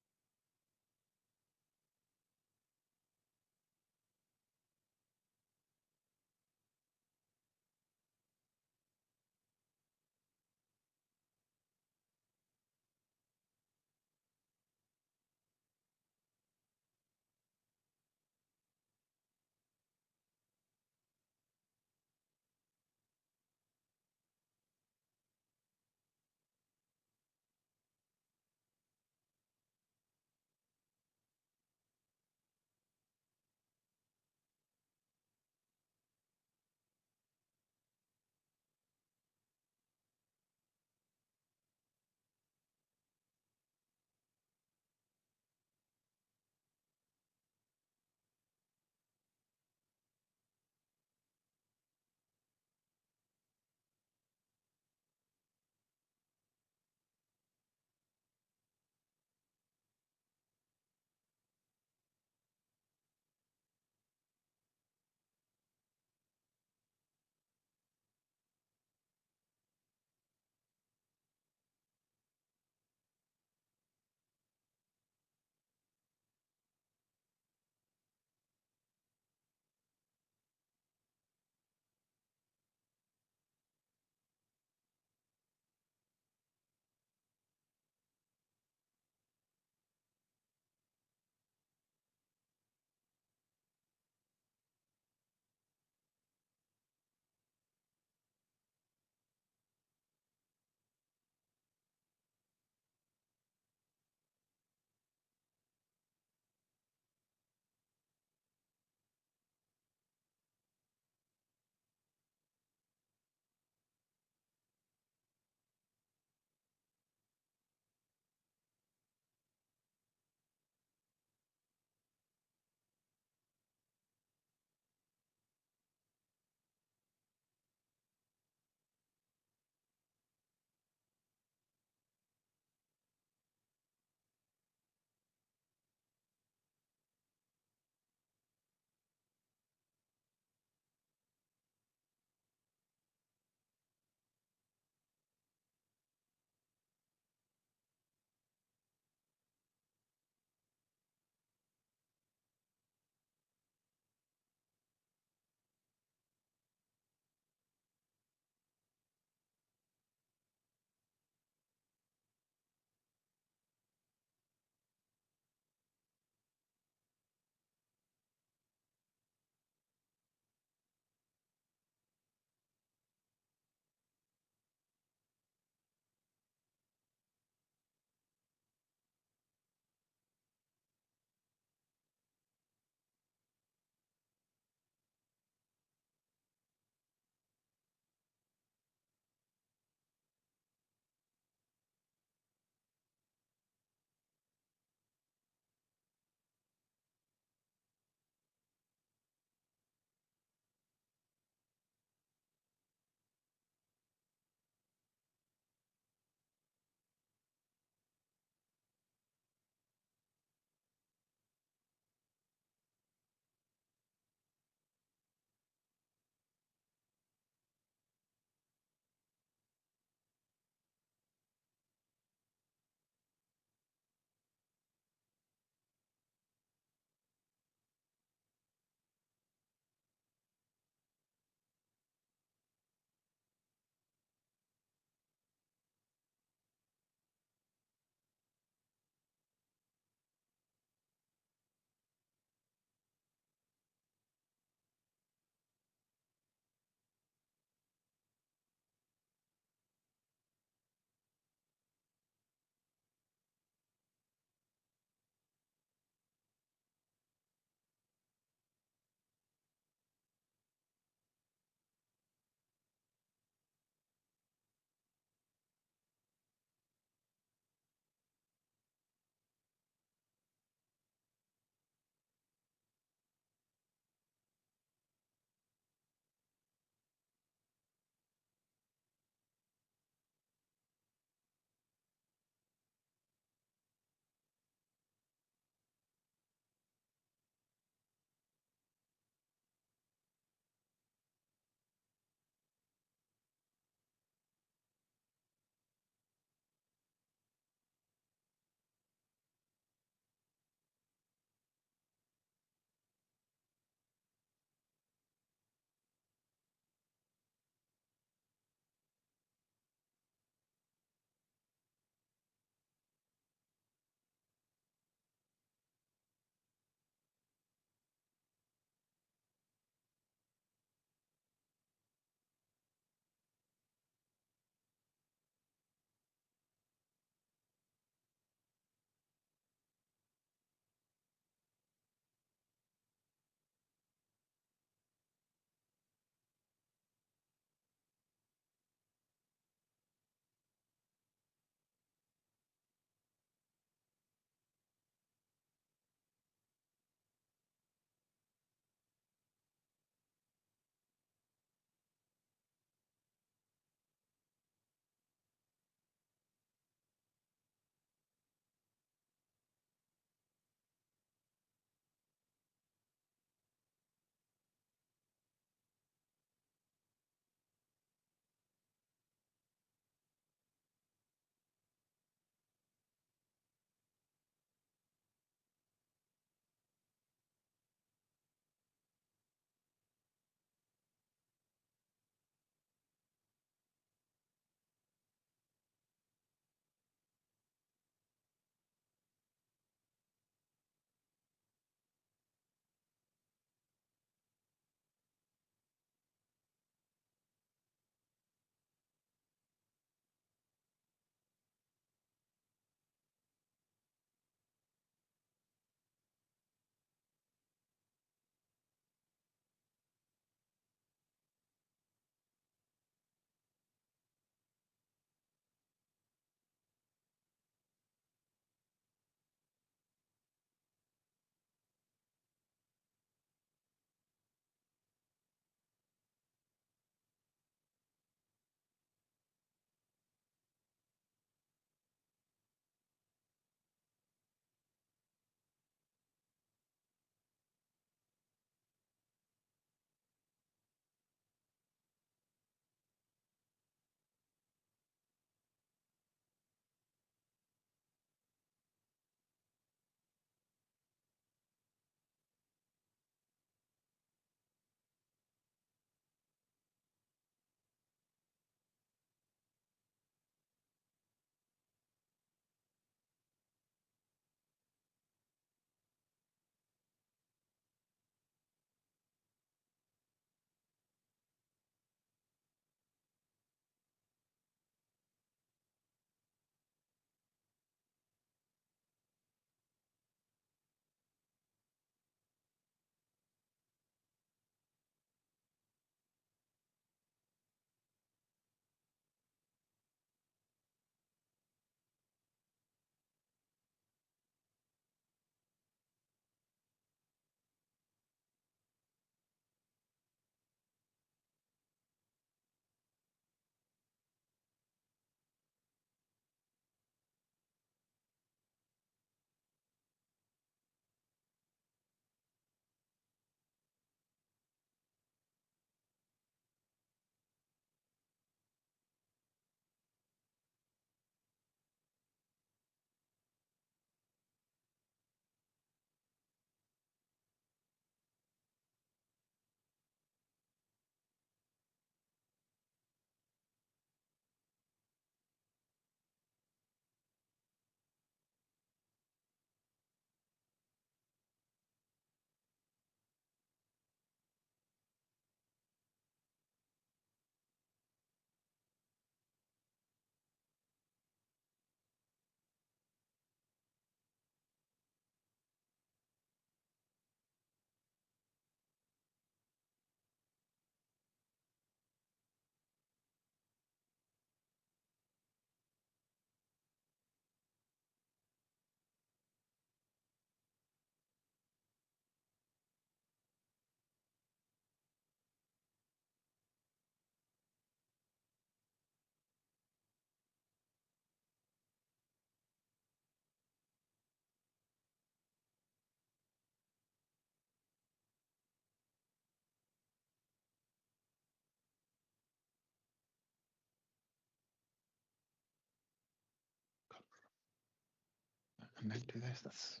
and then do this. That's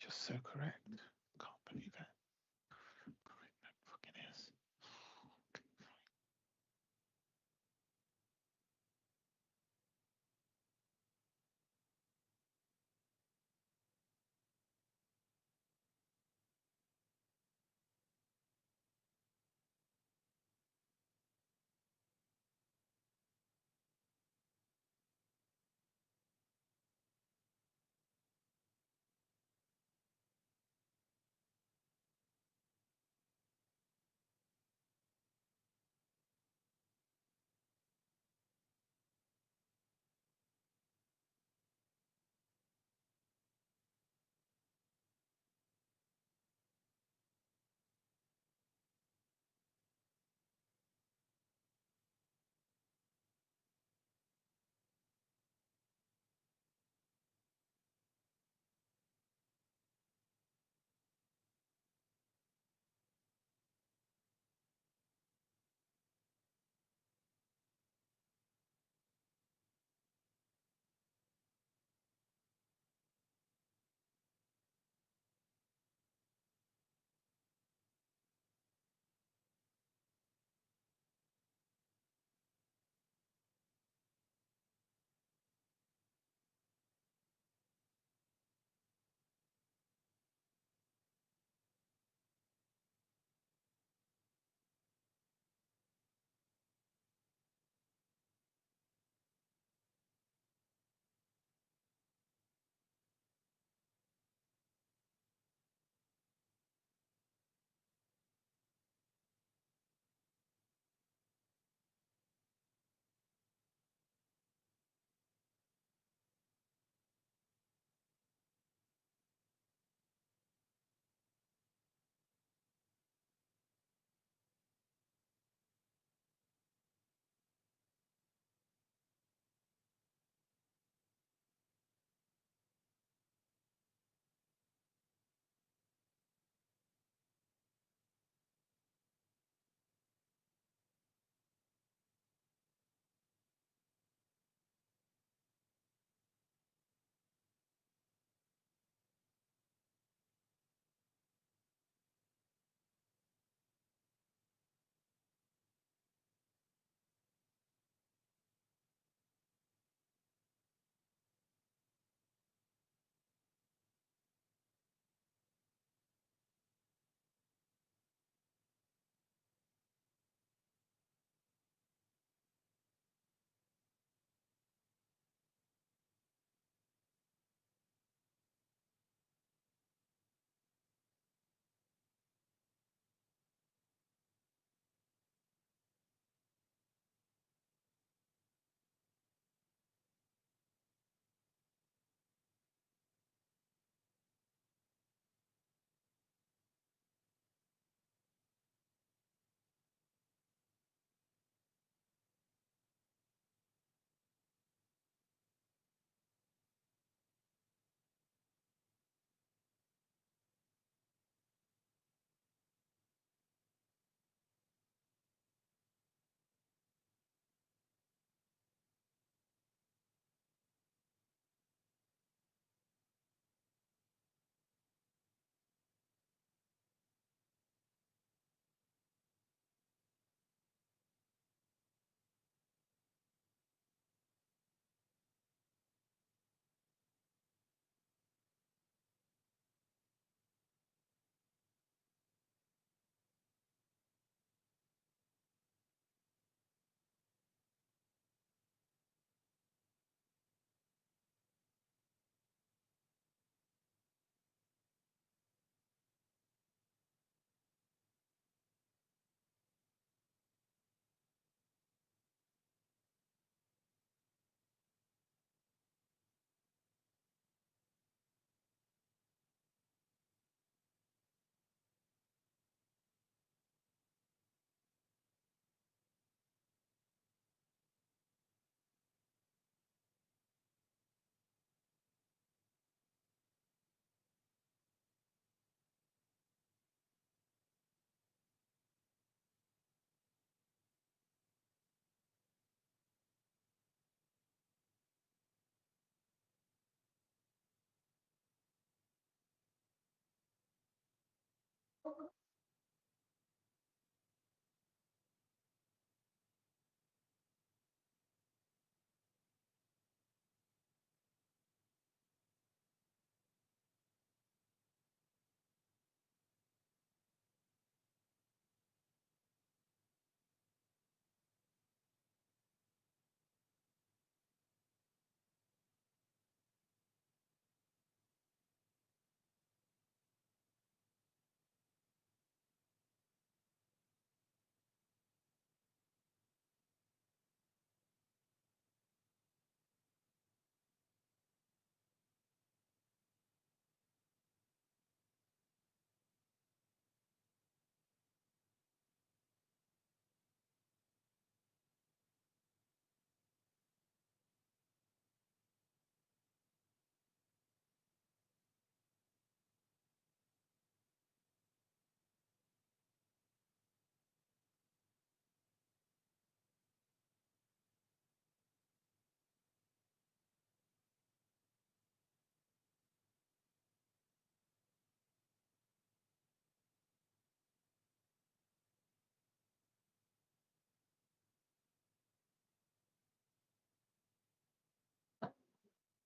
just so correct. Can't believe it. That fucking is.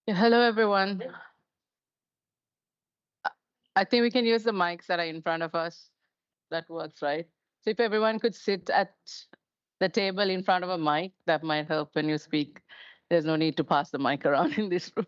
Yeah, hello, everyone. I think we can use the mics that are in front of us. That works, right? So if everyone could sit at the table in front of a mic, that might help when you speak. There's no need to pass the mic around in this room.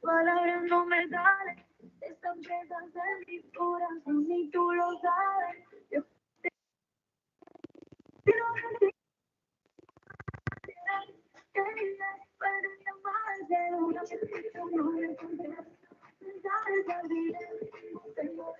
Palabras no me salen, están presas en mi corazón y tú lo sabes. Yo quiero decir para llamarse no me contestas. Mensajes al día, tengo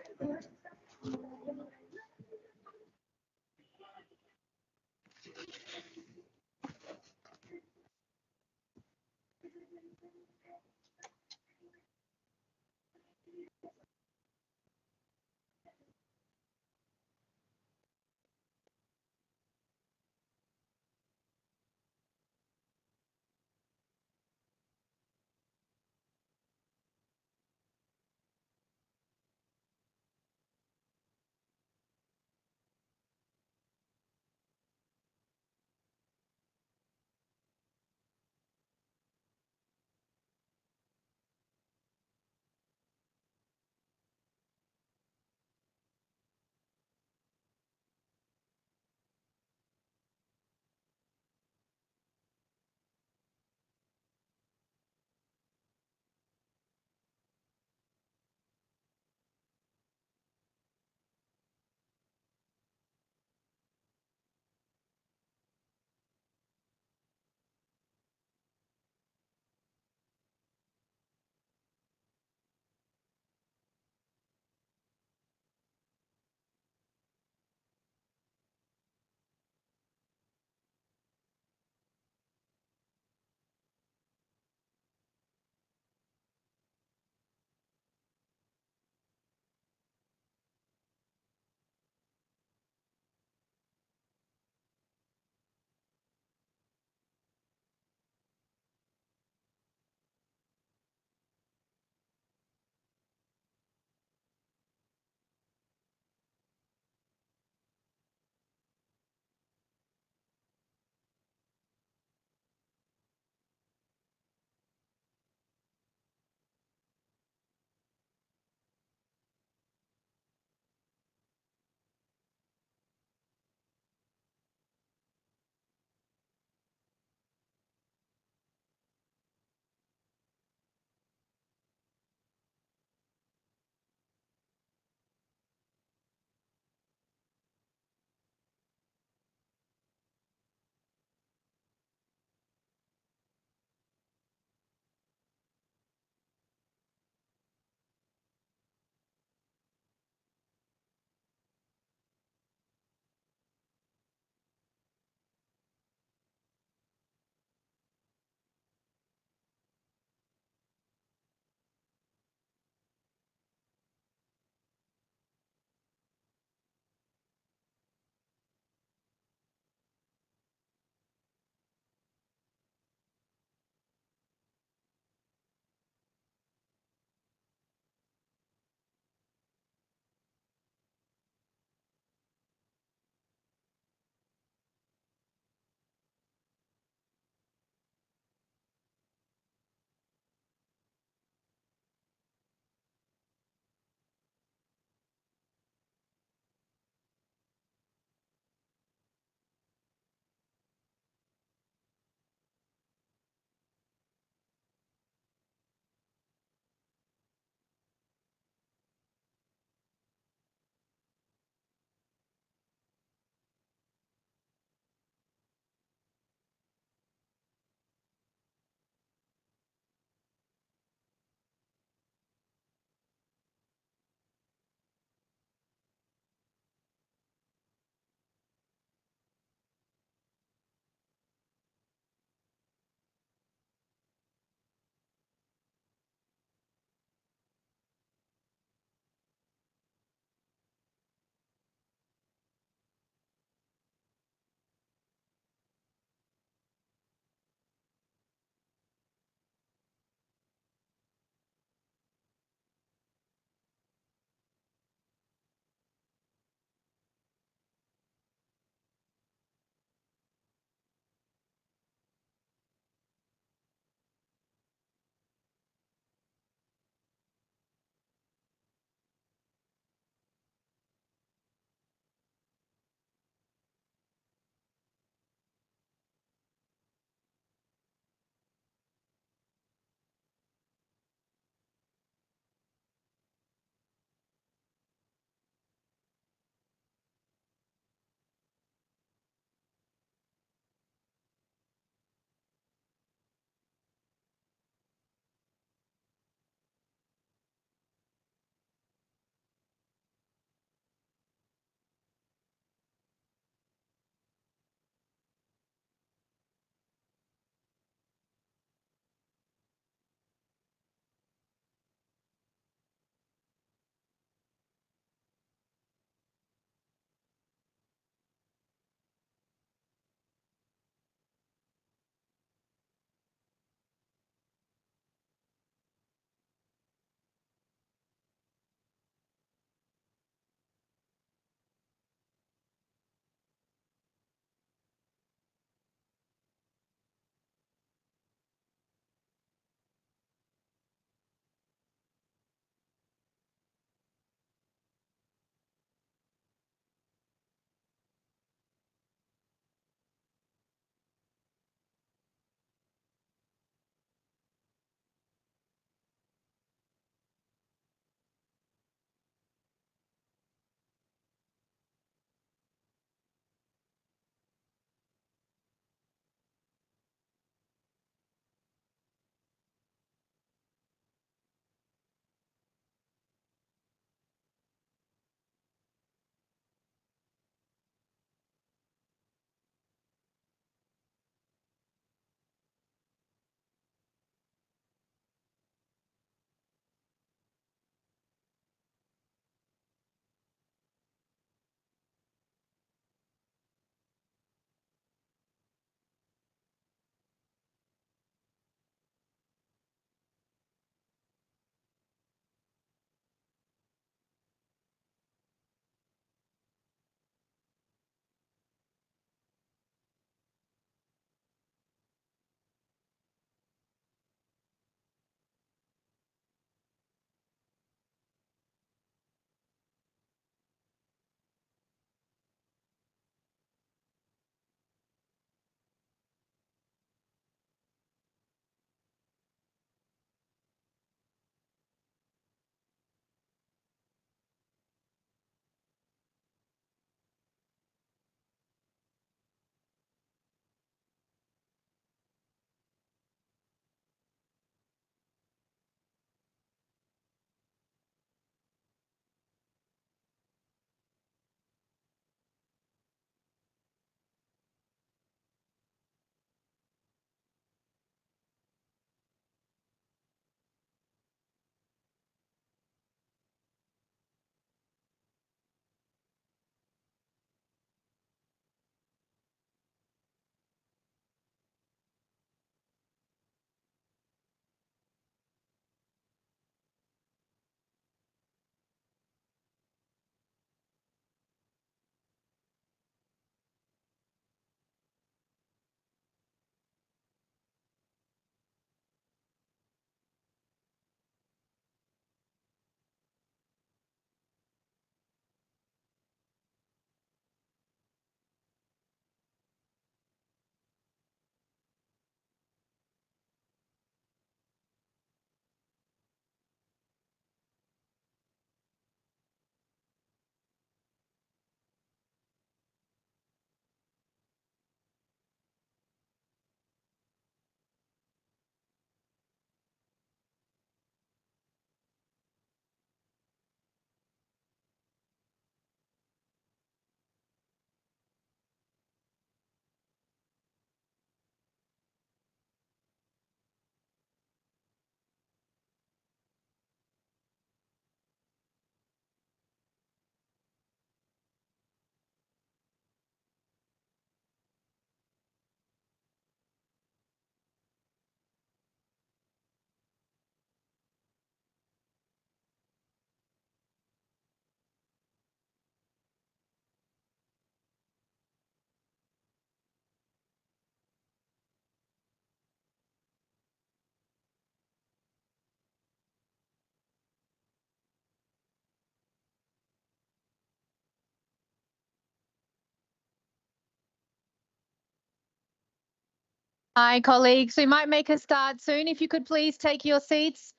Hi, colleagues. We might make a start soon. If you could please take your seats.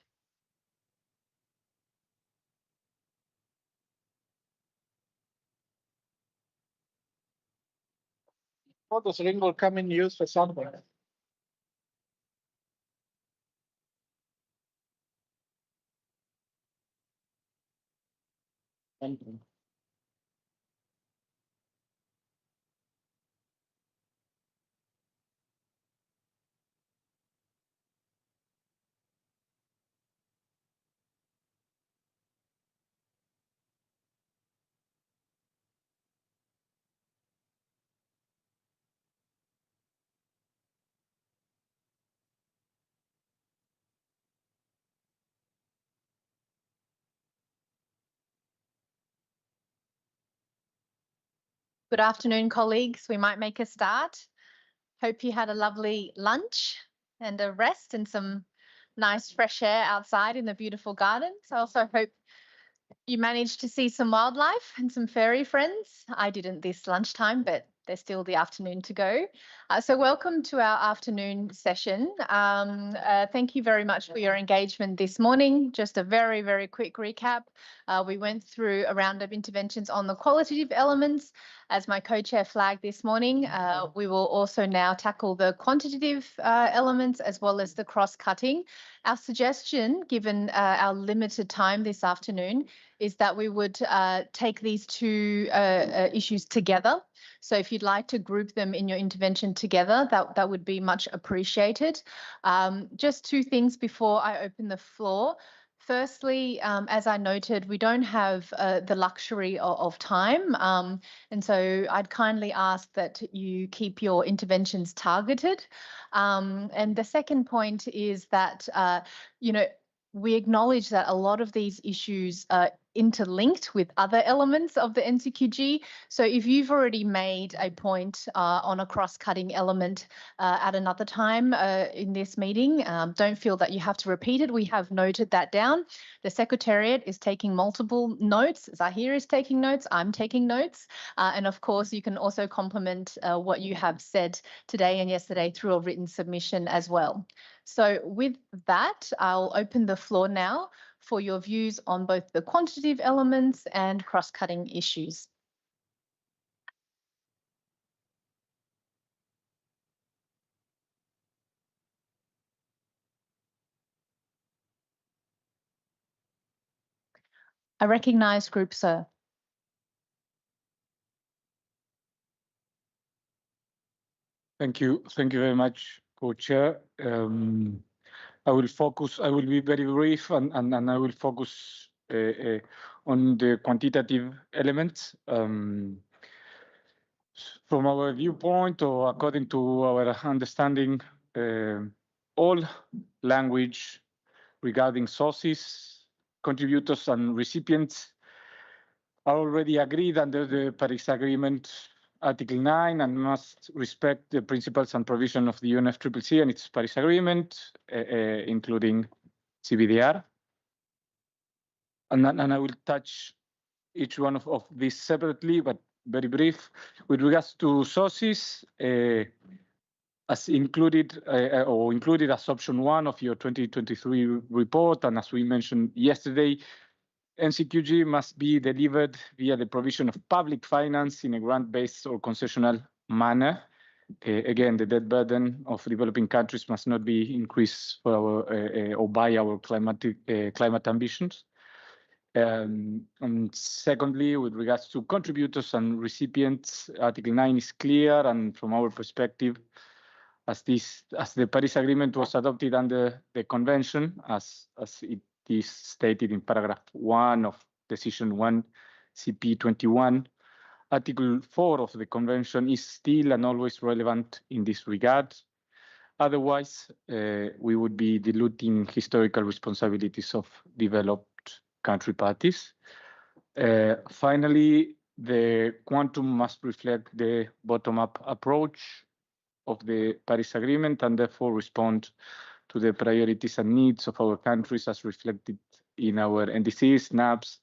Oh, this ring will come in use for something. Thank you. Good afternoon, colleagues. We might make a start. Hope you had a lovely lunch and a rest and some nice fresh air outside in the beautiful gardens. I also hope you managed to see some wildlife and some furry friends. I didn't this lunchtime, but there's still the afternoon to go. So welcome to our afternoon session. Thank you very much for your engagement this morning. Just a very, very quick recap. We went through a round of interventions on the qualitative elements. As my co-chair flagged this morning, we will also now tackle the quantitative elements as well as the cross-cutting. Our suggestion, given our limited time this afternoon, is that we would take these two issues together. So if you'd like to group them in your intervention together, that would be much appreciated. Just two things before I open the floor. Firstly, as I noted, we don't have the luxury of time. And so I'd kindly ask that you keep your interventions targeted. And the second point is that, we acknowledge that a lot of these issues are interlinked with other elements of the NCQG. So if you've already made a point on a cross-cutting element at another time in this meeting, don't feel that you have to repeat it. We have noted that down. The Secretariat is taking multiple notes. Zahir is taking notes. I'm taking notes. And of course, you can also complement what you have said today and yesterday through a written submission as well. So with that, I'll open the floor now for your views on both the quantitative elements and cross-cutting issues. I recognize Group Sir. Thank you. Thank you very much, Co-Chair. I will be very brief and I will focus on the quantitative elements. From our viewpoint, or according to our understanding, all language regarding sources, contributors, and recipients are already agreed under the Paris Agreement, Article 9, and must respect the principles and provision of the UNFCCC and its Paris Agreement, including CBDR. And I will touch each one of these separately, but very brief. With regards to sources, as included as option 1 of your 2023 report, and as we mentioned yesterday, NCQG must be delivered via the provision of public finance in a grant-based or concessional manner. Again, the debt burden of developing countries must not be increased for our or by our climate ambitions. And secondly, with regards to contributors and recipients, Article 9 is clear, and from our perspective, as the Paris Agreement was adopted under the convention, as it is stated in paragraph 1 of Decision 1 CP21, Article 4 of the convention is still and always relevant in this regard. Otherwise, we would be diluting historical responsibilities of developed country parties. Finally, the quantum must reflect the bottom-up approach of the Paris Agreement and therefore respond to the priorities and needs of our countries as reflected in our NDCs, NAPs,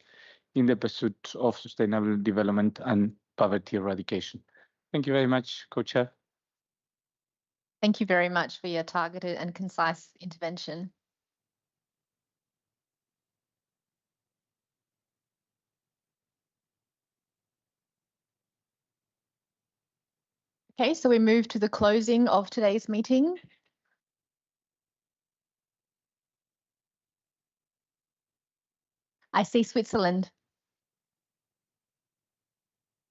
in the pursuit of sustainable development and poverty eradication. Thank you very much, Co-Chair. Thank you very much for your targeted and concise intervention. Okay, so we move to the closing of today's meeting. I see Switzerland.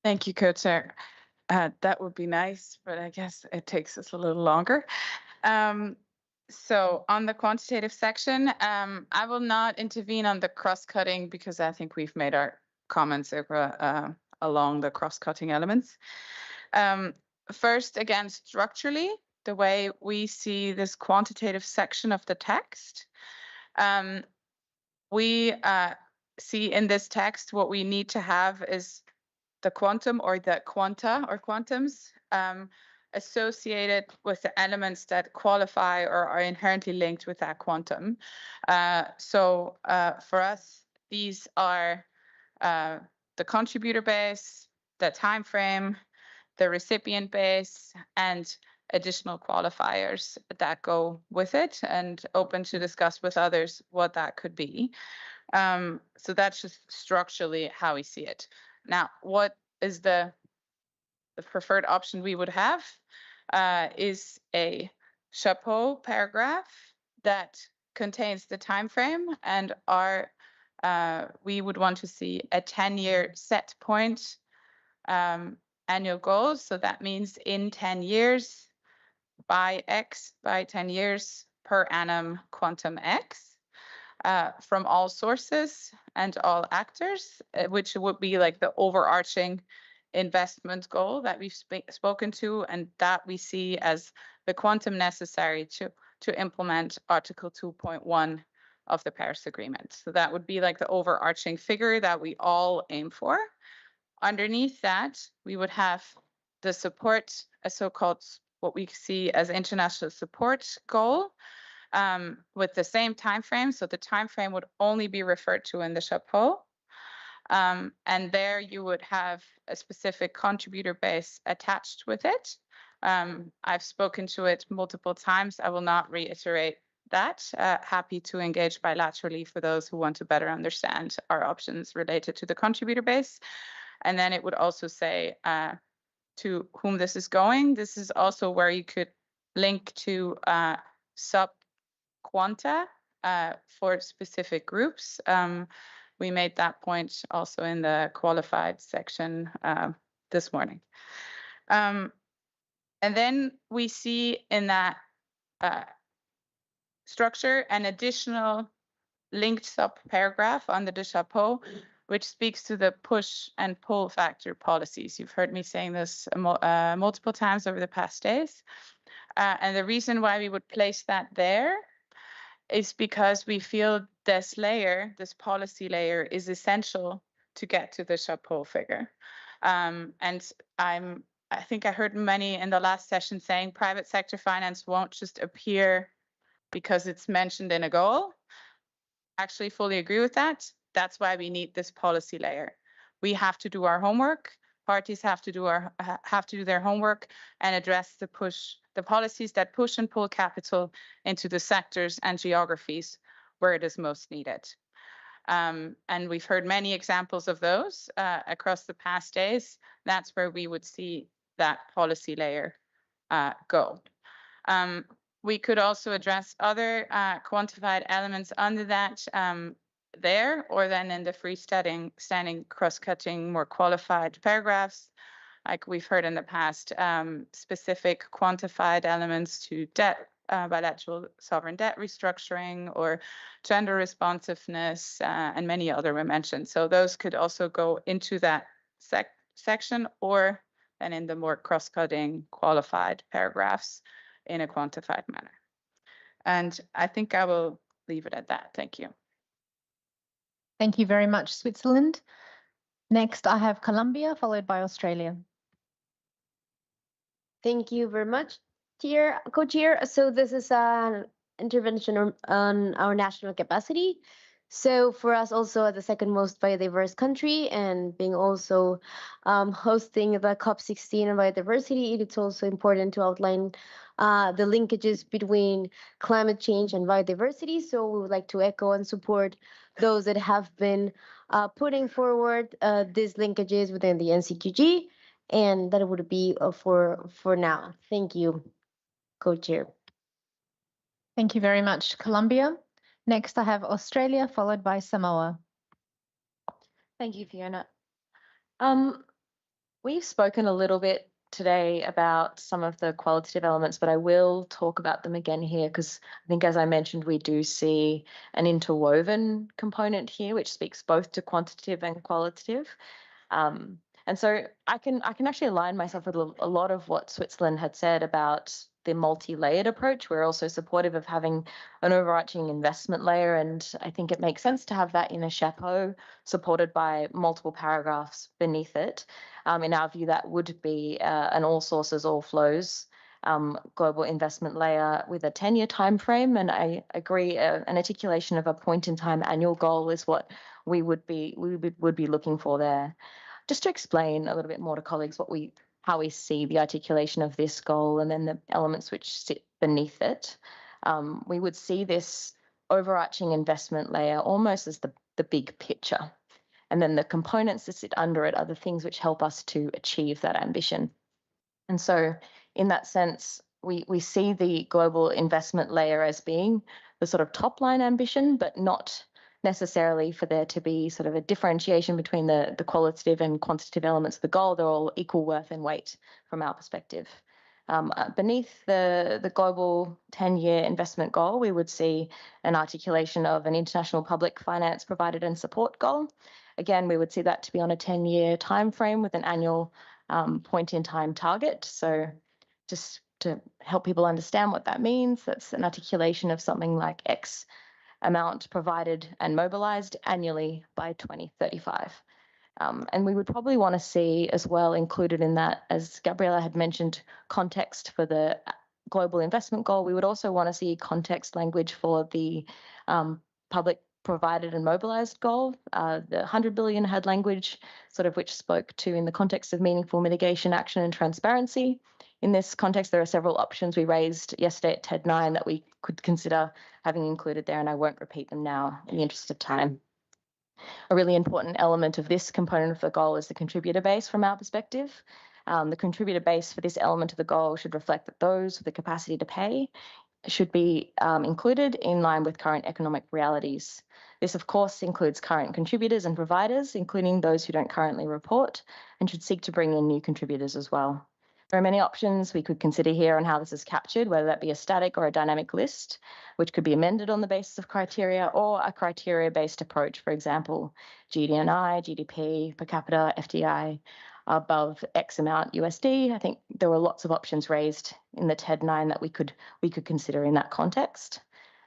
Thank you, Co-Chair. That would be nice, but I guess it takes us a little longer. So on the quantitative section, I will not intervene on the cross-cutting because I think we've made our comments over, along the cross-cutting elements. First, again, structurally, the way we see this quantitative section of the text, we see in this text what we need to have is the quantum or the quanta or quantums associated with the elements that qualify or are inherently linked with that quantum. So for us, these are the contributor base, the time frame, the recipient base, and additional qualifiers that go with it, and open to discuss with others what that could be. So that's just structurally how we see it. Now, what is the preferred option we would have is a chapeau paragraph that contains the time frame, and we would want to see a 10-year set point annual goals. So that means in 10 years by X, by 10 years per annum quantum X from all sources and all actors, which would be like the overarching investment goal that we've spoken to, and that we see as the quantum necessary to implement Article 2.1 of the Paris Agreement. So that would be like the overarching figure that we all aim for. Underneath that, we would have the support, a so-called what we see as international support goal, with the same time frame. So the time frame would only be referred to in the chapeau. And there you would have a specific contributor base attached with it. I've spoken to it multiple times. I will not reiterate that. Happy to engage bilaterally for those who want to better understand our options related to the contributor base. And then it would also say to whom this is going. This is also where you could link to sub-quanta for specific groups. We made that point also in the qualified section this morning. And then we see in that structure an additional linked sub-paragraph under the chapeau, which speaks to the push and pull factor policies. You've heard me saying this multiple times over the past days. And the reason why we would place that there is because we feel this layer, this policy layer, is essential to get to the chapeau figure. And I think I heard many in the last session saying private sector finance won't just appear because it's mentioned in a goal. Actually fully agree with that. That's why we need this policy layer. We have to do our homework. Parties have to do their homework and address the policies that push and pull capital into the sectors and geographies where it is most needed. And we've heard many examples of those across the past days. That's where we would see that policy layer go. We could also address other quantified elements under that there, or then in the freestanding cross-cutting, more qualified paragraphs, like we've heard in the past, specific quantified elements to debt, bilateral sovereign debt restructuring, or gender responsiveness, and many other were mentioned. So those could also go into that section, or then in the more cross-cutting qualified paragraphs in a quantified manner. And I think I will leave it at that. Thank you. Thank you very much, Switzerland. Next, I have Colombia, followed by Australia. Thank you very much, Co-Chair. So this is an intervention on our national capacity So for us also as the second most biodiverse country and being also hosting the COP16 on biodiversity, it's also important to outline the linkages between climate change and biodiversity. So we would like to echo and support those that have been putting forward these linkages within the NCQG. And that would be for now. Thank you, Co-Chair. Thank you very much, Colombia. Next, I have Australia, followed by Samoa. Thank you, Fiona. We've spoken a little bit today about some of the qualitative elements, but I will talk about them again here because I think, as I mentioned, we do see an interwoven component here, which speaks both to quantitative and qualitative. And so I can actually align myself with a lot of what Switzerland had said about the multi-layered approach. We're also supportive of having an overarching investment layer, and I think it makes sense to have that in a chapeau supported by multiple paragraphs beneath it. In our view, that would be an all sources, all flows global investment layer with a 10-year time frame, and I agree an articulation of a point-in-time annual goal is what we would be looking for there. Just to explain a little bit more to colleagues how we see the articulation of this goal and then the elements which sit beneath it, we would see this overarching investment layer almost as the big picture. And then the components that sit under it are the things which help us to achieve that ambition. And so in that sense, we see the global investment layer as being the sort of top line ambition, but not necessarily for there to be sort of a differentiation between the qualitative and quantitative elements of the goal. They're all equal worth and weight from our perspective. Beneath the global 10-year investment goal, we would see an articulation of an international public finance provided and support goal. Again, we would see that to be on a 10-year time frame with an annual point-in-time target. So just to help people understand what that means, that's an articulation of something like X amount provided and mobilized annually by 2035. And we would probably want to see as well included in that, as Gabriela had mentioned, context for the global investment goal. We would also want to see context language for the public provided and mobilized goal. The 100 billion had language sort of which spoke to in the context of meaningful mitigation, action and transparency. In this context, there are several options we raised yesterday at TED 9 that we could consider having included there, and I won't repeat them now in the interest of time. A really important element of this component of the goal is the contributor base from our perspective. The contributor base for this element of the goal should reflect that those with the capacity to pay should be included in line with current economic realities. This, of course, includes current contributors and providers, including those who don't currently report, and should seek to bring in new contributors as well. There are many options we could consider here on how this is captured, whether that be a static or a dynamic list, which could be amended on the basis of criteria, or a criteria-based approach, for example, GDNI, GDP, per capita, FDI, above X amount USD. I think there were lots of options raised in the TED 9 that we could consider in that context.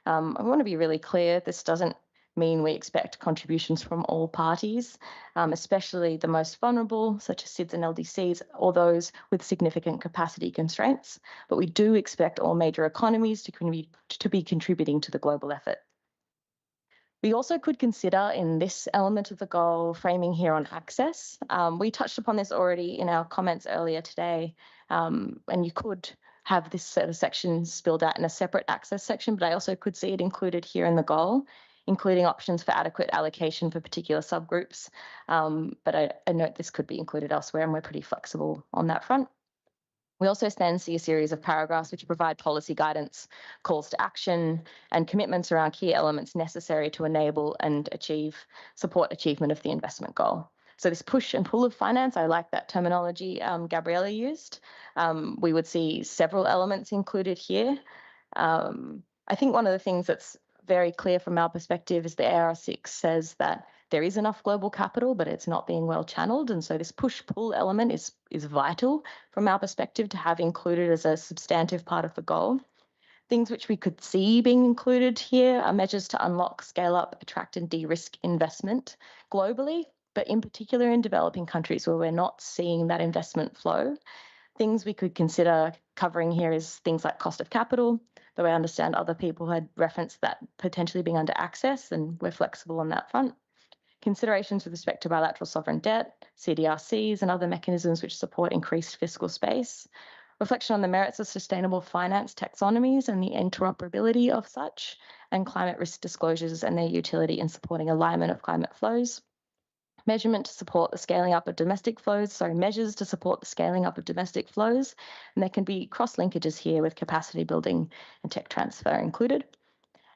I want to be really clear, this doesn't mean we expect contributions from all parties, especially the most vulnerable, such as SIDS and LDCs, or those with significant capacity constraints. But we do expect all major economies to be contributing to the global effort. We also could consider in this element of the goal framing here on access. We touched upon this already in our comments earlier today, and you could have this set of sections spilled out in a separate access section, but I also could see it included here in the goal, including options for adequate allocation for particular subgroups. But I note this could be included elsewhere, and we're pretty flexible on that front. We also then see a series of paragraphs which provide policy guidance, calls to action, and commitments around key elements necessary to enable and support achievement of the investment goal. So this push and pull of finance, I like that terminology Gabriela used. We would see several elements included here. I think one of the things that's very clear from our perspective is the AR6 says that there is enough global capital, but it's not being well channeled. And so this push-pull element is vital from our perspective to have included as a substantive part of the goal. Things which we could see being included here are measures to unlock, scale up, attract and de-risk investment globally, but in particular in developing countries where we're not seeing that investment flow. Things we could consider covering here is things like cost of capital, though I understand other people had referenced that potentially being under access, and we're flexible on that front. Considerations with respect to bilateral sovereign debt, CDRCs, and other mechanisms which support increased fiscal space. Reflection on the merits of sustainable finance taxonomies and the interoperability of such, and climate risk disclosures and their utility in supporting alignment of climate flows. Measurement to support the scaling up of domestic flows, measures to support the scaling up of domestic flows, and there can be cross linkages here with capacity building and tech transfer included,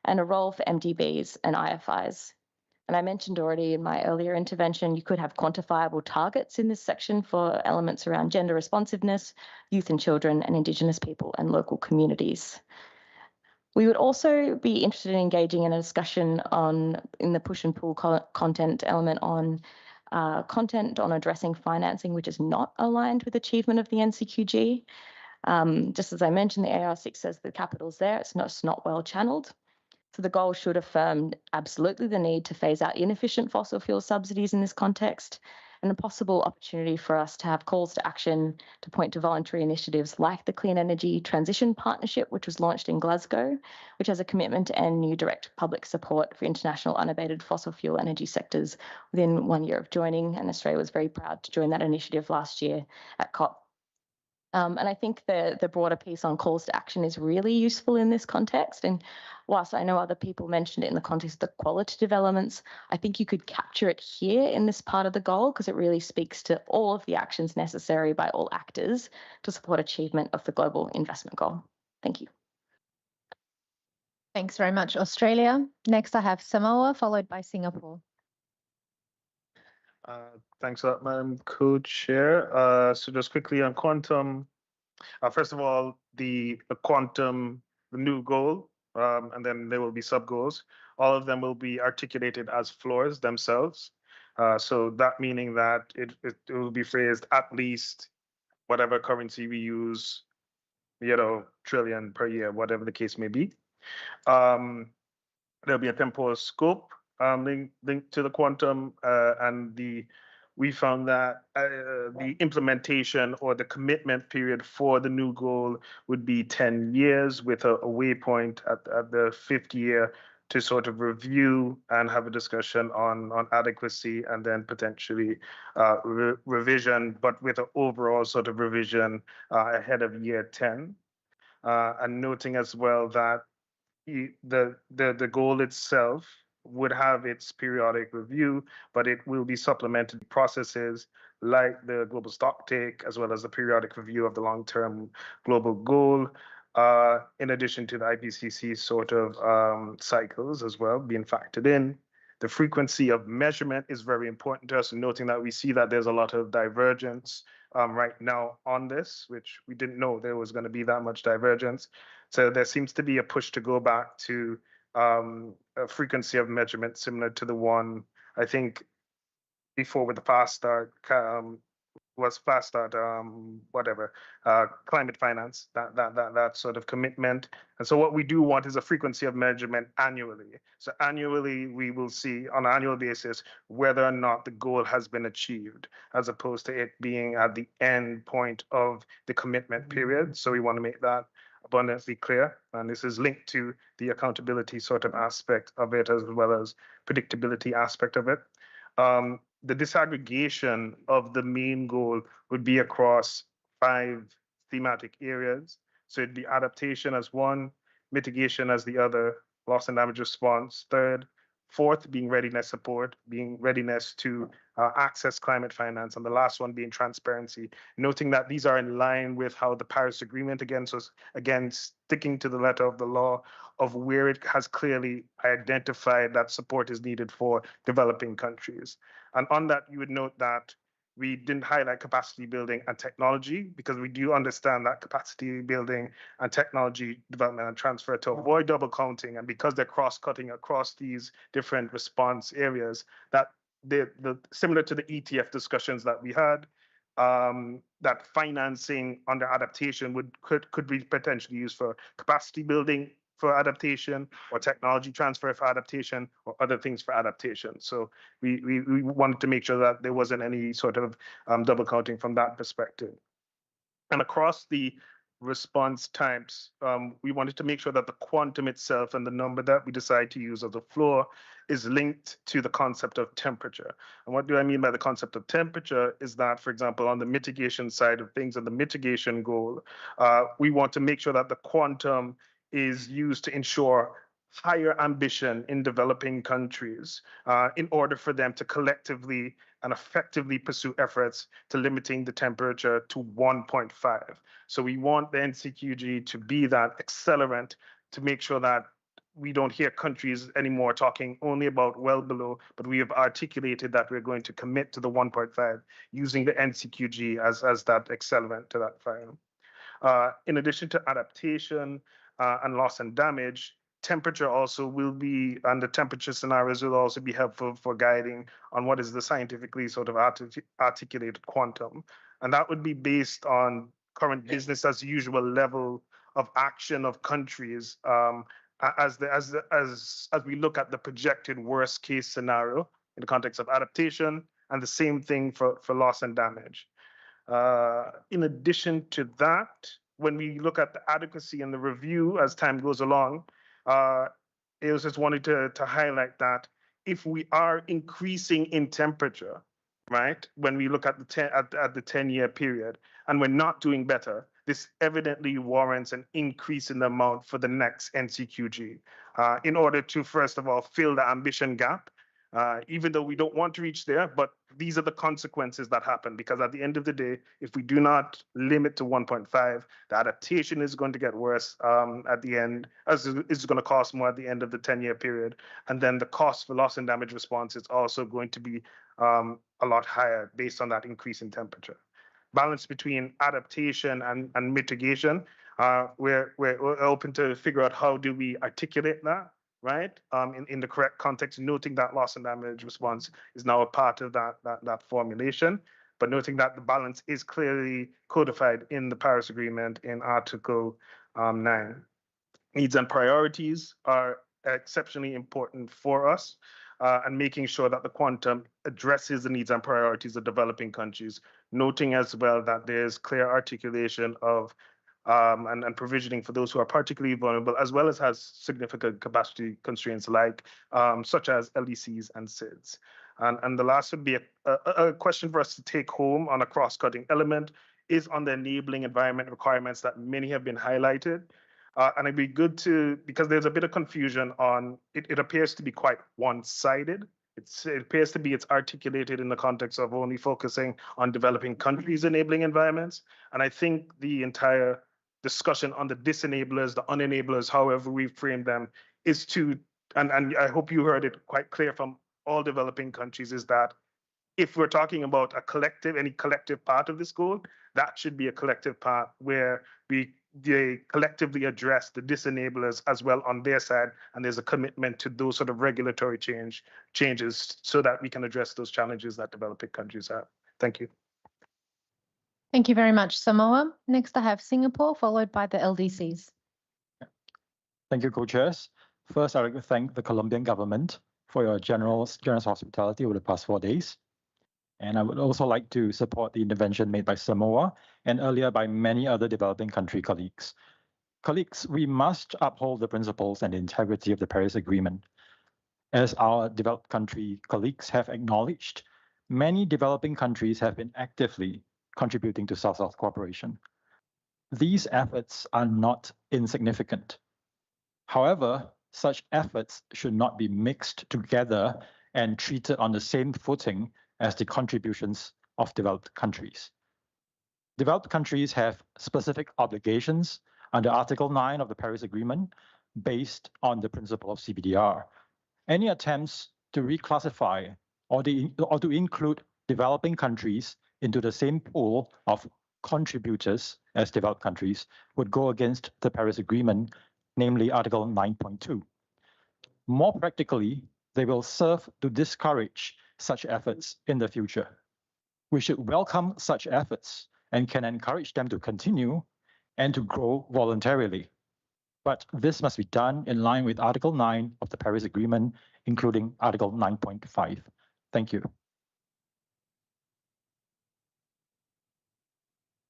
and a role for MDBs and IFIs. And I mentioned already in my earlier intervention, you could have quantifiable targets in this section for elements around gender responsiveness, youth and children, and Indigenous people and local communities. We would also be interested in engaging in a discussion in the push and pull content element on content on addressing financing, which is not aligned with achievement of the NCQG. Just as I mentioned, the AR6 says the capital's there, it's not well channeled. So the goal should affirm absolutely the need to phase out inefficient fossil fuel subsidies in this context, and a possible opportunity for us to have calls to action to point to voluntary initiatives like the Clean Energy Transition Partnership, which was launched in Glasgow, which has a commitment to end new direct public support for international unabated fossil fuel energy sectors within 1 year of joining, and Australia was very proud to join that initiative last year at COP. And I think the broader piece on calls to action is really useful in this context. And whilst I know other people mentioned it in the context of the qualitative elements, I think you could capture it here in this part of the goal because it really speaks to all of the actions necessary by all actors to support achievement of the global investment goal. Thank you. Thanks very much, Australia. Next, I have Samoa, followed by Singapore. Thanks a lot, Madam Co-Chair. So just quickly on quantum, first of all, the quantum, the new goal, and then there will be sub-goals. All of them will be articulated as floors themselves. So that meaning that it will be phrased at least whatever currency we use, trillion per year, whatever the case may be. There'll be a temporal scope linked to the quantum, and we found that the implementation or the commitment period for the new goal would be 10 years with a waypoint at the 5th year to sort of review and have a discussion on adequacy, and then potentially revision, but with an overall sort of revision ahead of year 10. And noting as well that the goal itself would have its periodic review, but it will be supplemented with processes like the global stocktake, as well as the periodic review of the long-term global goal, in addition to the IPCC sort of cycles as well being factored in. The frequency of measurement is very important to us, noting that we see that there's a lot of divergence right now on this, which we didn't know there was going to be that much divergence. So there seems to be a push to go back to a frequency of measurement similar to the one, I think, before with the fast start, climate finance, that sort of commitment. And so what we do want is a frequency of measurement annually. So annually, we will see on an annual basis whether or not the goal has been achieved, as opposed to it being at the end point of the commitment period. So we want to make that abundantly clear. And this is linked to the accountability sort of aspect of it, as well as predictability aspect of it. The disaggregation of the main goal would be across 5 thematic areas. So it'd be adaptation as one, mitigation as the other, loss and damage response third, fourth being readiness support, being readiness to access climate finance, and the last one being transparency, noting that these are in line with how the Paris Agreement, again sticking to the letter of the law of where it has clearly identified that support is needed for developing countries. And on that, you would note that we didn't highlight capacity building and technology, because we do understand that capacity building and technology development and transfer to avoid double counting, and because they're cross-cutting across these different response areas, that similar to the ETF discussions that we had, that financing under adaptation could be potentially used for capacity building for adaptation, or technology transfer for adaptation, or other things for adaptation. So we wanted to make sure that there wasn't any sort of double counting from that perspective. And across the response types, we wanted to make sure that the quantum itself and the number that we decide to use as a floor is linked to the concept of temperature. And what do I mean by the concept of temperature is that, for example, on the mitigation side of things and the mitigation goal, we want to make sure that the quantum is used to ensure higher ambition in developing countries in order for them to collectively and effectively pursue efforts to limiting the temperature to 1.5. So we want the NCQG to be that accelerant to make sure that we don't hear countries anymore talking only about well below, but we have articulated that we're going to commit to the 1.5 using the NCQG as that accelerant to that file. In addition to adaptation and loss and damage, temperature also will be, and the temperature scenarios will also be helpful for guiding on what is the scientifically sort of articulated quantum. And that would be based on current business as usual level of action of countries as we look at the projected worst case scenario in the context of adaptation, and the same thing for loss and damage. In addition to that, when we look at the adequacy and the review as time goes along, I was just wanted to highlight that if we are increasing in temperature, right, when we look at the 10-year period, and we're not doing better, this evidently warrants an increase in the amount for the next NCQG in order to, first of all, fill the ambition gap, even though we don't want to reach there, but these are the consequences that happen, because at the end of the day, if we do not limit to 1.5, the adaptation is going to get worse at the end, as it's going to cost more at the end of the 10-year period. And then the cost for loss and damage response is also going to be a lot higher based on that increase in temperature. Balance between adaptation and mitigation, we're open to figure out how do we articulate that, right? In the correct context, noting that loss and damage response is now a part of that formulation, but noting that the balance is clearly codified in the Paris Agreement in Article 9. Needs and priorities are exceptionally important for us, and making sure that the quantum addresses the needs and priorities of developing countries, noting as well that there's clear articulation of and provisioning for those who are particularly vulnerable, as well as has significant capacity constraints like such as LDCs and SIDS. And the last would be a question for us to take home on a cross-cutting element is on the enabling environment requirements that many have been highlighted. And it'd be good to, because there's a bit of confusion on, it appears to be quite one-sided. It appears to be it's articulated in the context of only focusing on developing countries' enabling environments. And I think the entire discussion on the disenablers, the unenablers, however we frame them, is to, and I hope you heard it quite clear from all developing countries, is that if we're talking about a collective, any collective part of this goal, that should be a collective part where they collectively address the disenablers as well on their side, and there's a commitment to those sort of regulatory changes so that we can address those challenges that developing countries have. Thank you. Thank you very much, Samoa. Next, I have Singapore, followed by the LDCs. Thank you, co-chairs. First, I'd like to thank the Colombian government for your generous hospitality over the past 4 days. And I would also like to support the intervention made by Samoa and earlier by many other developing country colleagues. Colleagues, we must uphold the principles and integrity of the Paris Agreement. As our developed country colleagues have acknowledged, many developing countries have been actively contributing to South-South cooperation. These efforts are not insignificant. However, such efforts should not be mixed together and treated on the same footing as the contributions of developed countries. Developed countries have specific obligations under Article 9 of the Paris Agreement based on the principle of CBDR. Any attempts to reclassify or to include developing countries into the same pool of contributors as developed countries would go against the Paris Agreement, namely Article 9.2. More practically, they will serve to discourage such efforts in the future. We should welcome such efforts and can encourage them to continue and to grow voluntarily. But this must be done in line with Article 9 of the Paris Agreement, including Article 9.5. Thank you.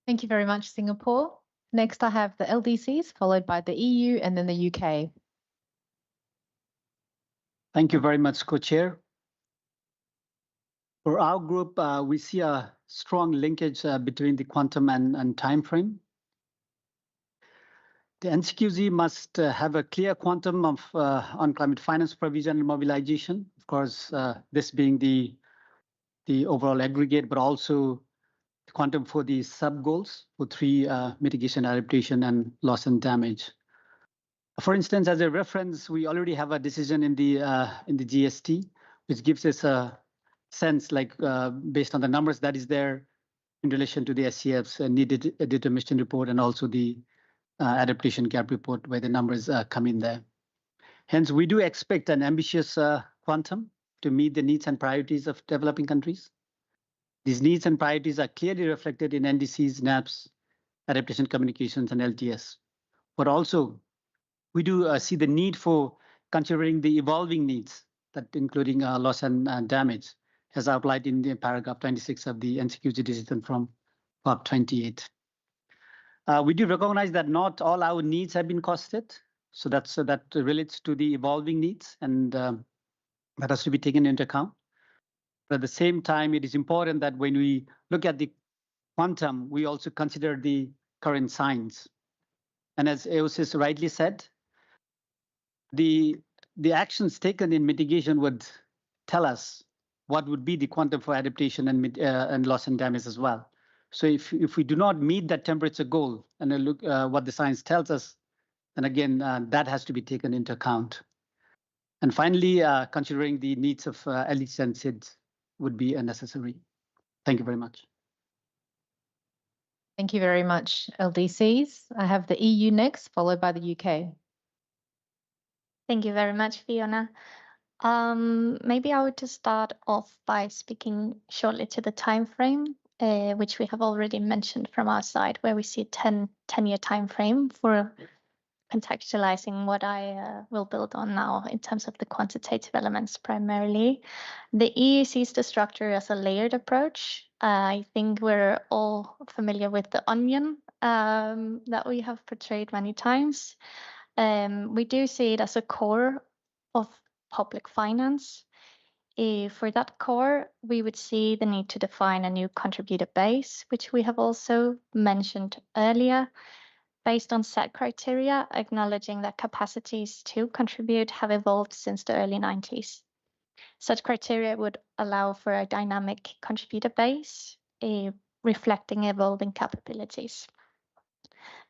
Thank you very much, Singapore. Next, I have the LDCs, followed by the EU and then the UK. Thank you very much, Co-Chair. For our group, we see a strong linkage between the quantum and time frame. The NCQZ must have a clear quantum of on climate finance provision and mobilization. Of course, this being the overall aggregate, but also the quantum for the sub goals for 3 mitigation, adaptation, and loss and damage. For instance, as a reference, we already have a decision in the GST, which gives us a sense, like based on the numbers that is there in relation to the SCF's needed determination report and also the adaptation gap report, where the numbers come in there. Hence, we do expect an ambitious quantum to meet the needs and priorities of developing countries. These needs and priorities are clearly reflected in NDCs, NAPs, adaptation communications, and LTS. But also, we do see the need for considering the evolving needs, that including loss and damage, as outlined in the paragraph 26 of the NCQZ decision from part 28. We do recognize that not all our needs have been costed, so that relates to the evolving needs, and that has to be taken into account. But at the same time, it is important that when we look at the quantum, we also consider the current science. And as Eosis rightly said, the actions taken in mitigation would tell us what would be the quantum for adaptation and loss and damage as well. So if we do not meet that temperature goal and look what the science tells us, then again, that has to be taken into account. And finally, considering the needs of LDCs and SIDS would be necessary. Thank you very much. Thank you very much, LDCs. I have the EU next, followed by the UK. Thank you very much, Fiona. Maybe I would just start off by speaking shortly to the time frame, which we have already mentioned from our side, where we see a 10-year time frame for contextualizing what I will build on now in terms of the quantitative elements primarily. The EU sees the structure as a layered approach. I think we're all familiar with the onion that we have portrayed many times. We do see it as a core of public finance. For that core, we would see the need to define a new contributor base, which we have also mentioned earlier, based on set criteria, acknowledging that capacities to contribute have evolved since the early 90s. Such criteria would allow for a dynamic contributor base, reflecting evolving capabilities.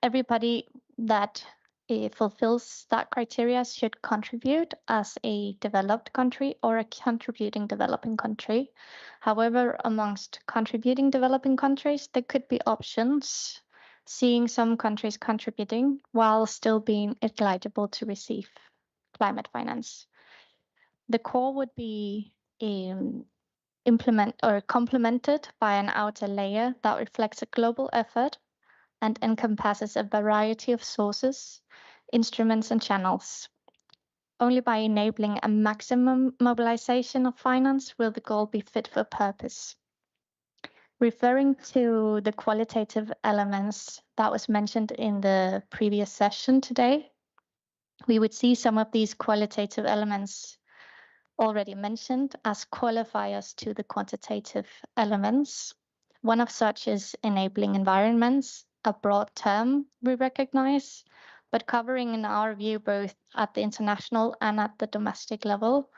Everybody that fulfills that criteria should contribute as a developed country or a contributing developing country. However, amongst contributing developing countries, there could be options, seeing some countries contributing while still being eligible to receive climate finance. The core would be complemented by an outer layer that reflects a global effort and encompasses a variety of sources, instruments, and channels. Only by enabling a maximum mobilization of finance will the goal be fit for purpose. Referring to the qualitative elements that was mentioned in the previous session today, we would see some of these qualitative elements already mentioned as qualifiers to the quantitative elements. One of such is enabling environments, a broad term we recognize, but covering in our view both at the international and at the domestic level,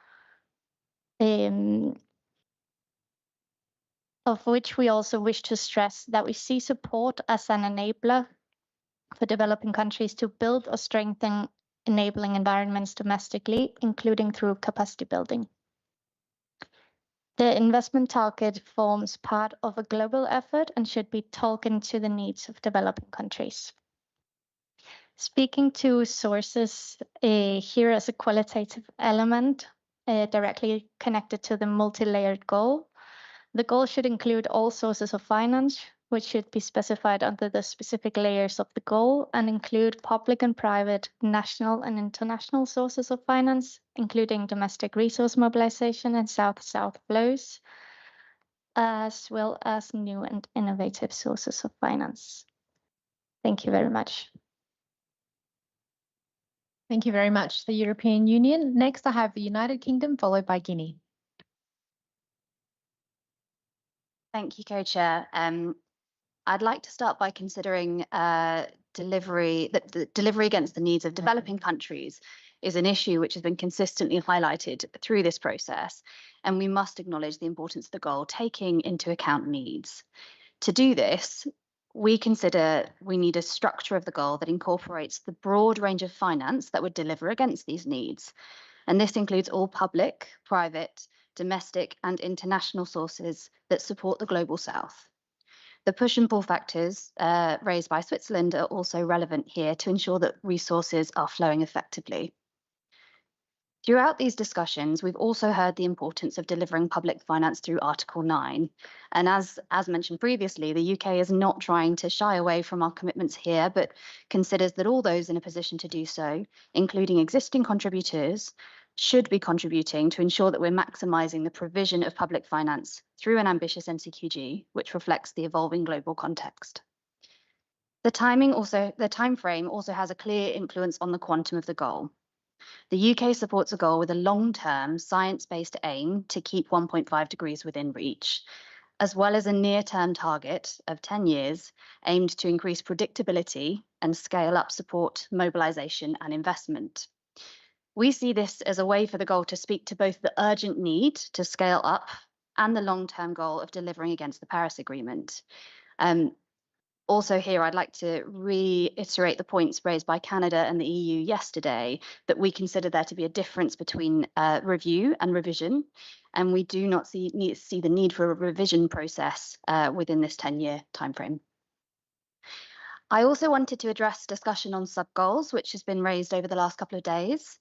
of which we also wish to stress that we see support as an enabler for developing countries to build or strengthen enabling environments domestically, including through capacity building. The investment target forms part of a global effort and should be taken to the needs of developing countries. Speaking to sources here as a qualitative element directly connected to the multi-layered goal, the goal should include all sources of finance, which should be specified under the specific layers of the goal and include public and private, national and international sources of finance, including domestic resource mobilization and south-south flows, as well as new and innovative sources of finance. Thank you very much. Thank you very much, the European Union. Next, I have the United Kingdom, followed by Guinea. Thank you, Co-Chair. I'd like to start by considering delivery, that the delivery against the needs of developing countries is an issue which has been consistently highlighted through this process, and we must acknowledge the importance of the goal, taking into account needs. To do this, we consider we need a structure of the goal that incorporates the broad range of finance that would deliver against these needs. And this includes all public, private, domestic, and international sources that support the Global South. The push and pull factors raised by Switzerland are also relevant here to ensure that resources are flowing effectively. Throughout these discussions, we've also heard the importance of delivering public finance through Article 9. And as mentioned previously, the UK is not trying to shy away from our commitments here, but considers that all those in a position to do so, including existing contributors, should be contributing to ensure that we're maximising the provision of public finance through an ambitious NCQG, which reflects the evolving global context. The timeframe also has a clear influence on the quantum of the goal. The UK supports a goal with a long-term science-based aim to keep 1.5 degrees within reach, as well as a near-term target of 10 years aimed to increase predictability and scale up support, mobilisation and investment. We see this as a way for the goal to speak to both the urgent need to scale up and the long-term goal of delivering against the Paris Agreement. Also here, I'd like to reiterate the points raised by Canada and the EU yesterday, that we consider there to be a difference between review and revision, and we do not see the need for a revision process within this 10-year timeframe. I also wanted to address discussion on sub-goals, which has been raised over the last couple of days.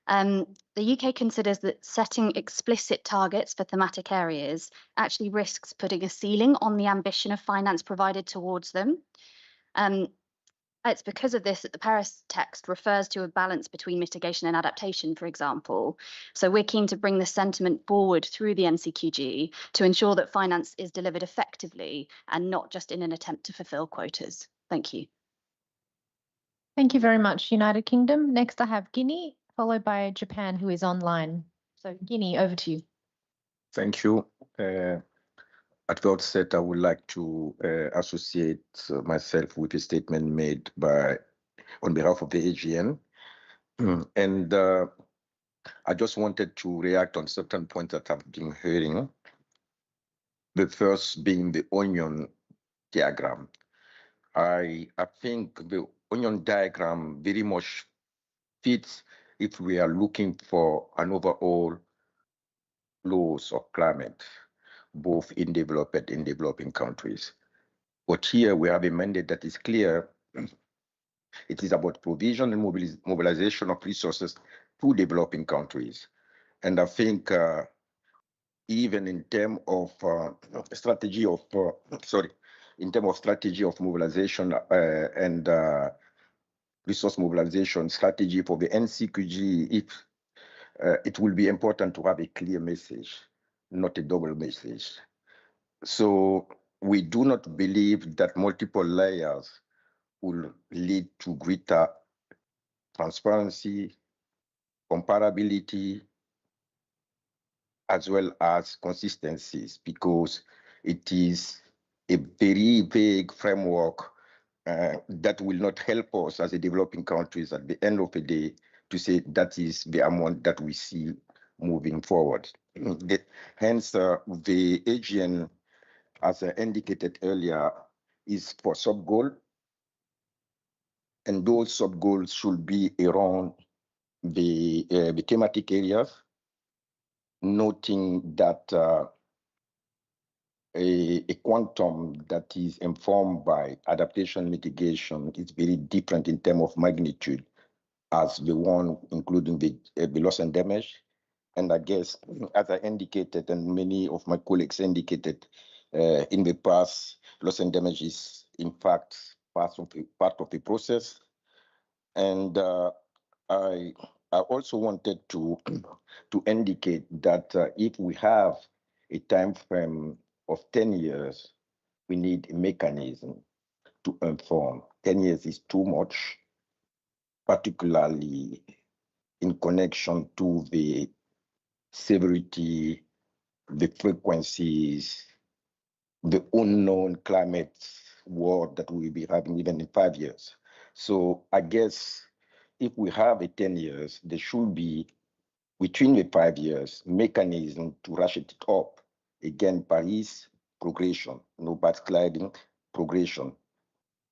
The UK considers that setting explicit targets for thematic areas actually risks putting a ceiling on the ambition of finance provided towards them. It's because of this that the Paris text refers to a balance between mitigation and adaptation, for example. So we're keen to bring the sentiment forward through the NCQG to ensure that finance is delivered effectively and not just in an attempt to fulfil quotas. Thank you. Thank you very much, United Kingdom. Next, I have Guinea, followed by Japan, who is online. So Guinea, over to you. Thank you. At the outset, I would like to associate myself with a statement made on behalf of the AGN. And I just wanted to react on certain points that I've been hearing. The first being the onion diagram. I think the onion diagram very much fits if we are looking for an overall loss of climate, both in developed and in developing countries. But here we have a mandate that is clear. It is about provision and mobilization of resources to developing countries. And I think even in terms of strategy of mobilization and resource mobilization strategy for the NCQG, it will be important to have a clear message, not a double message. So we do not believe that multiple layers will lead to greater transparency, comparability, as well as consistencies, because it is a very vague framework that will not help us as a developing countries at the end of the day to say that is the amount that we see moving forward. Hence, the AGN, as I indicated earlier, is for sub-goal, and those sub-goals should be around the thematic areas, noting that a quantum that is informed by adaptation mitigation is very different in terms of magnitude as the one including the loss and damage. And I guess, as I indicated, and many of my colleagues indicated in the past, loss and damage is in fact part of the process. And I also wanted to indicate that if we have a time frame of 10 years, we need a mechanism to inform 10 years is too much, particularly in connection to the severity, the frequencies, the unknown climate war that we'll be having even in 5 years. So I guess if we have a 10 years, there should be, between the 5 years, mechanism to ratchet it up. Again, Paris, progression, no backsliding, progression.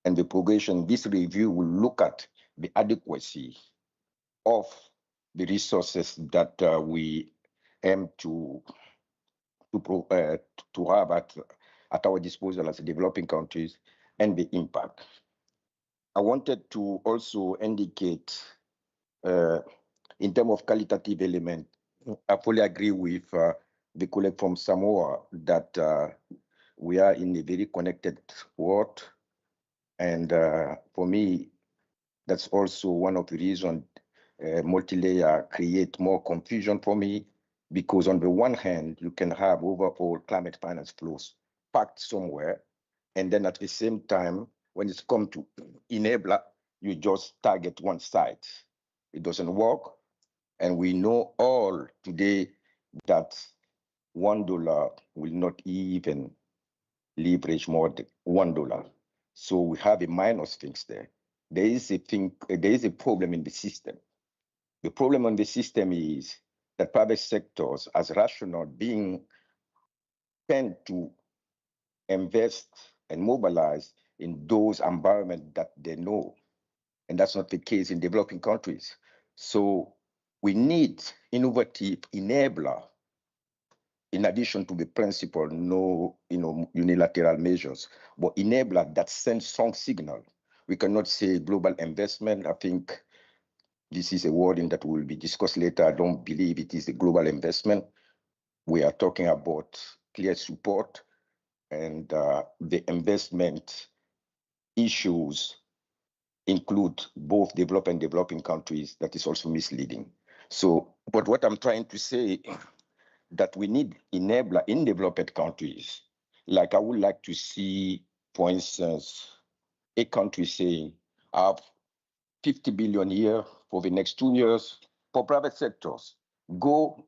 And the progression, this review will look at the adequacy of the resources that we aim to have at our disposal as developing countries and the impact. I wanted to also indicate in terms of qualitative element, I fully agree with the colleague from Samoa that we are in a very connected world. And for me, that's also one of the reasons multi-layer create more confusion for me, because on the one hand, you can have overall climate finance flows packed somewhere, and then at the same time, when it's come to enabler, you just target one side. It doesn't work, and we know all today that $1 will not even leverage more than $1. So we have a minus things there. There is a problem in the system. The problem in the system is that private sectors, as rational being, tend to invest and mobilize in those environments that they know. And that's not the case in developing countries. So we need innovative enabler in addition to the principle, no unilateral measures, but enabler that sends strong signal. We cannot say global investment. I think this is a wording that will be discussed later. I don't believe it is a global investment. We are talking about clear support, and the investment issues include both developed and developing countries. That is also misleading. So, but what I'm trying to say that we need enabler in developed countries. Like I would like to see, for instance, a country saying, I have 50 billion a year for the next 2 years for private sectors. Go,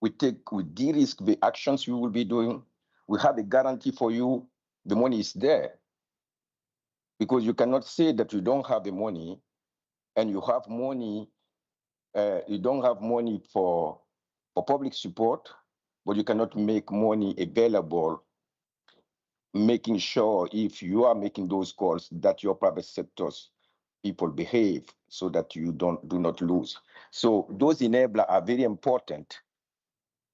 we de-risk the actions you will be doing. We have a guarantee for you, the money is there. Because you cannot say that you don't have the money and you have money, you don't have money for public support, but you cannot make money available, making sure if you are making those calls that your private sectors people behave so that you do not lose. So those enablers are very important.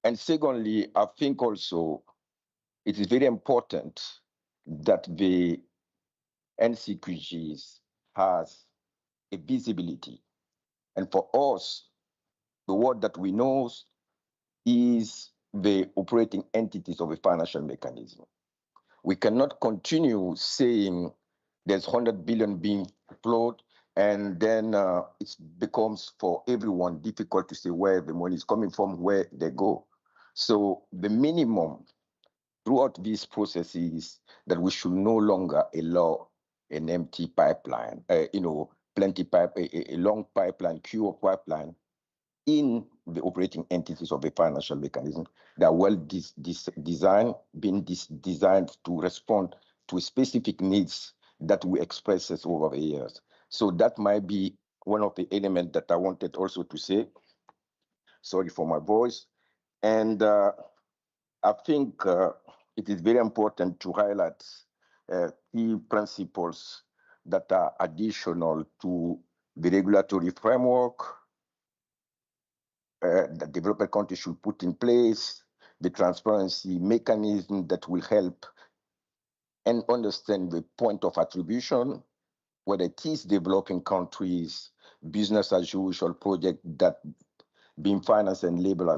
And secondly, I think also it is very important that the NCQGs has a visibility. And for us, the word that we know is the operating entities of a financial mechanism. We cannot continue saying there's 100 billion being flowed, and then it becomes for everyone difficult to say where the money is coming from, where they go. So the minimum throughout these processes that we should no longer allow an empty pipeline, plenty pipe, a long pipeline, queue of pipeline in the operating entities of the financial mechanism. They are well designed, being designed to respond to specific needs that we express over the years. So that might be one of the elements that I wanted also to say. Sorry for my voice. And I think it is very important to highlight key principles that are additional to the regulatory framework that developed countries should put in place, the transparency mechanism that will help and understand the point of attribution, whether it is developing countries, business as usual project that being financed and labeled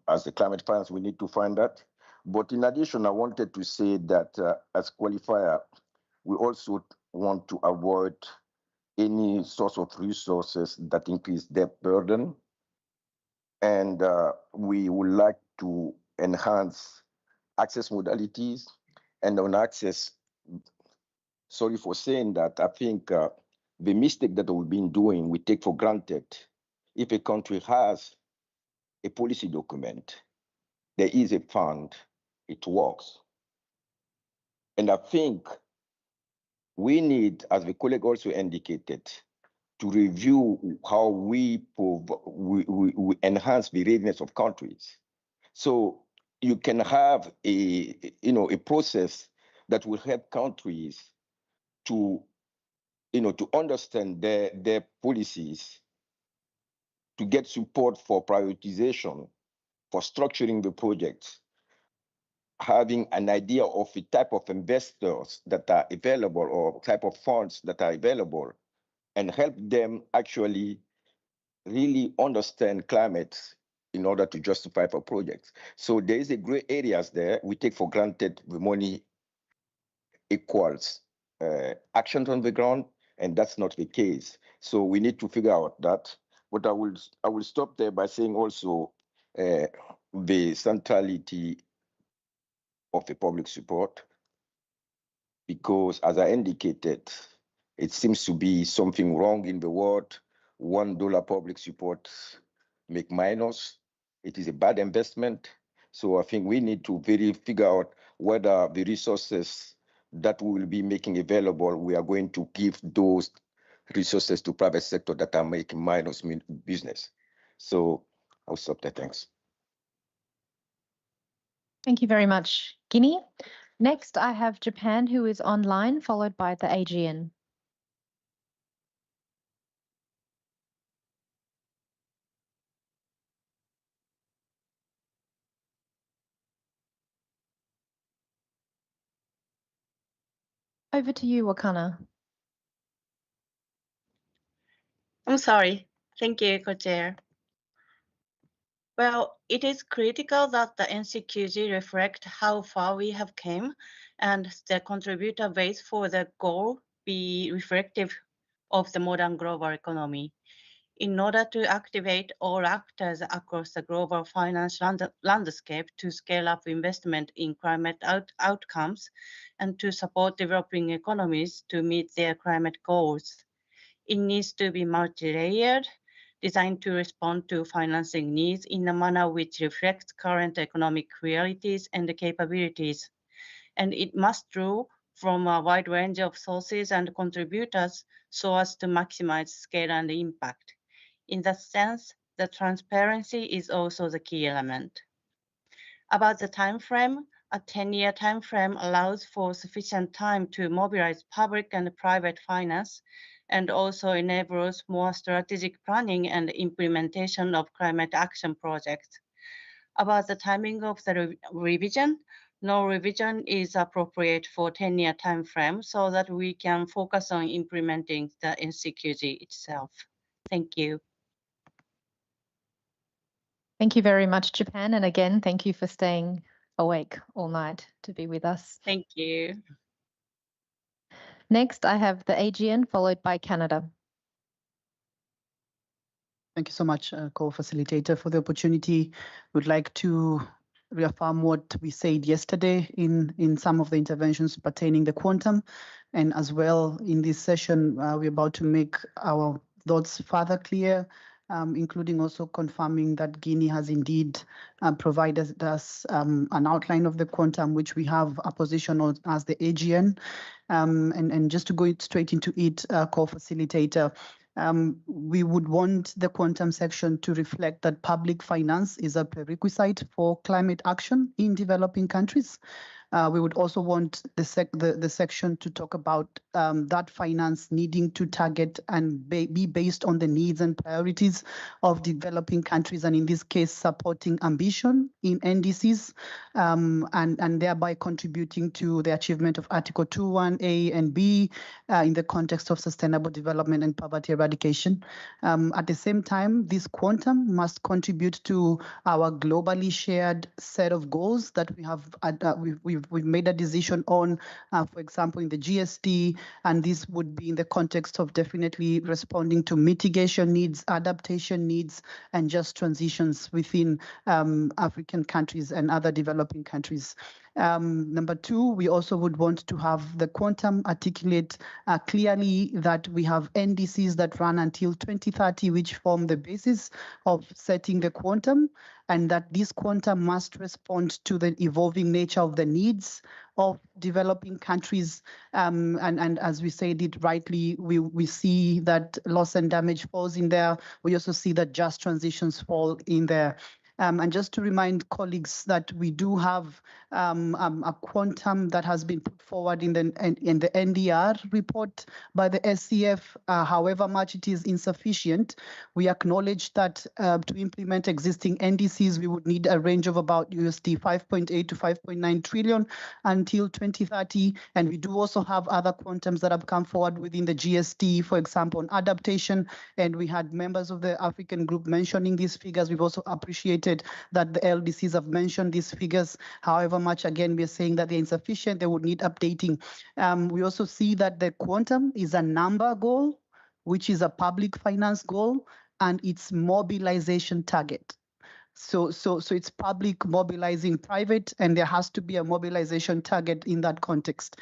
as the climate finance, we need to find that. But in addition, I wanted to say that as qualifier, we also want to avoid any source of resources that increase debt burden. And we would like to enhance access modalities, and on access, sorry for saying that, I think the mistake that we've been doing, we take for granted. If a country has a policy document, there is a fund, it works. And I think we need, as the colleague also indicated, to review how we enhance the readiness of countries. So you can have a process that will help countries to understand their policies, to get support for prioritization, for structuring the projects, having an idea of the type of investors that are available or type of funds that are available, and help them actually really understand climate in order to justify for projects. So there is a gray areas there. We take for granted the money equals actions on the ground, and that's not the case. So we need to figure out that. But I will stop there by saying also the centrality of the public support, because as I indicated, it seems to be something wrong in the world. $1 public support make minus. It is a bad investment. So I think we need to really figure out whether the resources that we will be making available, we are going to give those resources to private sector that are making minus business. So I'll stop there. Thanks. Thank you very much, Guinea. Next, I have Japan, who is online, followed by the AGN. Over to you, Wakana. I'm sorry. Thank you, Co-Chair. Well, it is critical that the NCQG reflect how far we have came and the contributor base for the goal be reflective of the modern global economy. In order to activate all actors across the global finance landscape to scale up investment in climate outcomes and to support developing economies to meet their climate goals, it needs to be multi-layered, designed to respond to financing needs in a manner which reflects current economic realities and capabilities. And it must draw from a wide range of sources and contributors so as to maximize scale and impact. In that sense, the transparency is also the key element. About the time frame, a 10-year time frame allows for sufficient time to mobilize public and private finance, and also enables more strategic planning and implementation of climate action projects. About the timing of the revision, no revision is appropriate for 10-year time frame so that we can focus on implementing the NCQG itself. Thank you. Thank you very much, Japan. And again, thank you for staying awake all night to be with us. Thank you. Next, I have the AGN, followed by Canada. Thank you so much, co-facilitator, for the opportunity. Would like to reaffirm what we said yesterday in some of the interventions pertaining the quantum, and as well in this session, we're about to make our thoughts further clear, including also confirming that Guinea has indeed provided us an outline of the quantum, which we have a position on as the AGN. And just to go straight into it, co-facilitator, we would want the quantum section to reflect that public finance is a prerequisite for climate action in developing countries. We would also want the section to talk about that finance needing to target and be based on the needs and priorities of developing countries, and in this case, supporting ambition in NDCs, and thereby contributing to the achievement of Article 2.1a and b in the context of sustainable development and poverty eradication. At the same time, this quantum must contribute to our globally shared set of goals that we have we've made a decision on, for example, in the GST, and this would be in the context of definitely responding to mitigation needs, adaptation needs, and just transitions within African countries and other developing countries. Number two, we also would want to have the quantum articulate clearly that we have NDCs that run until 2030, which form the basis of setting the quantum, and that this quantum must respond to the evolving nature of the needs of developing countries. And as we said it rightly, we see that loss and damage falls in there. We also see that just transitions fall in there. And just to remind colleagues that we do have a quantum that has been put forward in the NDR report by the SCF. However much it is insufficient, we acknowledge that to implement existing NDCs, we would need a range of about USD 5.8 to 5.9 trillion until 2030. And we do also have other quantums that have come forward within the GST, for example, on adaptation. And we had members of the African group mentioning these figures. We've also appreciated that the LDCs have mentioned these figures. However much, again, we're saying that they're insufficient, they would need updating. We also see that the quantum is a number goal, which is a public finance goal, and its mobilization target. So it's public mobilizing private, and there has to be a mobilization target in that context.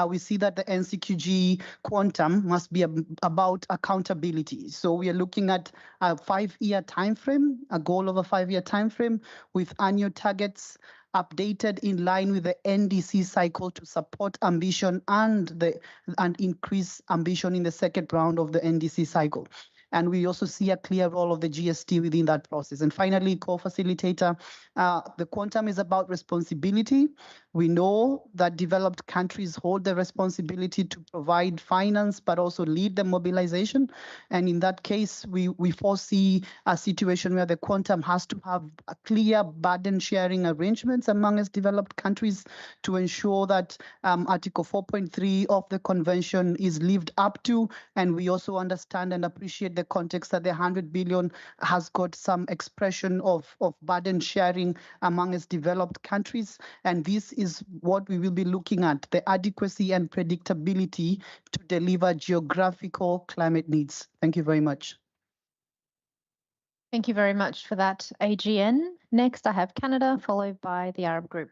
We see that the NCQG quantum must be about accountability. So we are looking at a 5-year time frame, a goal of a 5-year time frame with annual targets updated in line with the NDC cycle to support ambition and increase ambition in the second round of the NDC cycle. And we also see a clear role of the GST within that process. And finally, co-facilitator, the quantum is about responsibility. We know that developed countries hold the responsibility to provide finance, but also lead the mobilization. And in that case, we foresee a situation where the quantum has to have a clear burden sharing arrangements among its developed countries to ensure that Article 4.3 of the convention is lived up to. And we also understand and appreciate the context that the 100 billion has got some expression of burden sharing among its developed countries. And this is what we will be looking at, the adequacy and predictability to deliver geographical climate needs. Thank you very much. Thank you very much for that, AGN. Next, I have Canada, followed by the Arab group.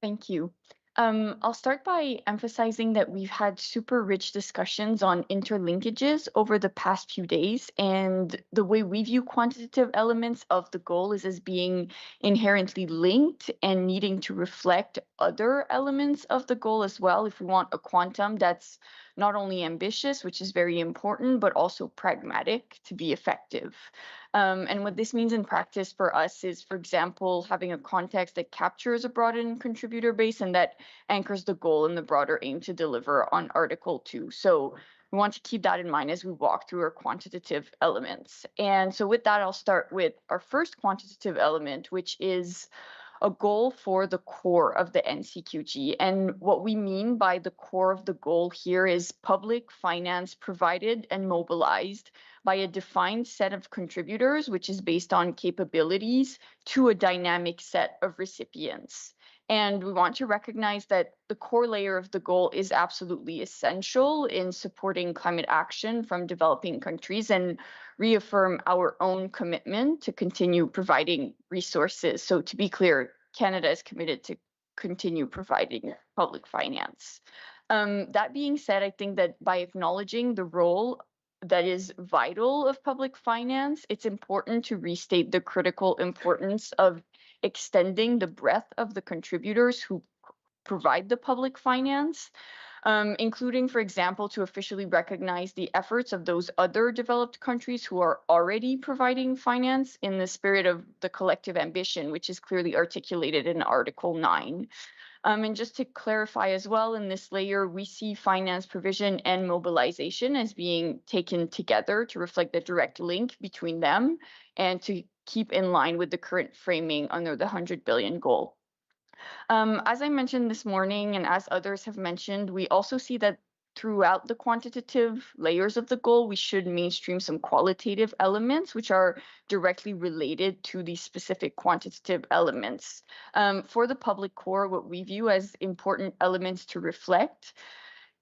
Thank you. I'll start by emphasizing that we've had super rich discussions on interlinkages over the past few days, and the way we view quantitative elements of the goal is as being inherently linked and needing to reflect other elements of the goal as well if we want a quantum that's not only ambitious, which is very important, but also pragmatic to be effective. And what this means in practice for us is, for example, having a context that captures a broadened contributor base and that anchors the goal and the broader aim to deliver on Article 2. So we want to keep that in mind as we walk through our quantitative elements. And so with that, I'll start with our first quantitative element, which is a goal for the core of the NCQG. And what we mean by the core of the goal here is public finance provided and mobilized by a defined set of contributors, which is based on capabilities to a dynamic set of recipients. And we want to recognize that the core layer of the goal is absolutely essential in supporting climate action from developing countries and reaffirm our own commitment to continue providing resources. So to be clear, Canada is committed to continue providing public finance. That being said, I think that by acknowledging the role that is vital of public finance, it's important to restate the critical importance of extending the breadth of the contributors who provide the public finance, including, for example, to officially recognize the efforts of those other developed countries who are already providing finance in the spirit of the collective ambition, which is clearly articulated in Article 9. And just to clarify as well, in this layer, we see finance provision and mobilization as being taken together to reflect the direct link between them and to keep in line with the current framing under the 100 billion goal. As I mentioned this morning, and as others have mentioned, we also see that throughout the quantitative layers of the goal, we should mainstream some qualitative elements which are directly related to these specific quantitative elements. For the public core, what we view as important elements to reflect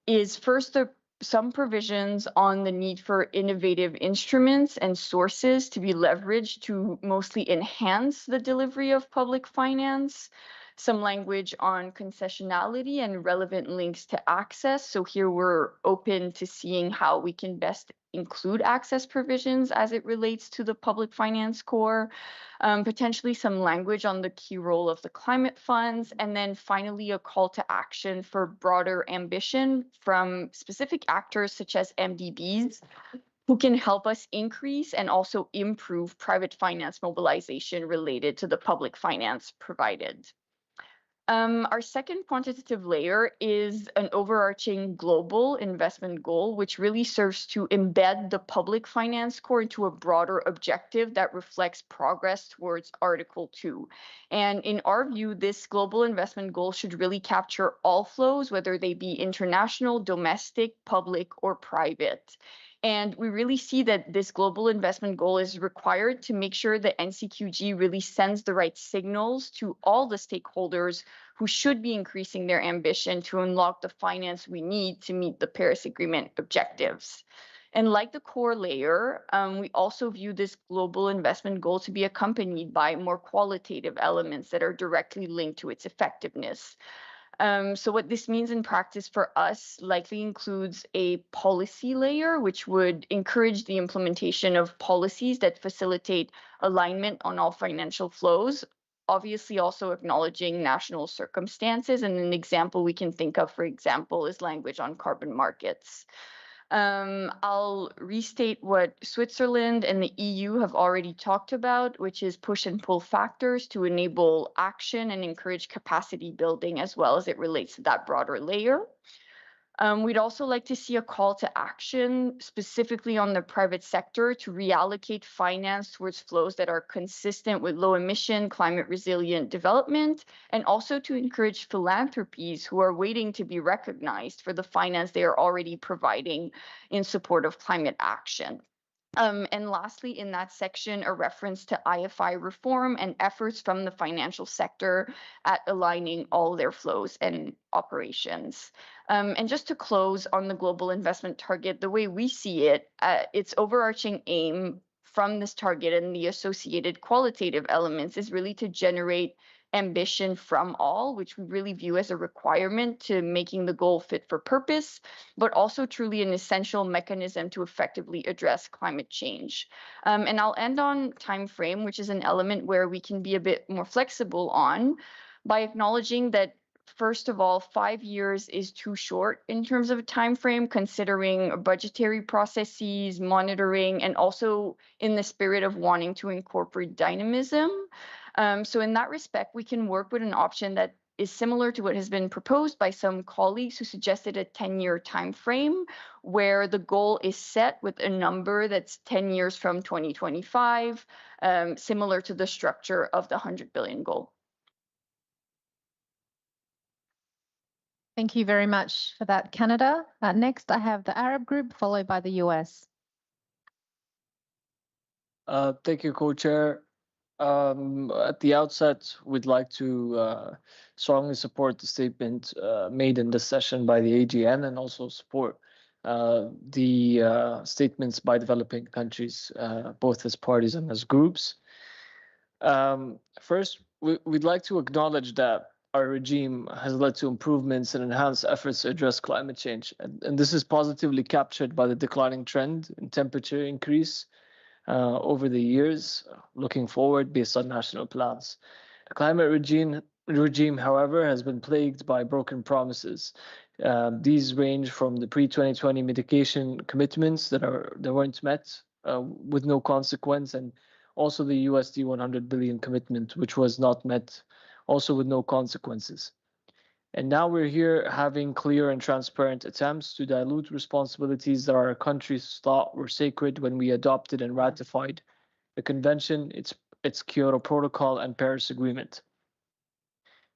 is first the some provisions on the need for innovative instruments and sources to be leveraged to mostly enhance the delivery of public finance, some language on concessionality and relevant links to access. So here we're open to seeing how we can best include access provisions as it relates to the public finance core, potentially some language on the key role of the climate funds, and then finally a call to action for broader ambition from specific actors such as MDBs, who can help us increase and also improve private finance mobilization related to the public finance provided. Our second quantitative layer is an overarching global investment goal, which really serves to embed the public finance core into a broader objective that reflects progress towards Article 2. And in our view, this global investment goal should really capture all flows, whether they be international, domestic, public, or private. And we really see that this global investment goal is required to make sure that NCQG really sends the right signals to all the stakeholders who should be increasing their ambition to unlock the finance we need to meet the Paris Agreement objectives. And like the core layer, we also view this global investment goal to be accompanied by more qualitative elements that are directly linked to its effectiveness. So what this means in practice for us likely includes a policy layer, which would encourage the implementation of policies that facilitate alignment on all financial flows, obviously also acknowledging national circumstances. And an example we can think of, for example, is language on carbon markets. I'll restate what Switzerland and the EU have already talked about, which is push and pull factors to enable action and encourage capacity building as well as it relates to that broader layer. We'd also like to see a call to action specifically on the private sector to reallocate finance towards flows that are consistent with low emission, climate resilient development, and also to encourage philanthropies who are waiting to be recognized for the finance they are already providing in support of climate action. And lastly, in that section, a reference to IFI reform and efforts from the financial sector at aligning all their flows and operations. And just to close on the global investment target, the way we see it, its overarching aim from this target and the associated qualitative elements is really to generate ambition from all, which we really view as a requirement to making the goal fit for purpose, but also truly an essential mechanism to effectively address climate change. And I'll end on time frame, which is an element where we can be a bit more flexible on by acknowledging that first of all, 5 years is too short in terms of a time frame, considering budgetary processes, monitoring, and also in the spirit of wanting to incorporate dynamism. So in that respect, we can work with an option that is similar to what has been proposed by some colleagues who suggested a 10-year time frame, where the goal is set with a number that's 10 years from 2025, similar to the structure of the 100 billion goal. Thank you very much for that, Canada. Next, I have the Arab group, followed by the US. Thank you, Co-Chair. At the outset, we'd like to strongly support the statement made in this session by the AGN and also support the statements by developing countries, both as parties and as groups. First, we'd like to acknowledge that our regime has led to improvements and enhanced efforts to address climate change. And this is positively captured by the declining trend in temperature increase over the years, looking forward based on national plans. The climate regime, however, has been plagued by broken promises. These range from the pre-2020 mitigation commitments that weren't met with no consequence, and also the USD 100 billion commitment, which was not met, also with no consequences. And now we're here having clear and transparent attempts to dilute responsibilities that our countries thought were sacred when we adopted and ratified the convention, its Kyoto Protocol, and Paris Agreement.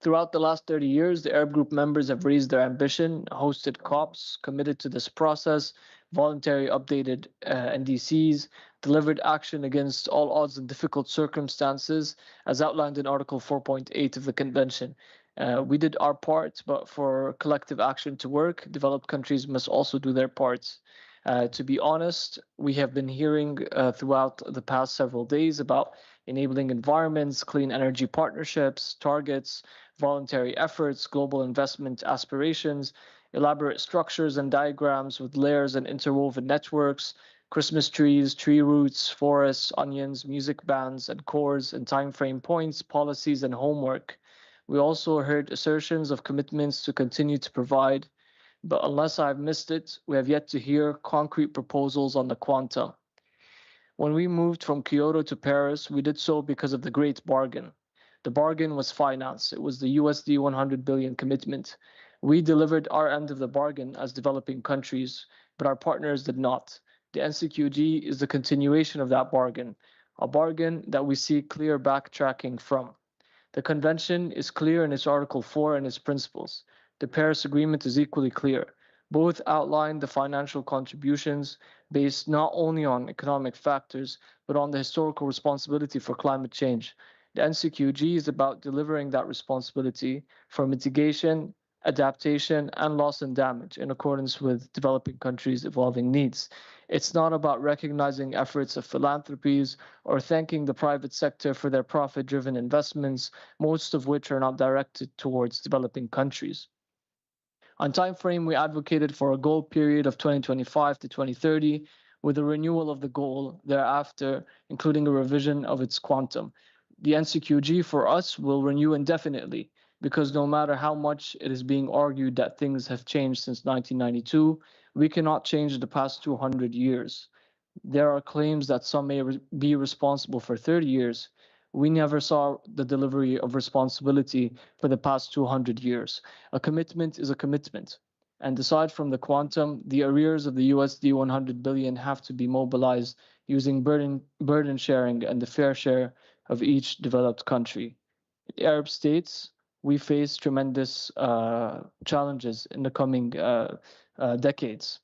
Throughout the last 30 years, the Arab Group members have raised their ambition, hosted COPs, committed to this process, voluntarily updated NDCs, delivered action against all odds and difficult circumstances, as outlined in Article 4.8 of the Convention. We did our part, but for collective action to work, developed countries must also do their parts. To be honest, we have been hearing throughout the past several days about enabling environments, clean energy partnerships, targets, voluntary efforts, global investment aspirations, elaborate structures and diagrams with layers and interwoven networks, Christmas trees, tree roots, forests, onions, music bands and cores and timeframe points, policies and homework. We also heard assertions of commitments to continue to provide, but unless I've missed it, we have yet to hear concrete proposals on the quanta. When we moved from Kyoto to Paris, we did so because of the Great Bargain. The bargain was finance. It was the USD 100 billion commitment. We delivered our end of the bargain as developing countries, but our partners did not. The NCQG is the continuation of that bargain, a bargain that we see clear backtracking from. The convention is clear in its Article 4 and its principles. The Paris Agreement is equally clear. Both outline the financial contributions based not only on economic factors, but on the historical responsibility for climate change. The NCQG is about delivering that responsibility for mitigation, adaptation, and loss and damage in accordance with developing countries' evolving needs. It's not about recognizing efforts of philanthropies or thanking the private sector for their profit-driven investments, most of which are not directed towards developing countries. On time frame, we advocated for a goal period of 2025 to 2030, with a renewal of the goal thereafter, including a revision of its quantum. The NCQG for us will renew indefinitely, because no matter how much it is being argued that things have changed since 1992, we cannot change the past 200 years. There are claims that some may be responsible for 30 years. We never saw the delivery of responsibility for the past 200 years. A commitment is a commitment. And aside from the quantum, the arrears of the USD 100 billion have to be mobilized using burden sharing and the fair share of each developed country. The Arab states, we face tremendous challenges in the coming decades.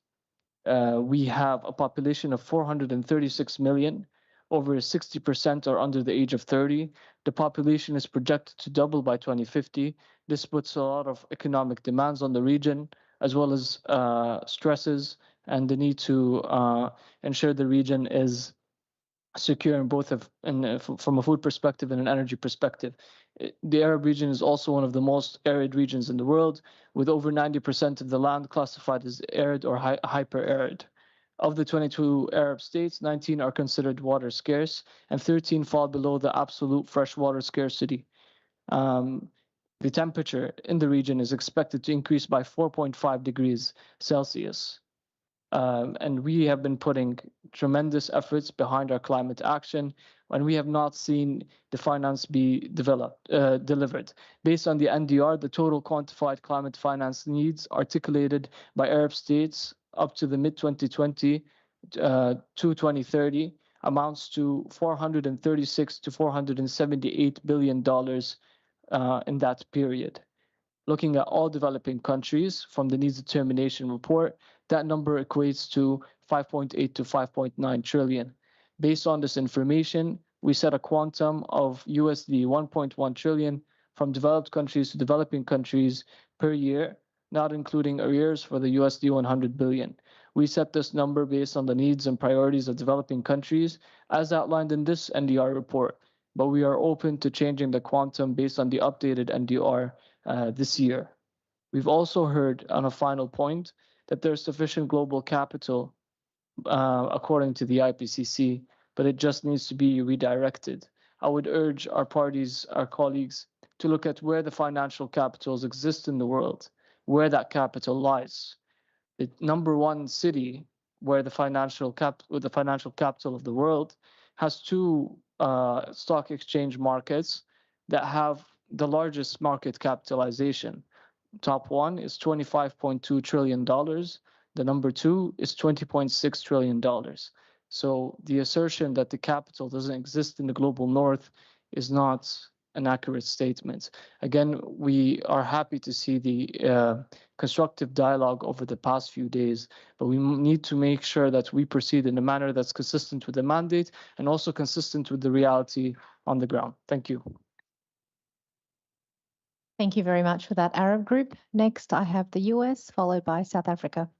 We have a population of 436 million. Over 60% are under the age of 30. The population is projected to double by 2050. This puts a lot of economic demands on the region, as well as stresses and the need to ensure the region is secure in both from a food perspective and an energy perspective. The Arab region is also one of the most arid regions in the world, with over 90% of the land classified as arid or hyper-arid. Of the 22 Arab states, 19 are considered water scarce, and 13 fall below the absolute freshwater scarcity. The temperature in the region is expected to increase by 4.5 degrees Celsius. And we have been putting tremendous efforts behind our climate action, and we have not seen the finance be delivered. Based on the NDR, the total quantified climate finance needs articulated by Arab states up to the mid-2020 to 2030 amounts to $436 to $478 billion in that period. Looking at all developing countries from the needs determination report, that number equates to 5.8 to 5.9 trillion. Based on this information, we set a quantum of USD 1.1 trillion from developed countries to developing countries per year, not including arrears for the USD 100 billion. We set this number based on the needs and priorities of developing countries as outlined in this NDR report, but we are open to changing the quantum based on the updated NDR this year. We've also heard on a final point that there's sufficient global capital according to the IPCC, but it just needs to be redirected. I would urge our parties, our colleagues, to look at where the financial capitals exist in the world, where that capital lies. The number one city where the financial capital of the world has two stock exchange markets that have the largest market capitalization. Top one is $25.2 trillion. The number two is $20.6 trillion. So the assertion that the capital doesn't exist in the global north is not an accurate statement. Again, we are happy to see the constructive dialogue over the past few days, but we need to make sure that we proceed in a manner that's consistent with the mandate and also consistent with the reality on the ground. Thank you. Thank you very much for that, Arab group. Next, I have the US, followed by South Africa.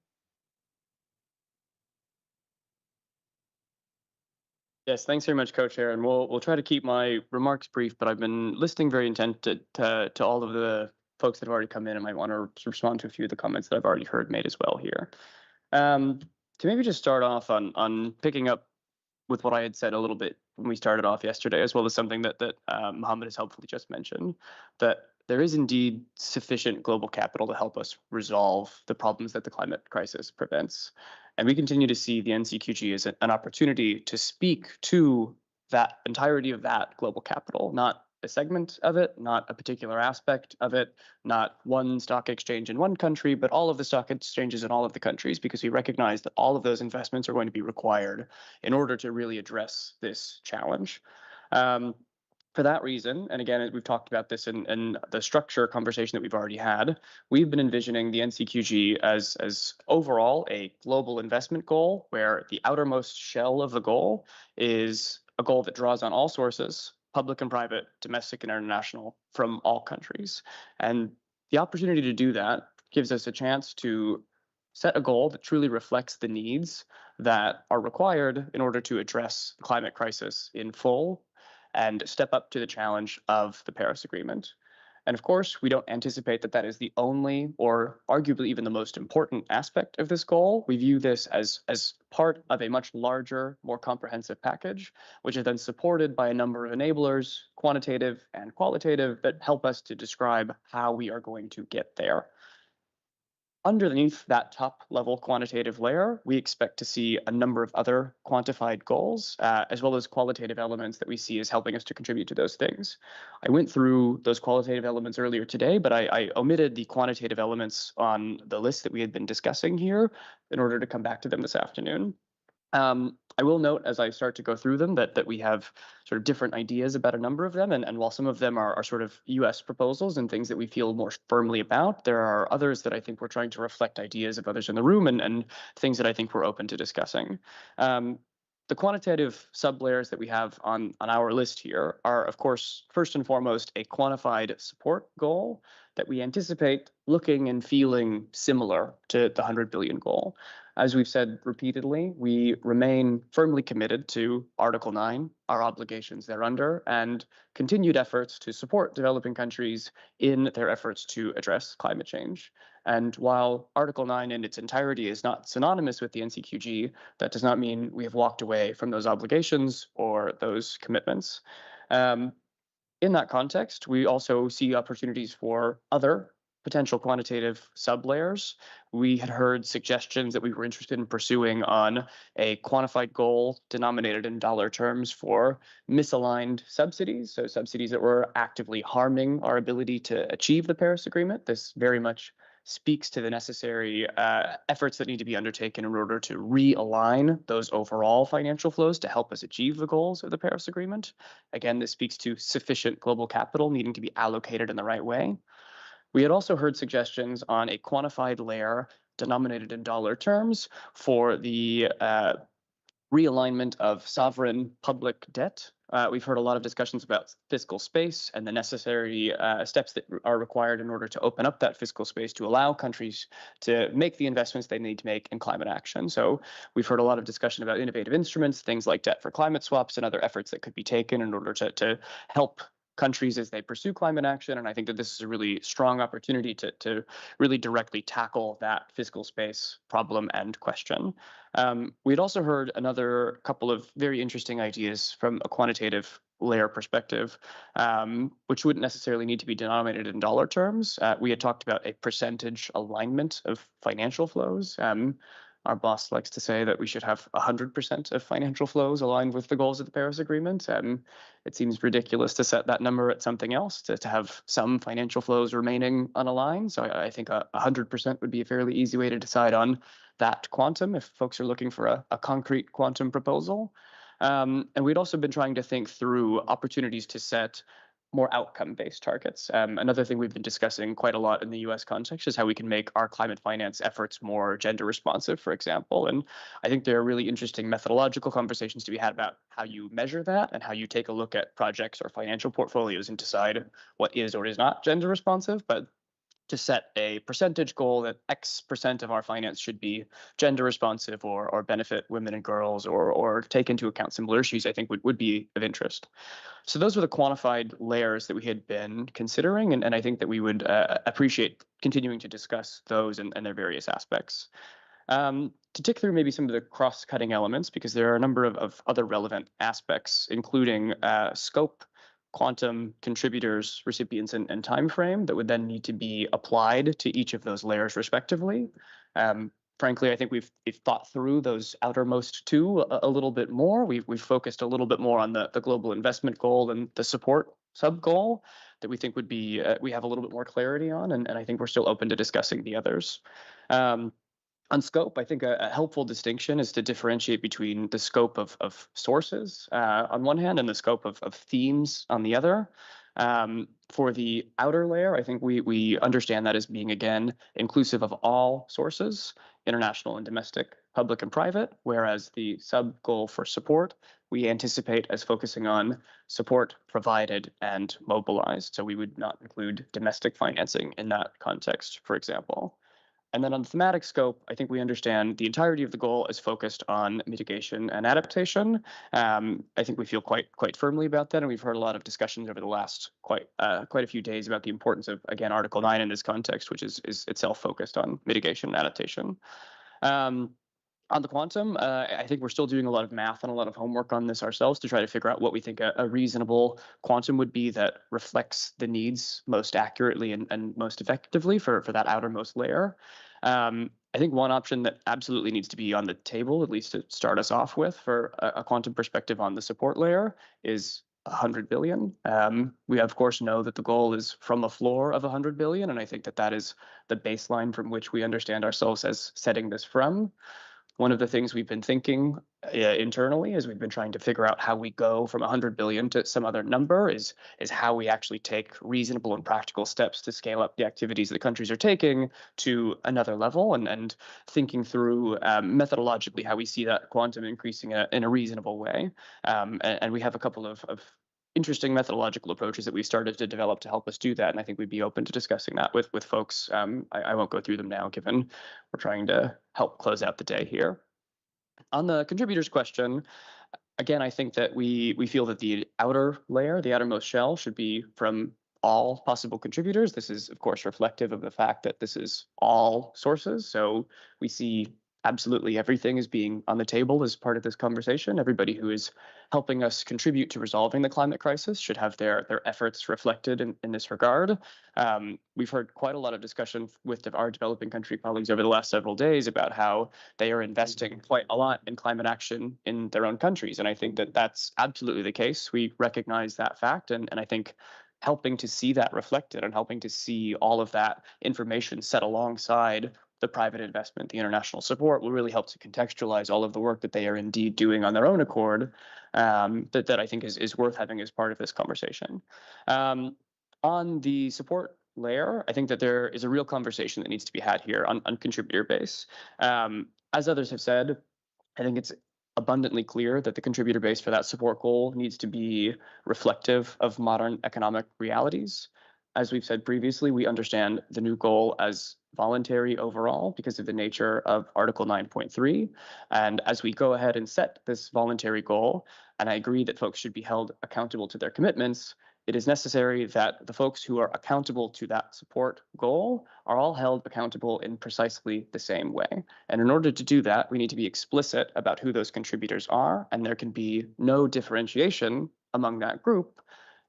Yes, thanks very much, Co-Chair, and we'll try to keep my remarks brief, but I've been listening very intently to all of the folks that have already come in and might want to respond to a few of the comments that I've already heard made as well here. To maybe just start off on picking up with what I had said a little bit when we started off yesterday, as well as something that Mohammed has helpfully just mentioned, that there is indeed sufficient global capital to help us resolve the problems that the climate crisis prevents. And we continue to see the NCQG as an opportunity to speak to that entirety of that global capital, not a segment of it, not a particular aspect of it, not one stock exchange in one country, but all of the stock exchanges in all of the countries, because we recognize that all of those investments are going to be required in order to really address this challenge. For that reason, and again, as we've talked about this in the structure conversation that we've already had, we've been envisioning the NCQG as overall a global investment goal, where the outermost shell of the goal is a goal that draws on all sources, public and private, domestic and international, from all countries. And the opportunity to do that gives us a chance to set a goal that truly reflects the needs that are required in order to address the climate crisis in full and step up to the challenge of the Paris Agreement. And of course, we don't anticipate that that is the only or arguably even the most important aspect of this goal. We view this as part of a much larger, more comprehensive package, which is then supported by a number of enablers, quantitative and qualitative, that help us to describe how we are going to get there. Underneath that top level quantitative layer, we expect to see a number of other quantified goals, as well as qualitative elements that we see as helping us to contribute to those things. I went through those qualitative elements earlier today, but I omitted the quantitative elements on the list that we had been discussing here in order to come back to them this afternoon. I will note as I start to go through them that we have sort of different ideas about a number of them. And while some of them are sort of US proposals and things that we feel more firmly about, there are others that I think we're trying to reflect ideas of others in the room and things that I think we're open to discussing. The quantitative sublayers that we have on our list here are, of course, first and foremost, a quantified support goal that we anticipate looking and feeling similar to the 100 billion goal. As we've said repeatedly, we remain firmly committed to Article 9, our obligations thereunder, and continued efforts to support developing countries in their efforts to address climate change. And while Article 9 in its entirety is not synonymous with the NCQG, that does not mean we have walked away from those obligations or those commitments. In that context, we also see opportunities for other potential quantitative sublayers. We had heard suggestions that we were interested in pursuing on a quantified goal denominated in dollar terms for misaligned subsidies, so subsidies that were actively harming our ability to achieve the Paris Agreement. This very much speaks to the necessary efforts that need to be undertaken in order to realign those overall financial flows to help us achieve the goals of the Paris Agreement. Again, this speaks to sufficient global capital needing to be allocated in the right way. We had also heard suggestions on a quantified layer denominated in dollar terms for the realignment of sovereign public debt. We've heard a lot of discussions about fiscal space and the necessary steps that are required in order to open up that fiscal space to allow countries to make the investments they need to make in climate action. So we've heard a lot of discussion about innovative instruments, things like debt for climate swaps and other efforts that could be taken in order to help countries as they pursue climate action. And I think that this is a really strong opportunity to really directly tackle that fiscal space problem and question. We'd also heard another couple of very interesting ideas from a quantitative layer perspective, which wouldn't necessarily need to be denominated in dollar terms. We had talked about a percentage alignment of financial flows. Our boss likes to say that we should have 100% of financial flows aligned with the goals of the Paris Agreement. It seems ridiculous to set that number at something else, to have some financial flows remaining unaligned. So I think 100% would be a fairly easy way to decide on that quantum if folks are looking for a concrete quantum proposal. And we'd also been trying to think through opportunities to set more outcome-based targets. Another thing we've been discussing quite a lot in the US context is how we can make our climate finance efforts more gender responsive, for example. And I think there are really interesting methodological conversations to be had about how you measure that and how you take a look at projects or financial portfolios and decide what is or is not gender responsive. But to set a percentage goal that X percent of our finance should be gender responsive or benefit women and girls or take into account similar issues, I think would be of interest. So those were the quantified layers that we had been considering, and I think that we would appreciate continuing to discuss those and their various aspects. To tick through maybe some of the cross-cutting elements, because there are a number of other relevant aspects, including scope, quantum, contributors, recipients, and time frame that would then need to be applied to each of those layers respectively. Frankly, I think we've thought through those outermost two a little bit more. We've focused a little bit more on the global investment goal and the support sub goal that we think would be we have a little bit more clarity on, and I think we're still open to discussing the others. On scope, I think a helpful distinction is to differentiate between the scope of sources on one hand and the scope of themes on the other. For the outer layer, I think we understand that as being, again, inclusive of all sources, international and domestic, public and private, whereas the sub-goal for support, we anticipate as focusing on support provided and mobilized. So we would not include domestic financing in that context, for example. And then on the thematic scope, I think we understand the entirety of the goal is focused on mitigation and adaptation. I think we feel quite firmly about that, and we've heard a lot of discussions over the last quite a few days about the importance of, again, Article 9 in this context, which is itself focused on mitigation and adaptation. On the quantum, I think we're still doing a lot of math and a lot of homework on this ourselves to try to figure out what we think a reasonable quantum would be that reflects the needs most accurately and most effectively for that outermost layer. I think one option that absolutely needs to be on the table, at least to start us off with, for a quantum perspective on the support layer is 100 billion. We of course know that the goal is from a floor of 100 billion, and I think that is the baseline from which we understand ourselves as setting this from. One of the things we've been thinking internally as we've been trying to figure out how we go from 100 billion to some other number is how we actually take reasonable and practical steps to scale up the activities that countries are taking to another level, and thinking through methodologically how we see that quantum increasing in a reasonable way. And we have a couple of interesting methodological approaches that we started to develop to help us do that, and I think we'd be open to discussing that with folks. I won't go through them now, given we're trying to help close out the day here. On the contributors question, again, I think that we feel that the outer layer, the outermost shell, should be from all possible contributors. This is, of course, reflective of the fact that this is all sources. So we see absolutely everything is being on the table as part of this conversation. Everybody who is helping us contribute to resolving the climate crisis should have their efforts reflected in this regard. We've heard quite a lot of discussion with our developing country colleagues over the last several days about how they are investing quite a lot in climate action in their own countries. And I think that that's absolutely the case. We recognize that fact. And I think helping to see that reflected and helping to see all of that information set alongside the private investment, the international support, will really help to contextualize all of the work that they are indeed doing on their own accord, that I think is worth having as part of this conversation. On the support layer, I think that there is a real conversation that needs to be had here on contributor base. As others have said, I think it's abundantly clear that the contributor base for that support goal needs to be reflective of modern economic realities. As we've said previously, we understand the new goal as voluntary overall because of the nature of Article 9.3. And as we go ahead and set this voluntary goal, and I agree that folks should be held accountable to their commitments, it is necessary that the folks who are accountable to that support goal are all held accountable in precisely the same way. And in order to do that, we need to be explicit about who those contributors are, and there can be no differentiation among that group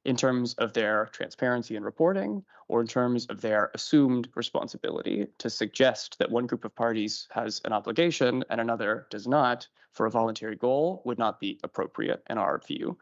in terms of their transparency and reporting, or in terms of their assumed responsibility. To suggest that one group of parties has an obligation and another does not for a voluntary goal would not be appropriate in our view.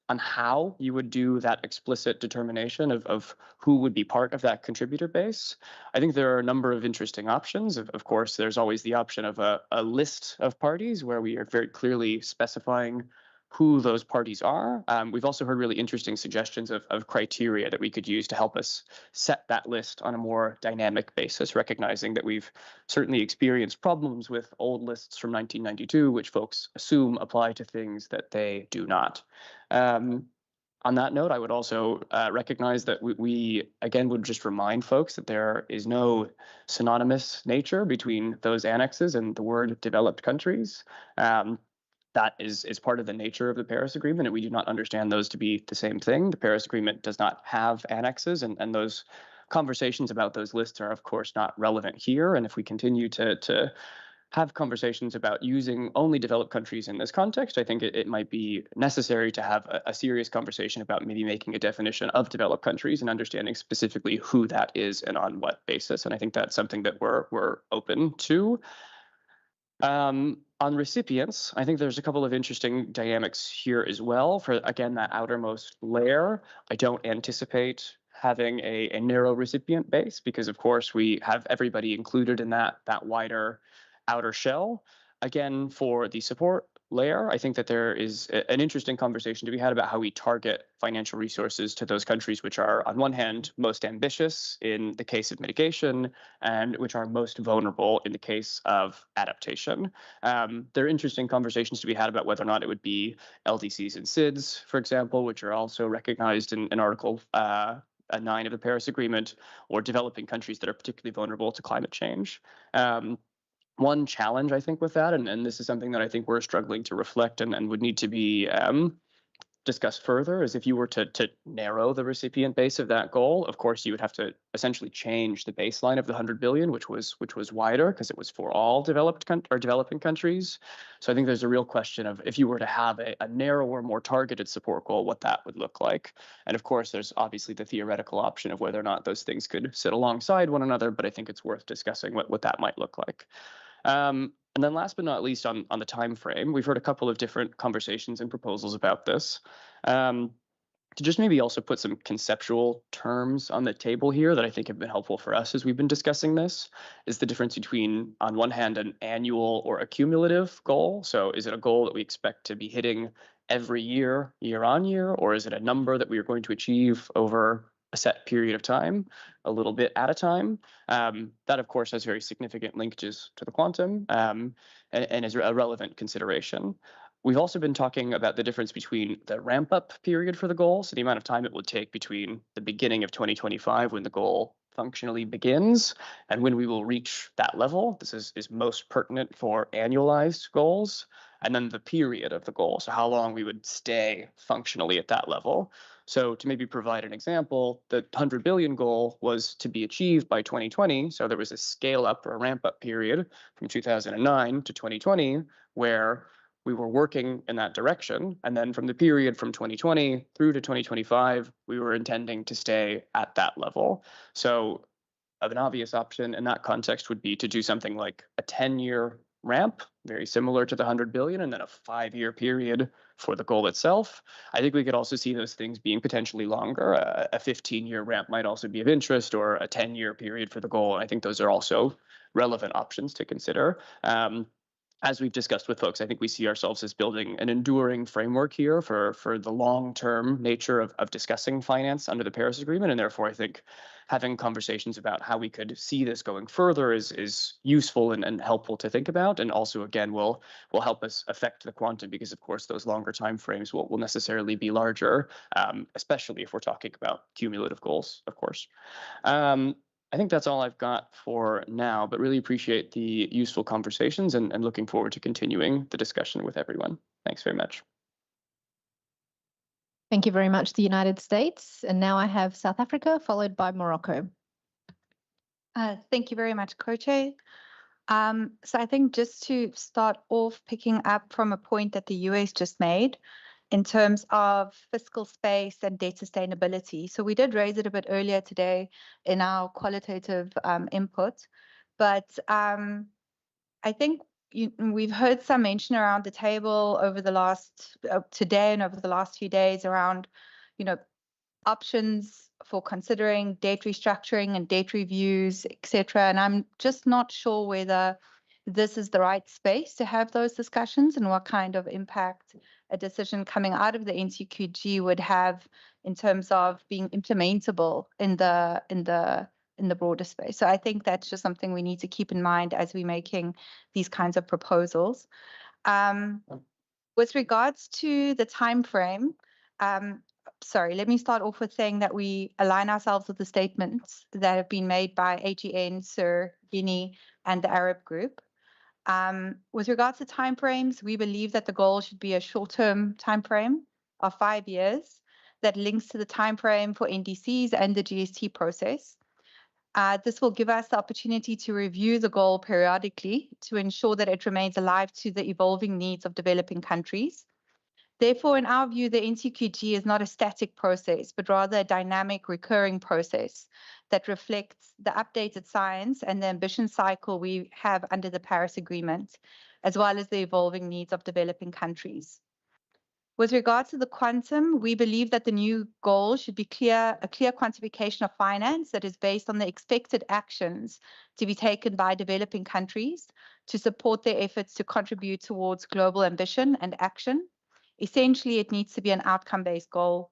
On how you would do that explicit determination of who would be part of that contributor base, I think there are a number of interesting options. Of course, there's always the option of a list of parties where we are very clearly specifying who those parties are. We've also heard really interesting suggestions of criteria that we could use to help us set that list on a more dynamic basis, recognizing that we've certainly experienced problems with old lists from 1992, which folks assume apply to things that they do not. On that note, I would also recognize that we again would just remind folks that there is no synonymous nature between those annexes and the word developed countries. That is part of the nature of the Paris Agreement, and we do not understand those to be the same thing. The Paris Agreement does not have annexes, and those conversations about those lists are, of course, not relevant here. And if we continue to have conversations about using only developed countries in this context, I think it might be necessary to have a serious conversation about maybe making a definition of developed countries and understanding specifically who that is and on what basis. And I think that's something that we're open to. On recipients, I think there's a couple of interesting dynamics here as well. For, again, that outermost layer, I don't anticipate having a narrow recipient base because, of course, we have everybody included in that wider outer shell. Again, for the support layer, I think that there is an interesting conversation to be had about how we target financial resources to those countries which are, on one hand, most ambitious in the case of mitigation and which are most vulnerable in the case of adaptation. There are interesting conversations to be had about whether or not it would be LDCs and SIDS, for example, which are also recognized in Article 9 of the Paris Agreement, or developing countries that are particularly vulnerable to climate change. One challenge, I think, with that, and this is something that I think we're struggling to reflect and would need to be discussed further, is if you were to narrow the recipient base of that goal, of course, you would have to essentially change the baseline of the 100 billion, which was wider because it was for all developing countries. So I think there's a real question of if you were to have a narrower, more targeted support goal, what that would look like. And of course, there's obviously the theoretical option of whether or not those things could sit alongside one another, but I think it's worth discussing what that might look like. And then last but not least, on the time frame, we've heard a couple of different conversations and proposals about this. To just maybe also put some conceptual terms on the table here that I think have been helpful for us as we've been discussing this, is the difference between, on one hand, an annual or a cumulative goal. So is it a goal that we expect to be hitting every year, year on year, or is it a number that we are going to achieve over a set period of time, a little bit at a time? That, of course, has very significant linkages to the quantum and is a relevant consideration. We've also been talking about the difference between the ramp-up period for the goal, so the amount of time it would take between the beginning of 2025, when the goal functionally begins, and when we will reach that level. This is most pertinent for annualized goals, and then the period of the goal, so how long we would stay functionally at that level. So to maybe provide an example, the 100 billion goal was to be achieved by 2020. So there was a scale up or a ramp up period from 2009 to 2020 where we were working in that direction. And then from the period from 2020 through to 2025, we were intending to stay at that level. So an obvious option in that context would be to do something like a 10-year ramp, very similar to the 100 billion, and then a 5-year period for the goal itself. I think we could also see those things being potentially longer. A 15-year ramp might also be of interest, or a 10-year period for the goal. And I think those are also relevant options to consider. As we've discussed with folks, I think we see ourselves as building an enduring framework here for the long-term nature of discussing finance under the Paris Agreement. And therefore, I think having conversations about how we could see this going further is useful and helpful to think about. And also, again, will help us affect the quantum because, of course, those longer timeframes will necessarily be larger, especially if we're talking about cumulative goals, of course. I think that's all I've got for now, but really appreciate the useful conversations and looking forward to continuing the discussion with everyone. Thanks very much. Thank you very much, the United States. And now I have South Africa, followed by Morocco. Thank you very much, Co-Chair. So I think just to start off, picking up from a point that the US just made in terms of fiscal space and debt sustainability. So we did raise it a bit earlier today in our qualitative input, but I think we've heard some mention around the table over the last today and over the last few days around, options for considering debt restructuring and debt reviews, etc. And I'm just not sure whether this is the right space to have those discussions and what kind of impact a decision coming out of the NCQG would have in terms of being implementable in the broader space. So I think that's just something we need to keep in mind as we're making these kinds of proposals. With regards to the time frame, sorry, let me start off with saying that we align ourselves with the statements that have been made by AGN, SIR, Guinea, and the Arab Group. With regards to timeframes, we believe that the goal should be a short-term timeframe of 5 years that links to the timeframe for NDCs and the GST process. This will give us the opportunity to review the goal periodically to ensure that it remains alive to the evolving needs of developing countries. Therefore, in our view, the NCQG is not a static process, but rather a dynamic, recurring process that reflects the updated science and the ambition cycle we have under the Paris Agreement, as well as the evolving needs of developing countries. With regard to the quantum, we believe that the new goal should be a clear quantification of finance that is based on the expected actions to be taken by developing countries to support their efforts to contribute towards global ambition and action. Essentially, it needs to be an outcome-based goal.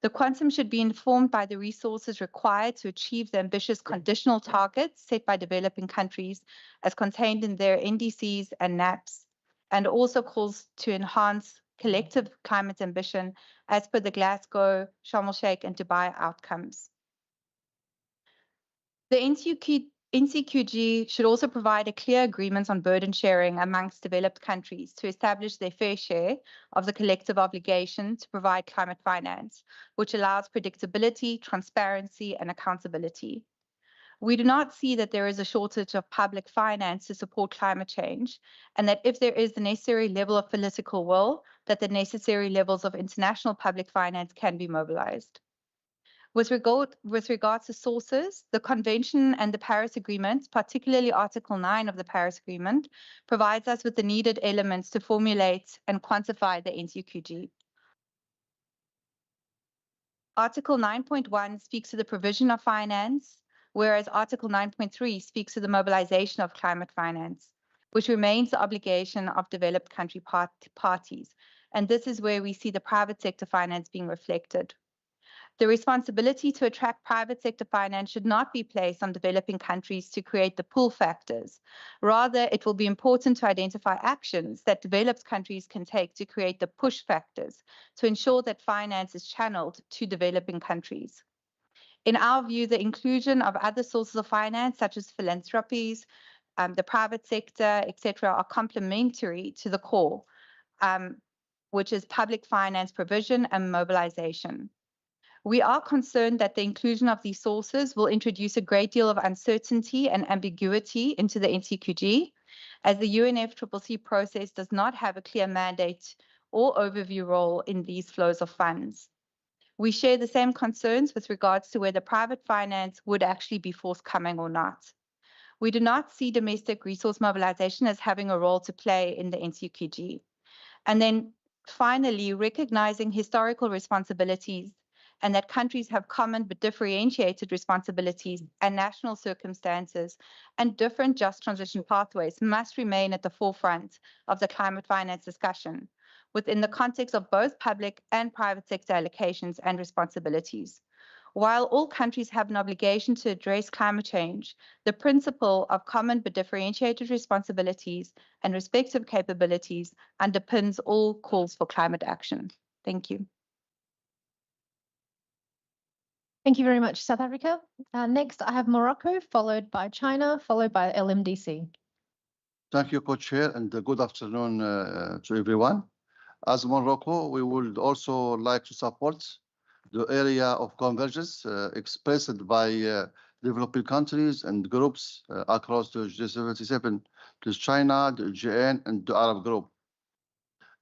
The quantum should be informed by the resources required to achieve the ambitious conditional targets set by developing countries as contained in their NDCs and NAPs, and also calls to enhance collective climate ambition as per the Glasgow, Sharm el-Sheikh, and Dubai outcomes. The NCQG should also provide a clear agreement on burden sharing amongst developed countries to establish their fair share of the collective obligation to provide climate finance, which allows predictability, transparency, and accountability. We do not see that there is a shortage of public finance to support climate change, and that if there is the necessary level of political will, that the necessary levels of international public finance can be mobilized. With regards to sources, the Convention and the Paris Agreement, particularly Article 9 of the Paris Agreement, provides us with the needed elements to formulate and quantify the NCQG. Article 9.1 speaks to the provision of finance, whereas Article 9.3 speaks to the mobilization of climate finance, which remains the obligation of developed country parties. And this is where we see the private sector finance being reflected. The responsibility to attract private sector finance should not be placed on developing countries to create the pull factors. Rather, it will be important to identify actions that developed countries can take to create the push factors to ensure that finance is channeled to developing countries. In our view, the inclusion of other sources of finance, such as philanthropies, the private sector, etc., are complementary to the core, which is public finance provision and mobilization. We are concerned that the inclusion of these sources will introduce a great deal of uncertainty and ambiguity into the NCQG, as the UNFCCC process does not have a clear mandate or overview role in these flows of funds. We share the same concerns with regards to whether private finance would actually be forthcoming or not. We do not see domestic resource mobilization as having a role to play in the NCQG. And then finally, recognizing historical responsibilities and that countries have common but differentiated responsibilities and national circumstances and different just transition pathways must remain at the forefront of the climate finance discussion within the context of both public and private sector allocations and responsibilities. While all countries have an obligation to address climate change, the principle of common but differentiated responsibilities and respective capabilities underpins all calls for climate action. Thank you. Thank you very much, South Africa. Next, I have Morocco, followed by China, followed by LMDC. Thank you, Co-Chair, and good afternoon to everyone. As Morocco, we would also like to support the area of convergence expressed by developing countries and groups across the G77, plus China, the AGN, and the Arab group.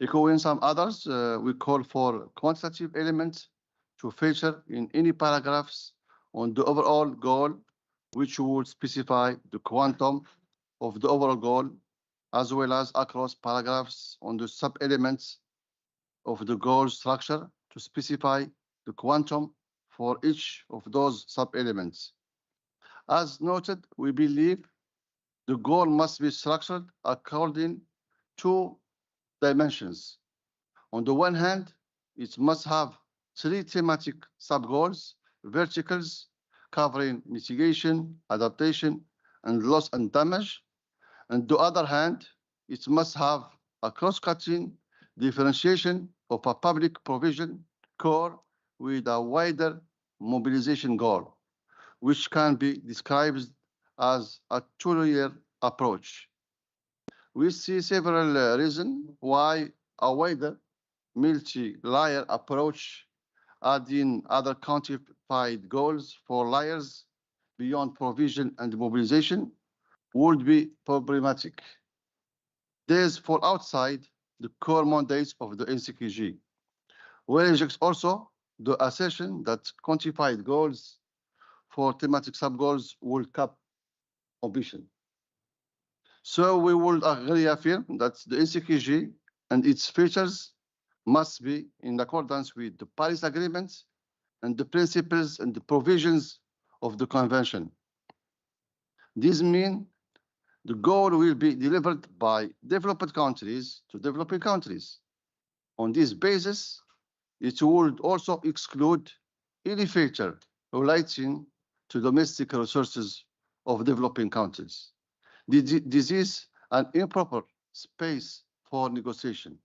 Echoing some others, we call for quantitative elements to feature in any paragraphs on the overall goal, which would specify the quantum of the overall goal, as well as across paragraphs on the sub-elements of the goal structure to specify the quantum for each of those sub-elements. As noted, we believe The goal must be structured according to dimensions. On the one hand, it must have 3 thematic sub-goals, verticals, covering mitigation, adaptation, and loss and damage. On the other hand, it must have a cross-cutting differentiation of a public provision core with a wider mobilization goal, which can be described as a two-layer approach. We see several reasons why a wider multi-layer approach, adding other quantified goals for layers beyond provision and mobilization, would be problematic. This fall outside the core mandates of the NCKG, where rejects also the assertion that quantified goals for thematic sub-goals will cap ambition. So we would reaffirm that the NCKG and its features must be in accordance with the Paris Agreement and the principles and the provisions of the Convention. This means the goal will be delivered by developed countries to developing countries. On this basis, it would also exclude any feature relating to domestic resources of developing countries. This is an improper space for negotiation.